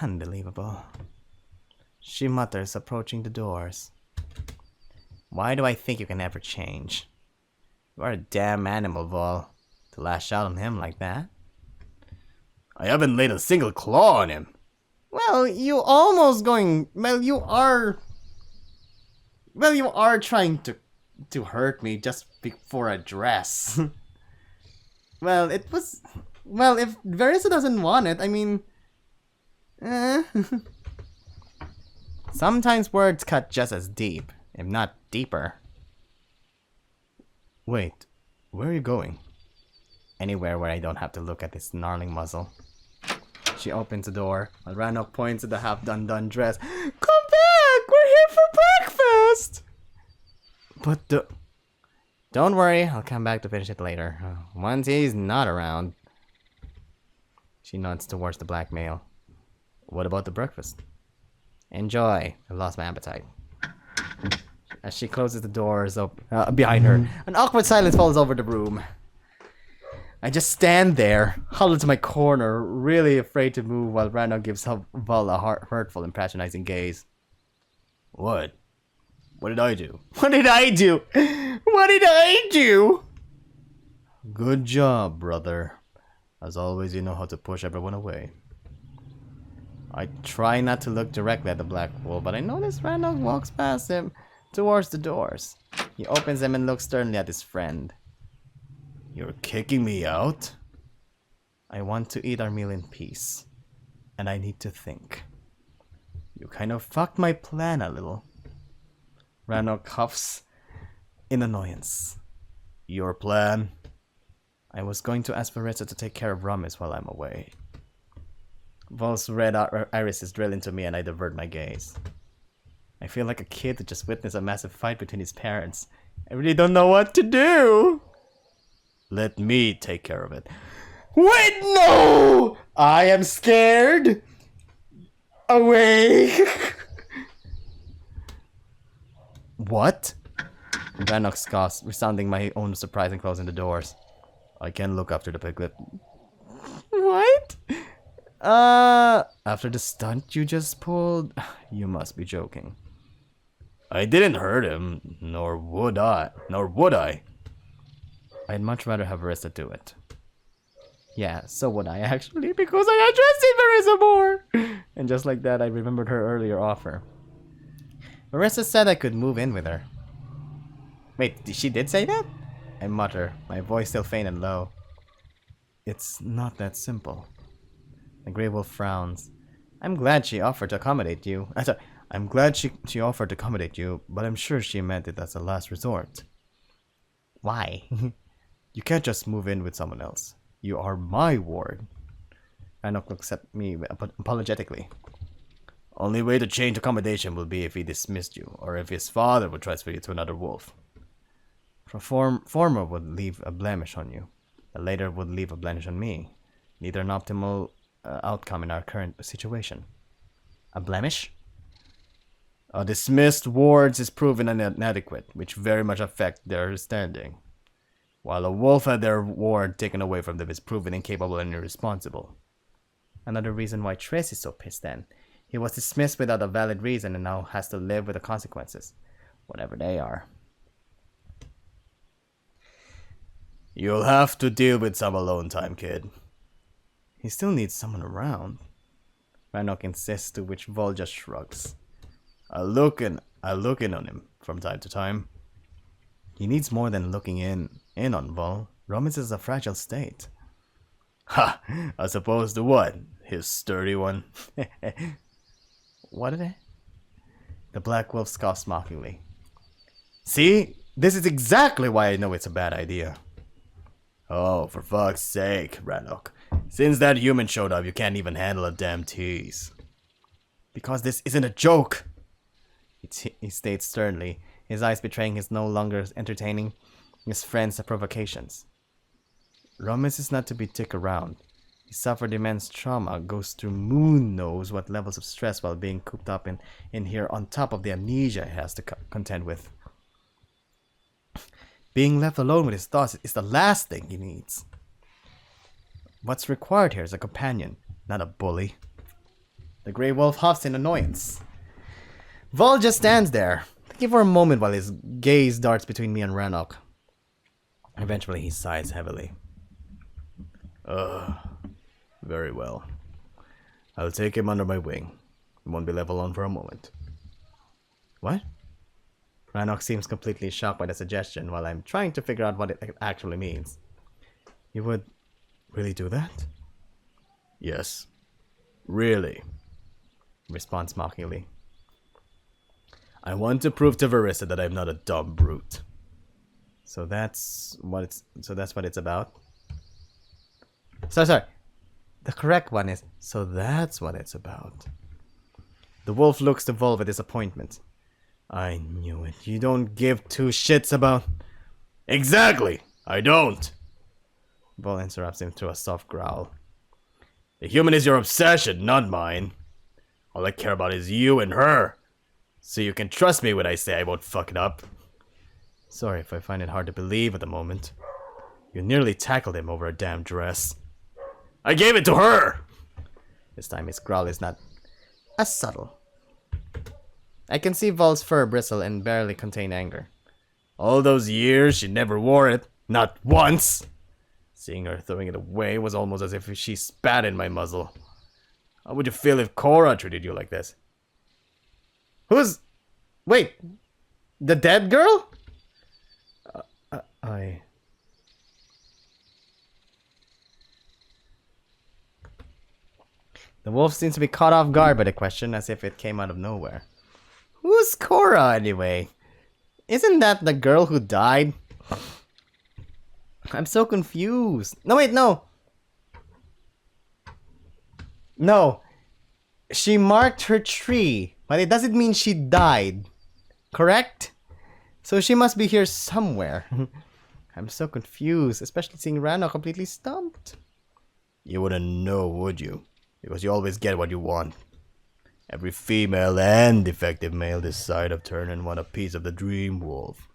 Unbelievable. She mutters, approaching the doors. Why do I think you can ever change? You are a damn animal, Vol, to lash out on him like that. I haven't laid a single claw on him. Well, you almost going... Well, you are trying to hurt me just before a dress. Well, it was... Well, if Verissa doesn't want it, I mean... Sometimes words cut just as deep, if not deeper. Wait, where are you going? Anywhere where I don't have to look at his snarling muzzle. She opens the door, while Ranok points at the half-done dress. Come back! We're here for breakfast! But don't worry, I'll come back to finish it later. Once he's not around. She nods towards the black male. What about the breakfast? Enjoy. I've lost my appetite. As she closes the doors behind her, an awkward silence falls over the room. I just stand there, huddled to my corner, really afraid to move while Ranok gives Vol a hurtful and patronizing gaze. What? What did I do? What did I do? What did I do? Good job, brother. As always, you know how to push everyone away. I try not to look directly at the black wolf, but I notice Ranok walks past him towards the doors. He opens them and looks sternly at his friend. You're kicking me out? I want to eat our meal in peace. And I need to think. You kind of fucked my plan a little. Ranok huffs in annoyance. Your plan? I was going to ask Verissa to take care of Ramis while I'm away. Vol's red irises drill into me and I divert my gaze. I feel like a kid who just witnessed a massive fight between his parents. I really don't know what to do. Let me take care of it. Wait, no! I am scared. Away. What? Ranok scoffs, resounding my own surprise and closing the doors. I can look after the piglet. What? After the stunt you just pulled, you must be joking. I didn't hurt him, nor would I. I'd much rather have Verissa do it. Yeah, so would I actually, because I trusted Verissa more! And just like that, I remembered her earlier offer. Verissa said I could move in with her. Wait, she did say that? I mutter, my voice still faint and low. It's not that simple. The Grey Wolf frowns. I'm glad she offered to accommodate you. I'm glad she offered to accommodate you, but I'm sure she meant it as a last resort. Why? You can't just move in with someone else. You are my ward. Ranok looks at me apologetically. Only way to change accommodation will be if he dismissed you, or if his father would transfer you to another wolf. Former would leave a blemish on you. The later would leave a blemish on me. Neither an optimal outcome in our current situation. A blemish? A dismissed wards is proven inadequate, which very much affect their standing. while a wolf had their ward taken away from them is proven incapable and irresponsible. Another reason why Trace is so pissed then. He was dismissed without a valid reason and now has to live with the consequences, whatever they are. You'll have to deal with some alone time, kid. He still needs someone around. Rannoch insists, to which Vol just shrugs. I look in on him from time to time. He needs more than looking in on Vol. Romance is a fragile state. Ha! As opposed to what? His sturdy one. What did it? The Black Wolf scoffs mockingly. See? This is exactly why I know it's a bad idea. Oh, for fuck's sake, Rannoch. Since that human showed up, you can't even handle a damn tease. Because this isn't a joke, he states sternly, his eyes betraying he's no longer entertaining his friend's provocations. Romance is not to be ticked around. He suffered immense trauma, goes through moon knows what levels of stress while being cooped up in here on top of the amnesia he has to contend with. Being left alone with his thoughts is the last thing he needs. What's required here is a companion, not a bully. The Grey Wolf huffs in annoyance. Vol just stands there, thinking for a moment while his gaze darts between me and Rannoch. Eventually he sighs heavily. Very well. I'll take him under my wing. He won't be left alone for a moment. What? Rannoch seems completely shocked by the suggestion while I'm trying to figure out what it actually means. You would really do that? Yes. Really. Responds mockingly. I want to prove to Verissa that I'm not a dumb brute. So that's what it's about? Sorry. The correct one is, so that's what it's about. The wolf looks to Vol with disappointment. I knew it. You don't give two shits about... Exactly! I don't! Vol interrupts him through a soft growl. The human is your obsession, not mine. All I care about is you and her. So you can trust me when I say I won't fuck it up. Sorry if I find it hard to believe at the moment. You nearly tackled him over a damn dress. I gave it to her! This time his growl is not as subtle. I can see Vol's fur bristle and barely contain anger. All those years, she never wore it. Not once! Seeing her throwing it away was almost as if she spat in my muzzle. How would you feel if Cora treated you like this? Who's... Wait. The dead girl? The wolf seems to be caught off guard by the question, as if it came out of nowhere. Who's Cora, anyway? Isn't that the girl who died? I'm so confused. No, wait, no. No. She marked her tree, but it doesn't mean she died. Correct? So she must be here somewhere. I'm so confused, especially seeing Rano completely stumped. You wouldn't know, would you? Because you always get what you want. Every female and defective male this side of turn want a piece of the dream wolf.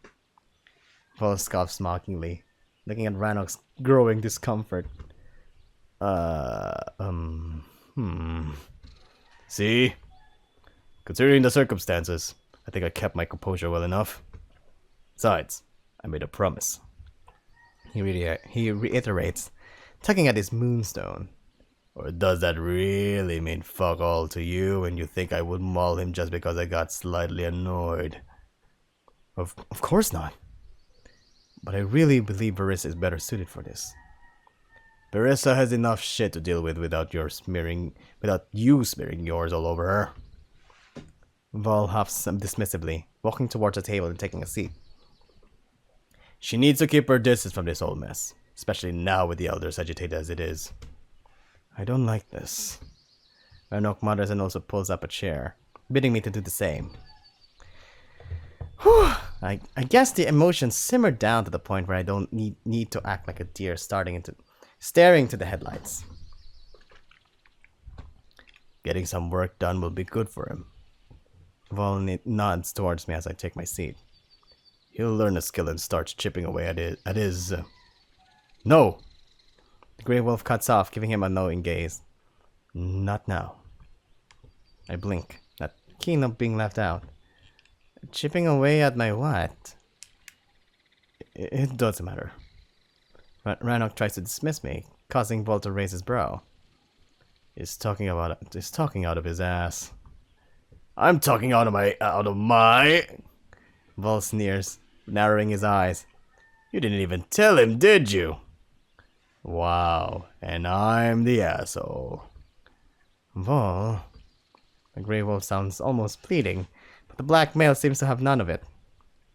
Paul scoffs mockingly, looking at Rannoch's growing discomfort. See? Considering the circumstances, I think I kept my composure well enough. Besides, I made a promise. He reiterates, tugging at his moonstone. Or does that really mean fuck all to you and you think I would maul him just because I got slightly annoyed? Of course not. But I really believe Verissa is better suited for this. Verissa has enough shit to deal with without you smearing yours all over her. Vol huffs dismissively, walking towards the table and taking a seat. She needs to keep her distance from this whole mess, especially now with the elders agitated as it is. I don't like this. Rannoch mutters and also pulls up a chair, bidding me to do the same. Whew. I guess the emotions simmered down to the point where I don't need to act like a deer staring to the headlights. Getting some work done will be good for him. Vol nods towards me as I take my seat. He'll learn a skill and starts chipping away at his No! The Grey Wolf cuts off, giving him a knowing gaze. Not now. I blink, not keen on being left out. Chipping away at my what? It doesn't matter. Rannoch tries to dismiss me, causing Vol to raise his brow. He's talking out of his ass. I'm talking out of my. Vol sneers, narrowing his eyes. You didn't even tell him, did you? Wow, and I'm the asshole. Vol. The Grey Wolf sounds almost pleading, but the black male seems to have none of it.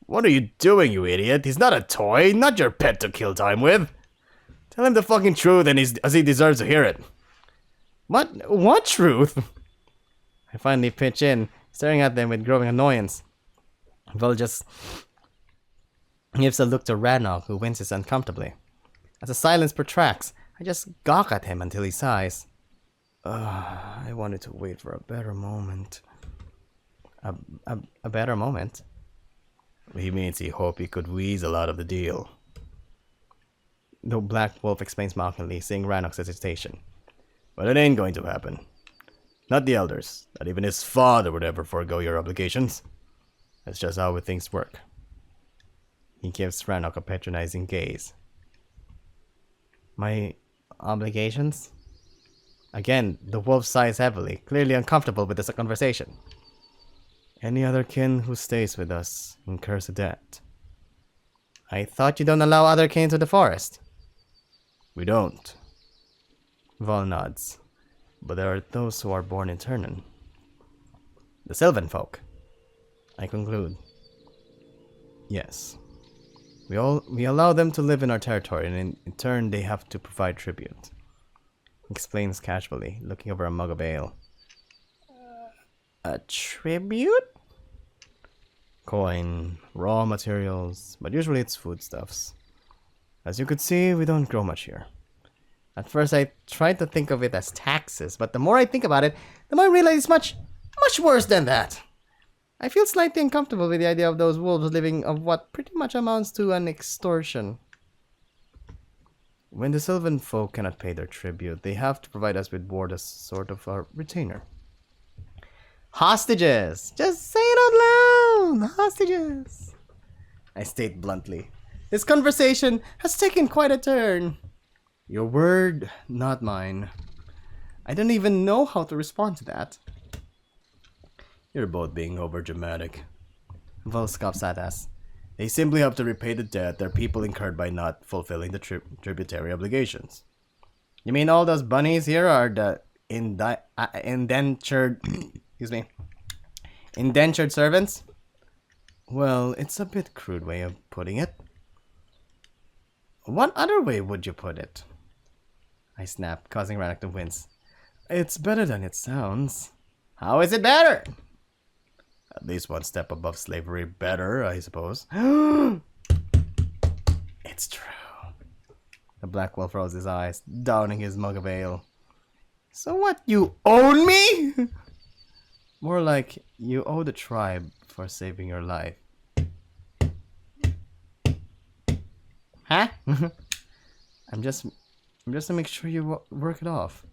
What are you doing, you idiot? He's not a toy, not your pet to kill time with. Tell him the fucking truth as he deserves to hear it. What truth? I finally pitch in, staring at them with growing annoyance. Vol just gives a look to Rannoch, who winces uncomfortably. As the silence protracts, I just gawk at him until he sighs. I wanted to wait for a better moment. A better moment? He means he hoped he could weasel out of the deal. The Black Wolf explains mockingly, seeing Rannoch's hesitation. But it ain't going to happen. Not the elders. Not even his father would ever forego your obligations. That's just how things work. He gives Rannoch a patronizing gaze. My obligations? Again, the wolf sighs heavily, clearly uncomfortable with this conversation. Any other kin who stays with us incurs a debt. I thought you don't allow other kin to the forest. We don't. Vol nods. But there are those who are born in Turnen. The Sylvan folk. I conclude. Yes. We allow them to live in our territory, and in turn they have to provide tribute. Explains casually, looking over a mug of ale. A tribute? Coin, raw materials, but usually it's foodstuffs. As you could see, we don't grow much here. At first I tried to think of it as taxes, but the more I think about it, the more I realize it's much worse than that. I feel slightly uncomfortable with the idea of those wolves living of what pretty much amounts to an extortion. When the Sylvan folk cannot pay their tribute, they have to provide us with board as sort of a retainer. Hostages! Just say it out loud! Hostages! I state bluntly. This conversation has taken quite a turn. Your word, not mine. I don't even know how to respond to that. You're both being overdramatic. Vol scoffs at us. They simply have to repay the debt their people incurred by not fulfilling the tributary obligations. You mean all those bunnies here are the indentured indentured servants? Well, it's a bit crude way of putting it. What other way would you put it? I snap, causing Rannoch to wince. It's better than it sounds. How is it better? At least one step above slavery better, I suppose. It's true. The Black Wolf rolls his eyes, downing his mug of ale. So what, you own me? More like you owe the tribe for saving your life. Huh? I'm just to make sure you work it off.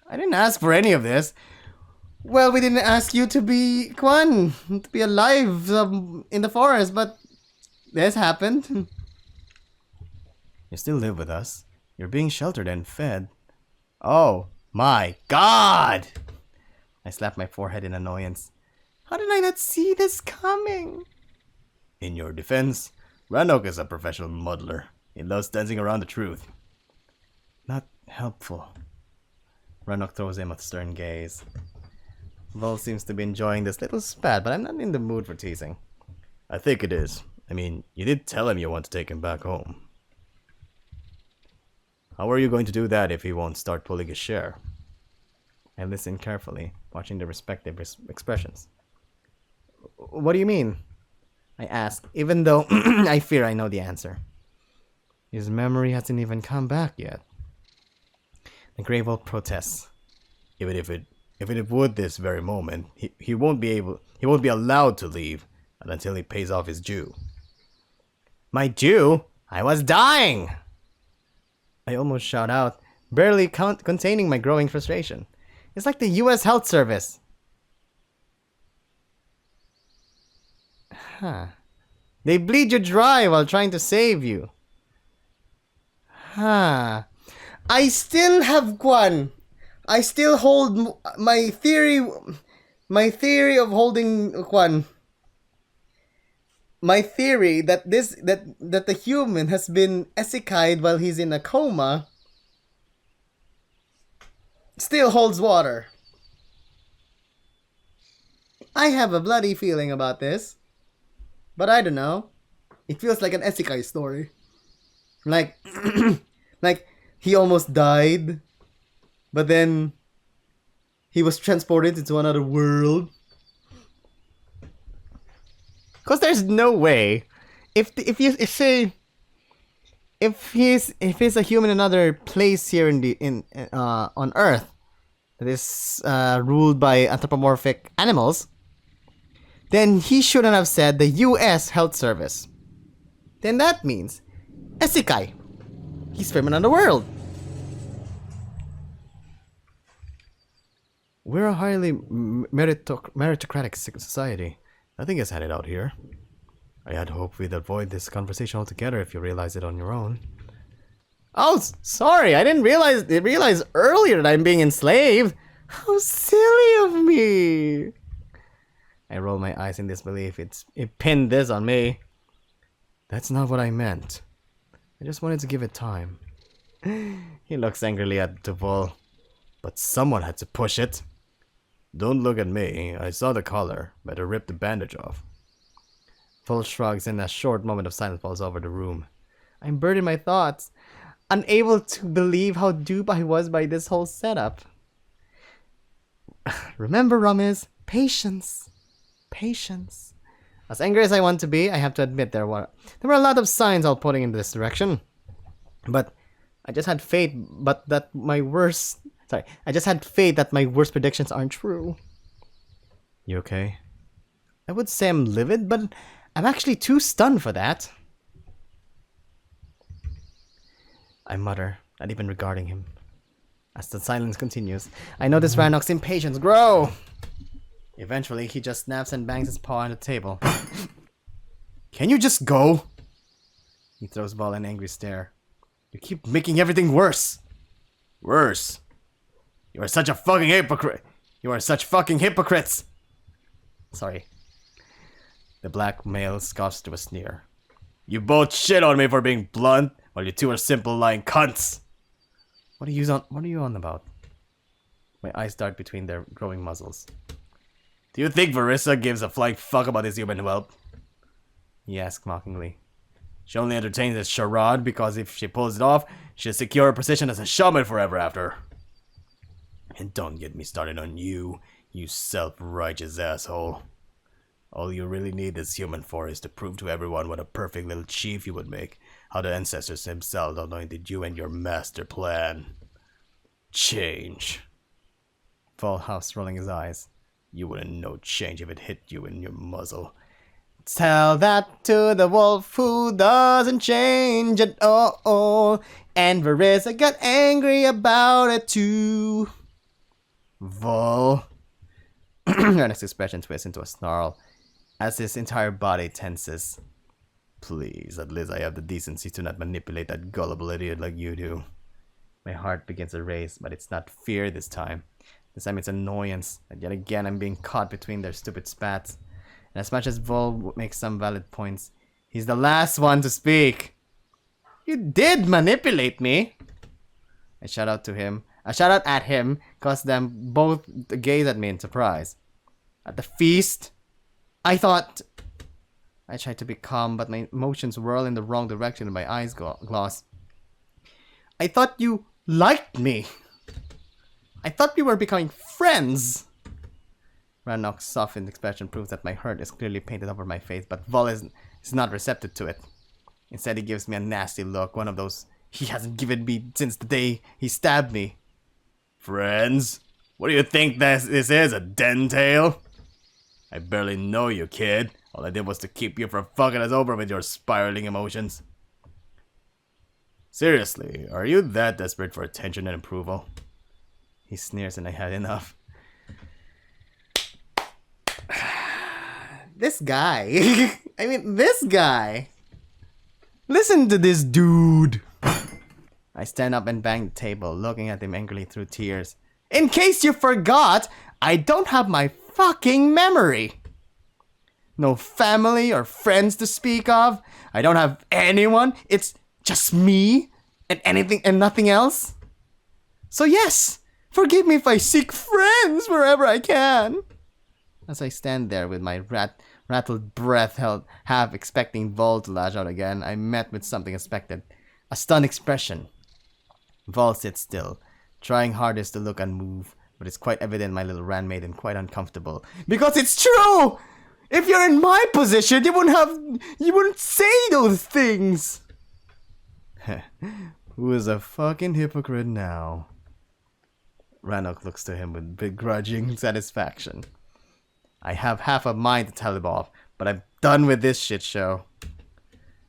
I didn't ask for any of this. Well, we didn't ask you to be to be alive in the forest, but this happened. You still live with us. You're being sheltered and fed. Oh my God! I slap my forehead in annoyance. How did I not see this coming? In your defense, Rannoch is a professional muddler. He loves dancing around the truth. Not helpful. Rannoch throws him a stern gaze. Vol seems to be enjoying this little spat, but I'm not in the mood for teasing. I think it is. I mean, you did tell him you want to take him back home. How are you going to do that if he won't start pulling his share? I listen carefully, watching their respective expressions. What do you mean? I ask, even though I fear I know the answer. His memory hasn't even come back yet. The Grey Wolf protests. Even if it would this very moment, he won't be allowed to leave until he pays off his due. My due? I was dying! I almost shout out, barely containing my growing frustration. It's like the US Health Service. Huh. They bleed you dry while trying to save you. Huh. I still have Kwan. I still hold my theory. My theory of holding Kwan. My theory that that the human has been isekai'd while he's in a coma still holds water. I have a bloody feeling about this, but I don't know. It feels like an isekai story. Like, like he almost died, but then he was transported into another world. Cause there's no way, if he's a human in another place here on Earth that is ruled by anthropomorphic animals, then he shouldn't have said the U.S. Health Service. Then that means isekai. He's from another world. We're a highly meritocratic society. Nothing has had it out here. I had hoped we'd avoid this conversation altogether if you realize it on your own. Oh, sorry. I didn't realize earlier that I'm being enslaved. How silly of me. I roll my eyes in disbelief. It pinned this on me. That's not what I meant. I just wanted to give it time. He looks angrily at Duval. But someone had to push it. Don't look at me. I saw the collar. Better rip the bandage off. Vol shrugs and a short moment of silence falls over the room. I'm buried in my thoughts, unable to believe how duped I was by this whole setup. Remember, Ramiz, patience. Patience. As angry as I want to be, I have to admit there were a lot of signs all pointing in this direction. But I just had faith that my worst predictions aren't true. You okay? I would say I'm livid, but I'm actually too stunned for that. I mutter, not even regarding him. As the silence continues, I notice Rannoch's impatience grow. Eventually, he just snaps and bangs his paw on the table. Can you just go? He throws Vol an angry stare. You keep making everything worse. Worse? You are such a fucking hypocrite. You are such fucking hypocrites. Sorry. The black male scoffs to a sneer. You both shit on me for being blunt, while you two are simple lying cunts. What are you on about? My eyes dart between their growing muzzles. Do you think Verissa gives a flying fuck about his human whelp? He asks mockingly. She only entertains this charade because if she pulls it off, she'll secure her position as a shaman forever after. And don't get me started on you self-righteous asshole. All you really need this human for is to prove to everyone what a perfect little chief you would make, how the ancestors themselves anointed you and your master plan. Change. Vol huffs, rolling his eyes. You wouldn't know change if it hit you in your muzzle. Tell that to the wolf who doesn't change at all. And Verissa got angry about it too. Vol. Ernest's expression twists into a snarl as his entire body tenses. Please, at least I have the decency to not manipulate that gullible idiot like you do. My heart begins to race, but it's not fear this time. This time it's annoyance that yet again I'm being caught between their stupid spats. And as much as Vol makes some valid points, he's the last one to speak. You did manipulate me. I shout out at him, caused them both to gaze at me in surprise. At the feast, I tried to be calm, but my emotions whirl in the wrong direction and my eyes gloss. I thought you liked me. I thought we were becoming friends. Rannoch's softened expression proves that my hurt is clearly painted over my face, but Vol is not receptive to it. Instead, he gives me a nasty look, one of those he hasn't given me since the day he stabbed me. Friends? What do you think this is, a den tale? I barely know you, kid. All I did was to keep you from fucking us over with your spiraling emotions. Seriously, are you that desperate for attention and approval? He sneers and I had enough. This guy. I mean, this guy. Listen to this dude. I stand up and bang the table, looking at him angrily through tears. In case you forgot, I don't have my fucking memory. No family or friends to speak of. I don't have anyone. It's just me and anything and nothing else. So yes, forgive me if I seek friends wherever I can. As I stand there with my rattled breath held, half expecting Vol to lash out again, I met with something unexpected. A stunned expression. Vol sits still, trying hardest to look unmoved, but it's quite evident my little ran made him quite uncomfortable. Because it's true! If you're in my position, you wouldn't say those things! Who is a fucking hypocrite now? Rannoch looks to him with begrudging satisfaction. I have half a mind to tell him off, but I'm done with this shit show.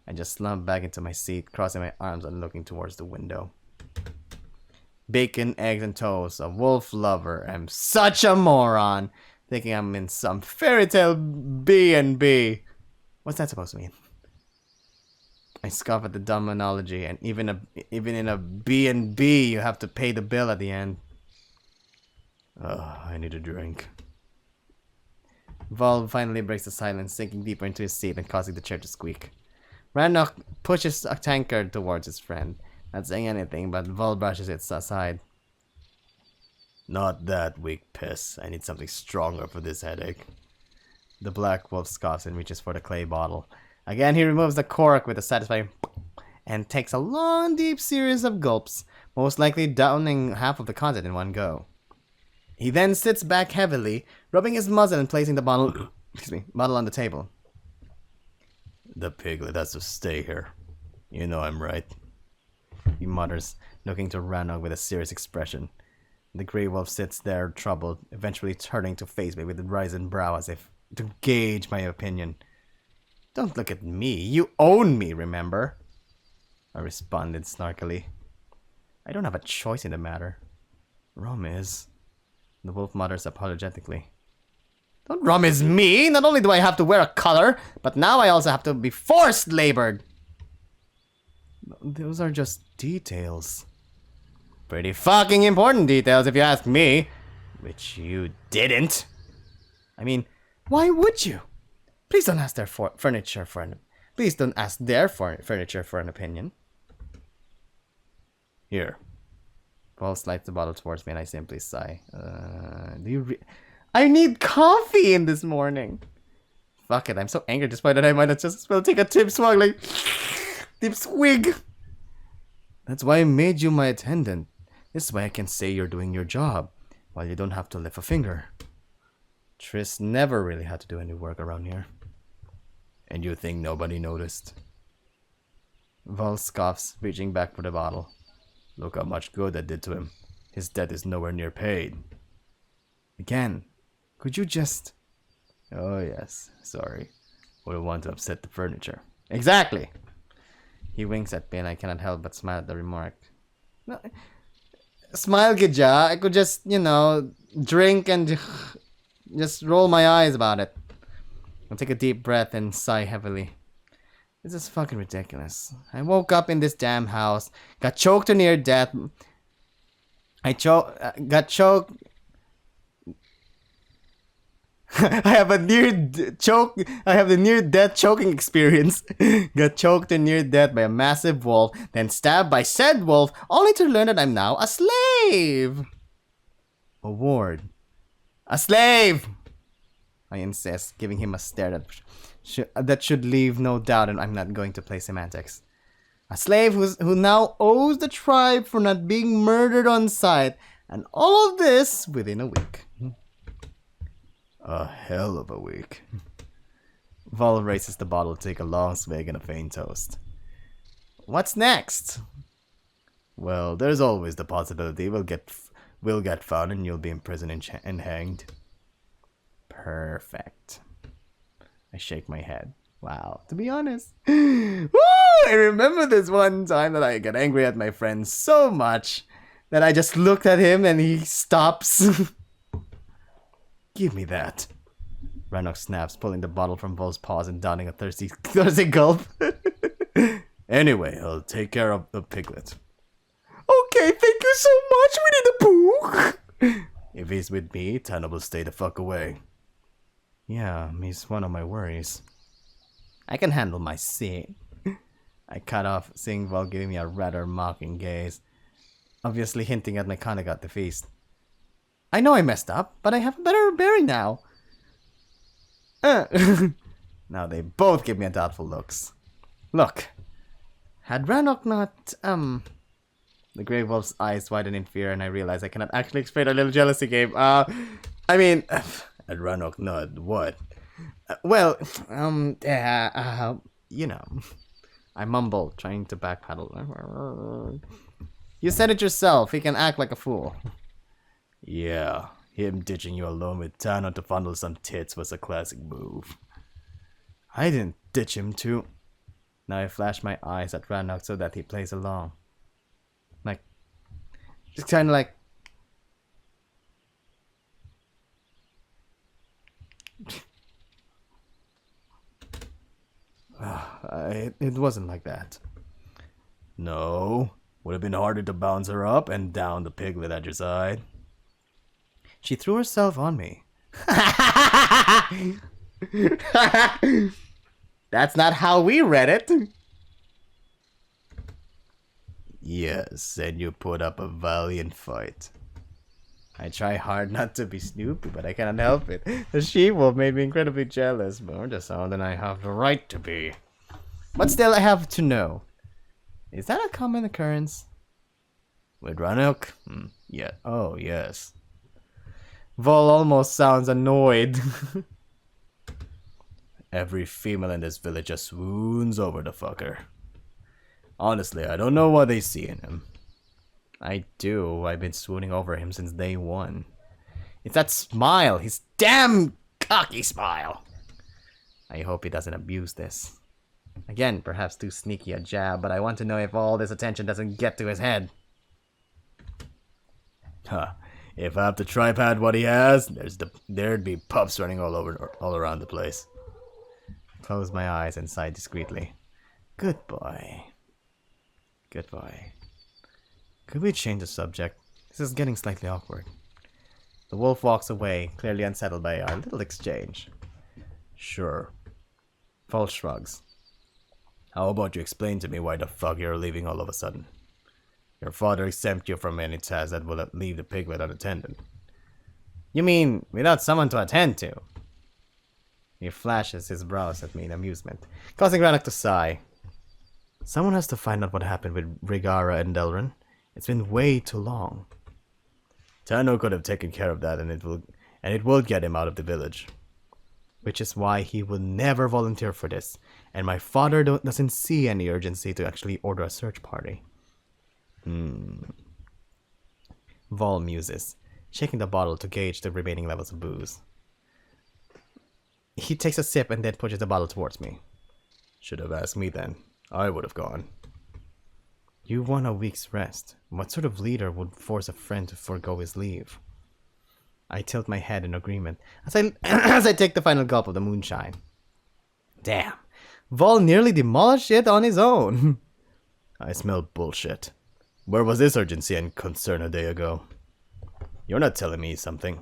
I just slump back into my seat, crossing my arms and looking towards the window. Bacon, eggs, and toast, a wolf lover. I'm such a moron, thinking I'm in some fairy tale B&B. What's that supposed to mean? I scoff at the dumb analogy, and even in a B&B, you have to pay the bill at the end. I need a drink. Vol finally breaks the silence, sinking deeper into his seat and causing the chair to squeak. Rannoch pushes a tankard towards his friend, not saying anything, but Vol brushes it aside. Not that weak piss. I need something stronger for this headache. The black wolf scoffs and reaches for the clay bottle. Again, he removes the cork with a satisfying and takes a long, deep series of gulps, most likely downing half of the content in one go. He then sits back heavily, rubbing his muzzle and placing the bottle, bottle on the table. The piglet has to stay here. You know I'm right. He mutters, looking to Rannoch with a serious expression. The grey wolf sits there, troubled, eventually turning to face me with a rising brow as if to gauge my opinion. Don't look at me. You own me, remember? I responded snarkily. I don't have a choice in the matter. Rum is. The wolf mutters apologetically. Don't rum-is me! Not only do I have to wear a collar, but now I also have to be forced labored! Those are just details. Pretty fucking important details if you ask me. Which you didn't. I mean, why would you? Please don't ask their furniture for an opinion. Here. Paul slides the bottle towards me and I simply sigh. I need coffee in this morning. Fuck it, I'm so angry at this point that I might just as well take a tip swig, like tip swig. That's why I made you my attendant. This way I can say you're doing your job, while you don't have to lift a finger. Triss never really had to do any work around here. And you think nobody noticed? Vol scoffs, reaching back for the bottle. Look how much good that did to him. His debt is nowhere near paid. Again, could you just... Oh yes, sorry. Wouldn't want to upset the furniture. Exactly! He winks at me and I cannot help but smile at the remark. No, smile, Gidja. I could just, drink and just roll my eyes about it. I'll take a deep breath and sigh heavily. This is fucking ridiculous. I woke up in this damn house, got choked to near death. Got choked. I have the near death choking experience. Got choked to near death by a massive wolf, then stabbed by said wolf, only to learn that I'm now a slave. Award. A slave! I insist, giving him a stare that should leave no doubt, and I'm not going to play semantics. A slave who now owes the tribe for not being murdered on sight, and all of this within a week. A hell of a week. Vol raises the bottle to take a long swig and a faint toast. What's next? Well, there's always the possibility we'll get found and you'll be imprisoned and hanged. Perfect. I shake my head. Wow, to be honest. Woo! I remember this one time that I got angry at my friend so much that I just looked at him and he stops. Give me that. Rannoch snaps, pulling the bottle from Vol's paws and downing a thirsty gulp. Anyway, I'll take care of the piglet. Okay, thank you so much, Winnie the Pooh. If he's with me, Tana will stay the fuck away. Yeah, he's one of my worries. I can handle my scene. I cut off, seeing Vol giving me a rather mocking gaze, obviously hinting at my conduct at the feast. I know I messed up, but I have a better bearing now. Now they both give me a doubtful looks. Look, had Rannoch not, The Grey Wolf's eyes widen in fear, and I realize I cannot actually explain our little jealousy game. Had Rannoch not what? You know. I mumble, trying to backpedal. You said it yourself, he can act like a fool. Yeah, him ditching you alone with Tana to fondle some tits was a classic move. I didn't ditch him to... Now I flash my eyes at Rannoch so that he plays along. Like... Just kinda like... It wasn't like that. No. Would have been harder to bounce her up and down the piglet at your side. She threw herself on me. That's not how we read it. Yes, and you put up a valiant fight. I try hard not to be snoopy, but I cannot help it. The she-wolf made me incredibly jealous, more so than I have the right to be. But still, I have to know. Is that a common occurrence? With Rannoch? Yeah. Oh, yes. Vol almost sounds annoyed. Every female in this village just swoons over the fucker. Honestly, I don't know what they see in him. I do. I've been swooning over him since day one. It's that smile. His damn cocky smile. I hope he doesn't abuse this. Again, perhaps too sneaky a jab, but I want to know if all this attention doesn't get to his head. Huh. If I have to tripod what he has, there'd be pups running all around the place. Close my eyes and sigh discreetly. Good boy. Good boy. Could we change the subject? This is getting slightly awkward. The wolf walks away, clearly unsettled by our little exchange. Sure. Vol shrugs. How about you explain to me why the fuck you're leaving all of a sudden? Your father exempt you from any task that will leave the piglet unattended. You mean, without someone to attend to? He flashes his brows at me in amusement, causing Rannoch to sigh. Someone has to find out what happened with Rigara and Delrin. It's been way too long. Tano could have taken care of that, and it will get him out of the village. Which is why he will never volunteer for this, and my father doesn't see any urgency to actually order a search party. Vol muses, shaking the bottle to gauge the remaining levels of booze. He takes a sip and then pushes the bottle towards me. Should have asked me then. I would have gone. You want a week's rest. What sort of leader would force a friend to forego his leave? I tilt my head in agreement as I take the final gulp of the moonshine. Damn, Vol nearly demolished it on his own. I smell bullshit. Where was this urgency and concern a day ago? You're not telling me something.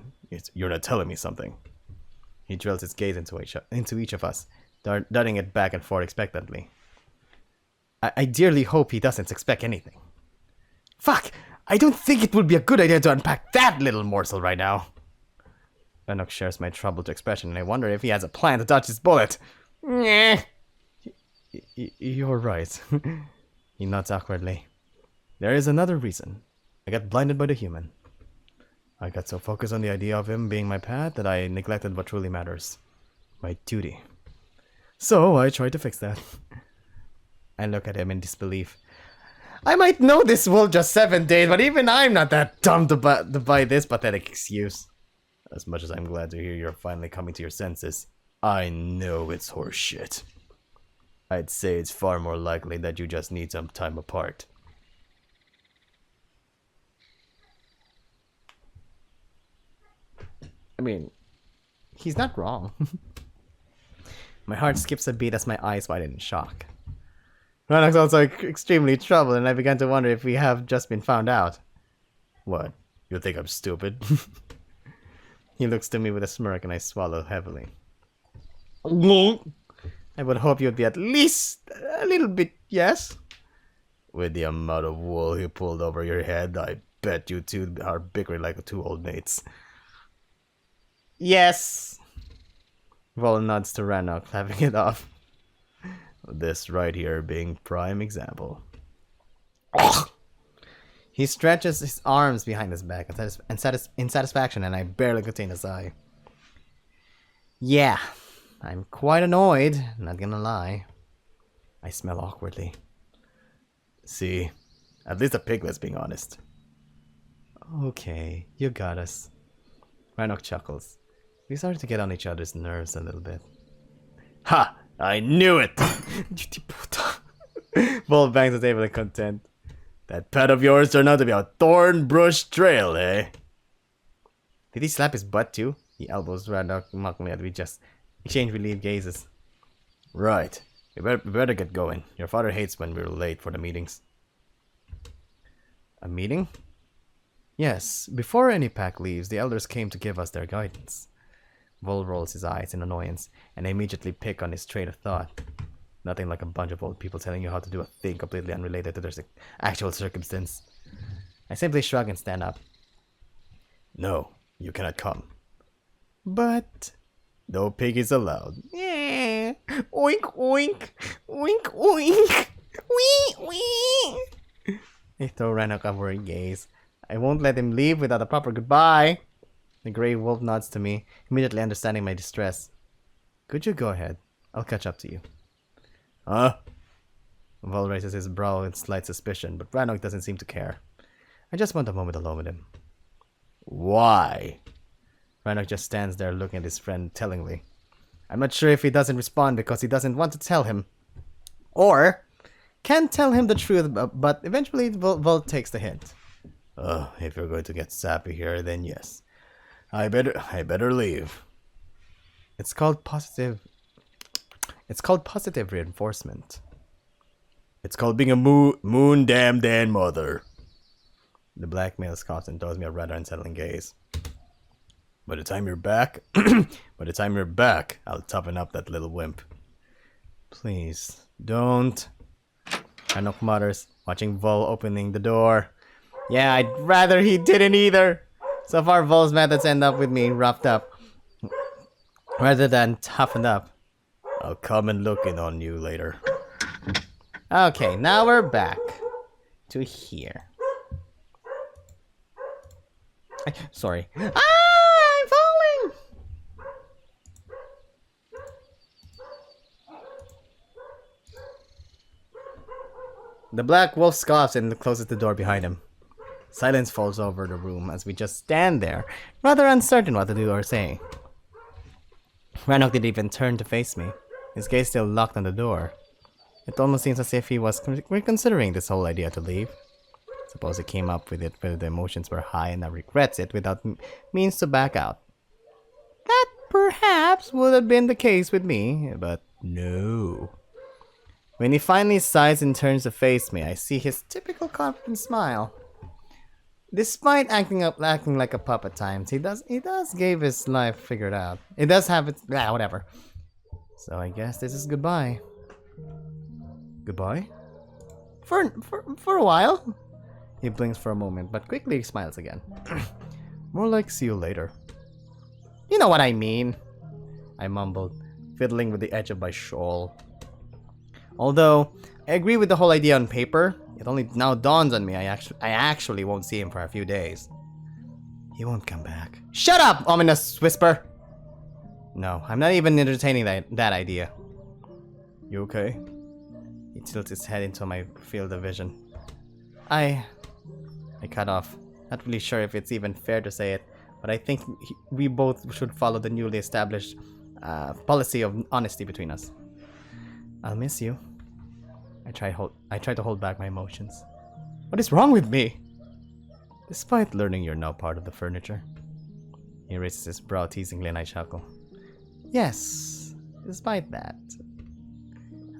You're not telling me something. He drills his gaze into each of us, darting it back and forth expectantly. I dearly hope he doesn't expect anything. Fuck! I don't think it would be a good idea to unpack that little morsel right now. Rannoch shares my troubled expression, and I wonder if he has a plan to dodge his bullet. You're right. He nods awkwardly. There is another reason. I got blinded by the human. I got so focused on the idea of him being my pet that I neglected what truly matters. My duty. So I tried to fix that. I look at him in disbelief. I might know this wolf just 7 days, but even I'm not that dumb to buy this pathetic excuse. As much as I'm glad to hear you're finally coming to your senses, I know it's horseshit. I'd say it's far more likely that you just need some time apart. I mean, he's not wrong. My heart skips a beat as my eyes widen in shock. Rannoch's also extremely troubled, and I began to wonder if we have just been found out. What? You think I'm stupid? He looks to me with a smirk, and I swallow heavily. I would hope you'd be at least a little bit, yes? With the amount of wool he pulled over your head, I bet you two are bickering like two old mates. Yes! Vol nods to Rannoch, laughing it off. This right here being prime example. He stretches his arms behind his back in satisfaction, and I barely contain a sigh. Yeah, I'm quite annoyed, not gonna lie. I smell awkwardly. See, at least a piglet's being honest. Okay, you got us. Rannoch chuckles. We started to get on each other's nerves a little bit. Ha! I knew it! Vol bangs the table in content. That pet of yours turned out to be a thorn bush trail, eh? Did he slap his butt too? He elbows Rannoch mockingly as we just exchange relieved gazes. Right. We better get going. Your father hates when we're late for the meetings. A meeting? Yes. Before any pack leaves, the elders came to give us their guidance. Vol rolls his eyes in annoyance, and I immediately pick on his train of thought. Nothing like a bunch of old people telling you how to do a thing completely unrelated to their actual circumstance. I simply shrug and stand up. No, you cannot come. But... no piggies allowed. Yeah. Oink, oink. Oink, oink. Wee, wee. I throw Rannoch a worried gaze. I won't let him leave without a proper goodbye. The grey wolf nods to me, immediately understanding my distress. Could you go ahead? I'll catch up to you. Huh? Vol raises his brow in slight suspicion, but Rannoch doesn't seem to care. I just want a moment alone with him. Why? Rannoch just stands there looking at his friend tellingly. I'm not sure if he doesn't respond because he doesn't want to tell him. Or can't tell him the truth, but eventually Vol takes the hint. If you're going to get sappy here, then yes. I better leave. It's called positive reinforcement. It's called being a moon damn Dan mother. The black male scoffs and throws me a rather unsettling gaze. By the time you're back, I'll toughen up that little wimp. Please, don't. Rannoch mutters, watching Vol opening the door. Yeah, I'd rather he didn't either. So far, Vol's methods end up with me roughed up, rather than toughened up. I'll come and look in on you later. Okay, now we're back to here. Sorry. I'm falling! The black wolf scoffs and closes the door behind him. Silence falls over the room as we just stand there, rather uncertain what to do or say. Rannoch didn't even turn to face me, his gaze still locked on the door. It almost seems as if he was reconsidering this whole idea to leave. Suppose he came up with it when the emotions were high and now regrets it without means to back out. That perhaps would have been the case with me, but no. When he finally sighs and turns to face me, I see his typical confident smile. Despite acting like a pup at times, he does give his life figured out. It does have its whatever. So I guess this is goodbye. Goodbye? For a while. He blinks for a moment, but quickly smiles again. More like see you later. You know what I mean, I mumbled, fiddling with the edge of my shawl. Although I agree with the whole idea on paper, it only now dawns on me I actually won't see him for a few days. He won't come back. Shut up, ominous whisper! No, I'm not even entertaining that idea. You okay? He tilts his head into my field of vision. I cut off. Not really sure if it's even fair to say it, but I think we both should follow the newly established policy of honesty between us. I'll miss you. I try to hold back my emotions. What is wrong with me? Despite learning you're now part of the furniture. He raises his brow teasingly and I chuckle. Yes, despite that.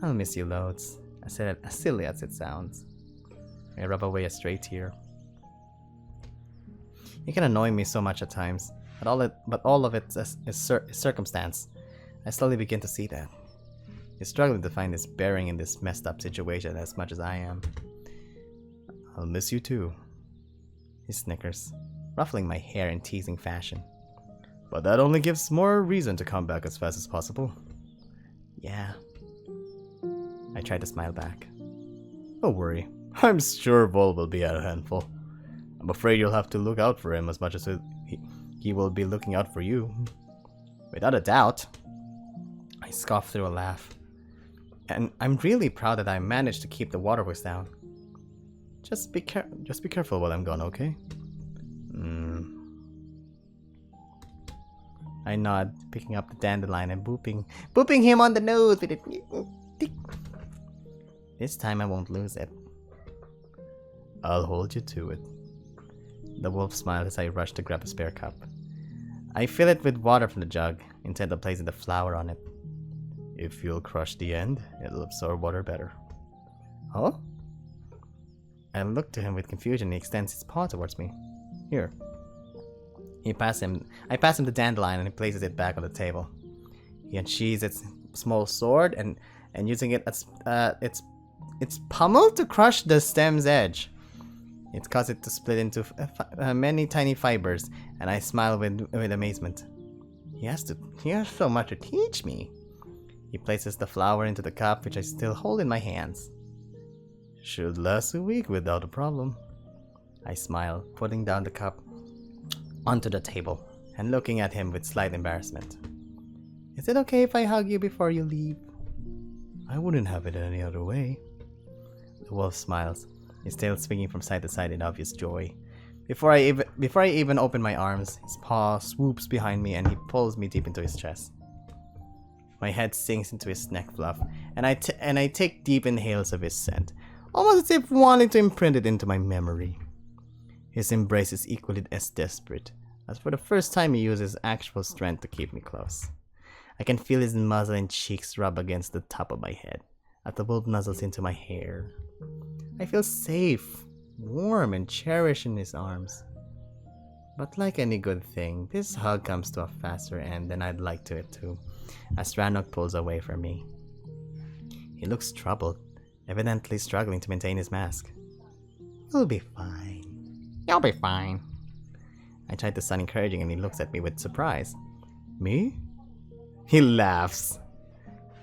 I'll miss you loads, as silly as it sounds. I rub away a stray tear. You can annoy me so much at times, but all of it is circumstance. I slowly begin to see that. You're struggling to find his bearing in this messed up situation as much as I am. I'll miss you too. He snickers, ruffling my hair in teasing fashion. But that only gives more reason to come back as fast as possible. Yeah. I try to smile back. Don't worry, I'm sure Vol will be a handful. I'm afraid you'll have to look out for him as much as he will be looking out for you. Without a doubt. I scoff through a laugh. And I'm really proud that I managed to keep the waterworks down. Just be careful while I'm gone, okay? I nod, picking up the dandelion and booping him on the nose with it. This time I won't lose it. I'll hold you to it. The wolf smiled as I rushed to grab a spare cup. I fill it with water from the jug, intent on placing the flower on it. If you'll crush the end, it'll absorb water better. Huh? I look to him with confusion and he extends his paw towards me. Here. I pass him the dandelion and he places it back on the table. He unsheathes its small sword and using it as its pommel to crush the stem's edge. It causes it to split into many tiny fibers, and I smile with amazement. He has so much to teach me. He places the flower into the cup, which I still hold in my hands. Should last a week without a problem. I smile, putting down the cup onto the table and looking at him with slight embarrassment. Is it okay if I hug you before you leave? I wouldn't have it any other way. The wolf smiles, his tail swinging from side to side in obvious joy. Before I even open my arms, his paw swoops behind me and he pulls me deep into his chest. My head sinks into his neck fluff, and I take deep inhales of his scent, almost as if wanting to imprint it into my memory. His embrace is equally as desperate, as for the first time he uses actual strength to keep me close. I can feel his muzzle and cheeks rub against the top of my head, as the wolf nuzzles into my hair. I feel safe, warm, and cherished in his arms. But like any good thing, this hug comes to a faster end than I'd like to it to, as Rannoch pulls away from me. He looks troubled, evidently struggling to maintain his mask. You'll be fine. You'll be fine. I try to sound encouraging and he looks at me with surprise. Me? He laughs.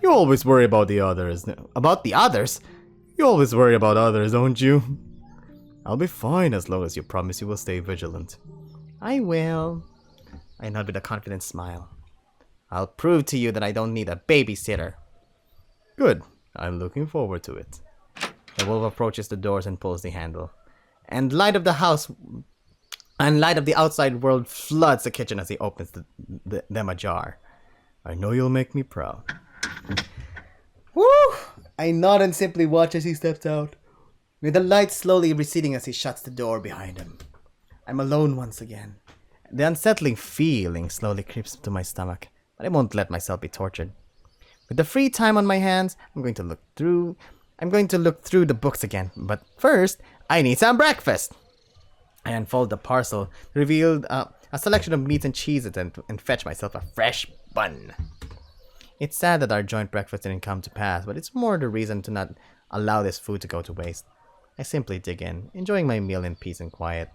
You always worry about the others. About the others? You always worry about others, don't you? I'll be fine as long as you promise you will stay vigilant. I will. I nod with a confident smile. I'll prove to you that I don't need a babysitter. Good. I'm looking forward to it. The wolf approaches the doors and pulls the handle. And light of the outside world floods the kitchen as he opens them ajar. I know you'll make me proud. Woo! I nod and simply watch as he steps out, with the light slowly receding as he shuts the door behind him. I'm alone once again. The unsettling feeling slowly creeps up to my stomach, but I won't let myself be tortured. With the free time on my hands, I'm going to look through the books again, but first, I need some breakfast. I unfold the parcel, revealed a selection of meats and cheeses, and fetch myself a fresh bun. It's sad that our joint breakfast didn't come to pass, but it's more the reason to not allow this food to go to waste. I simply dig in, enjoying my meal in peace and quiet.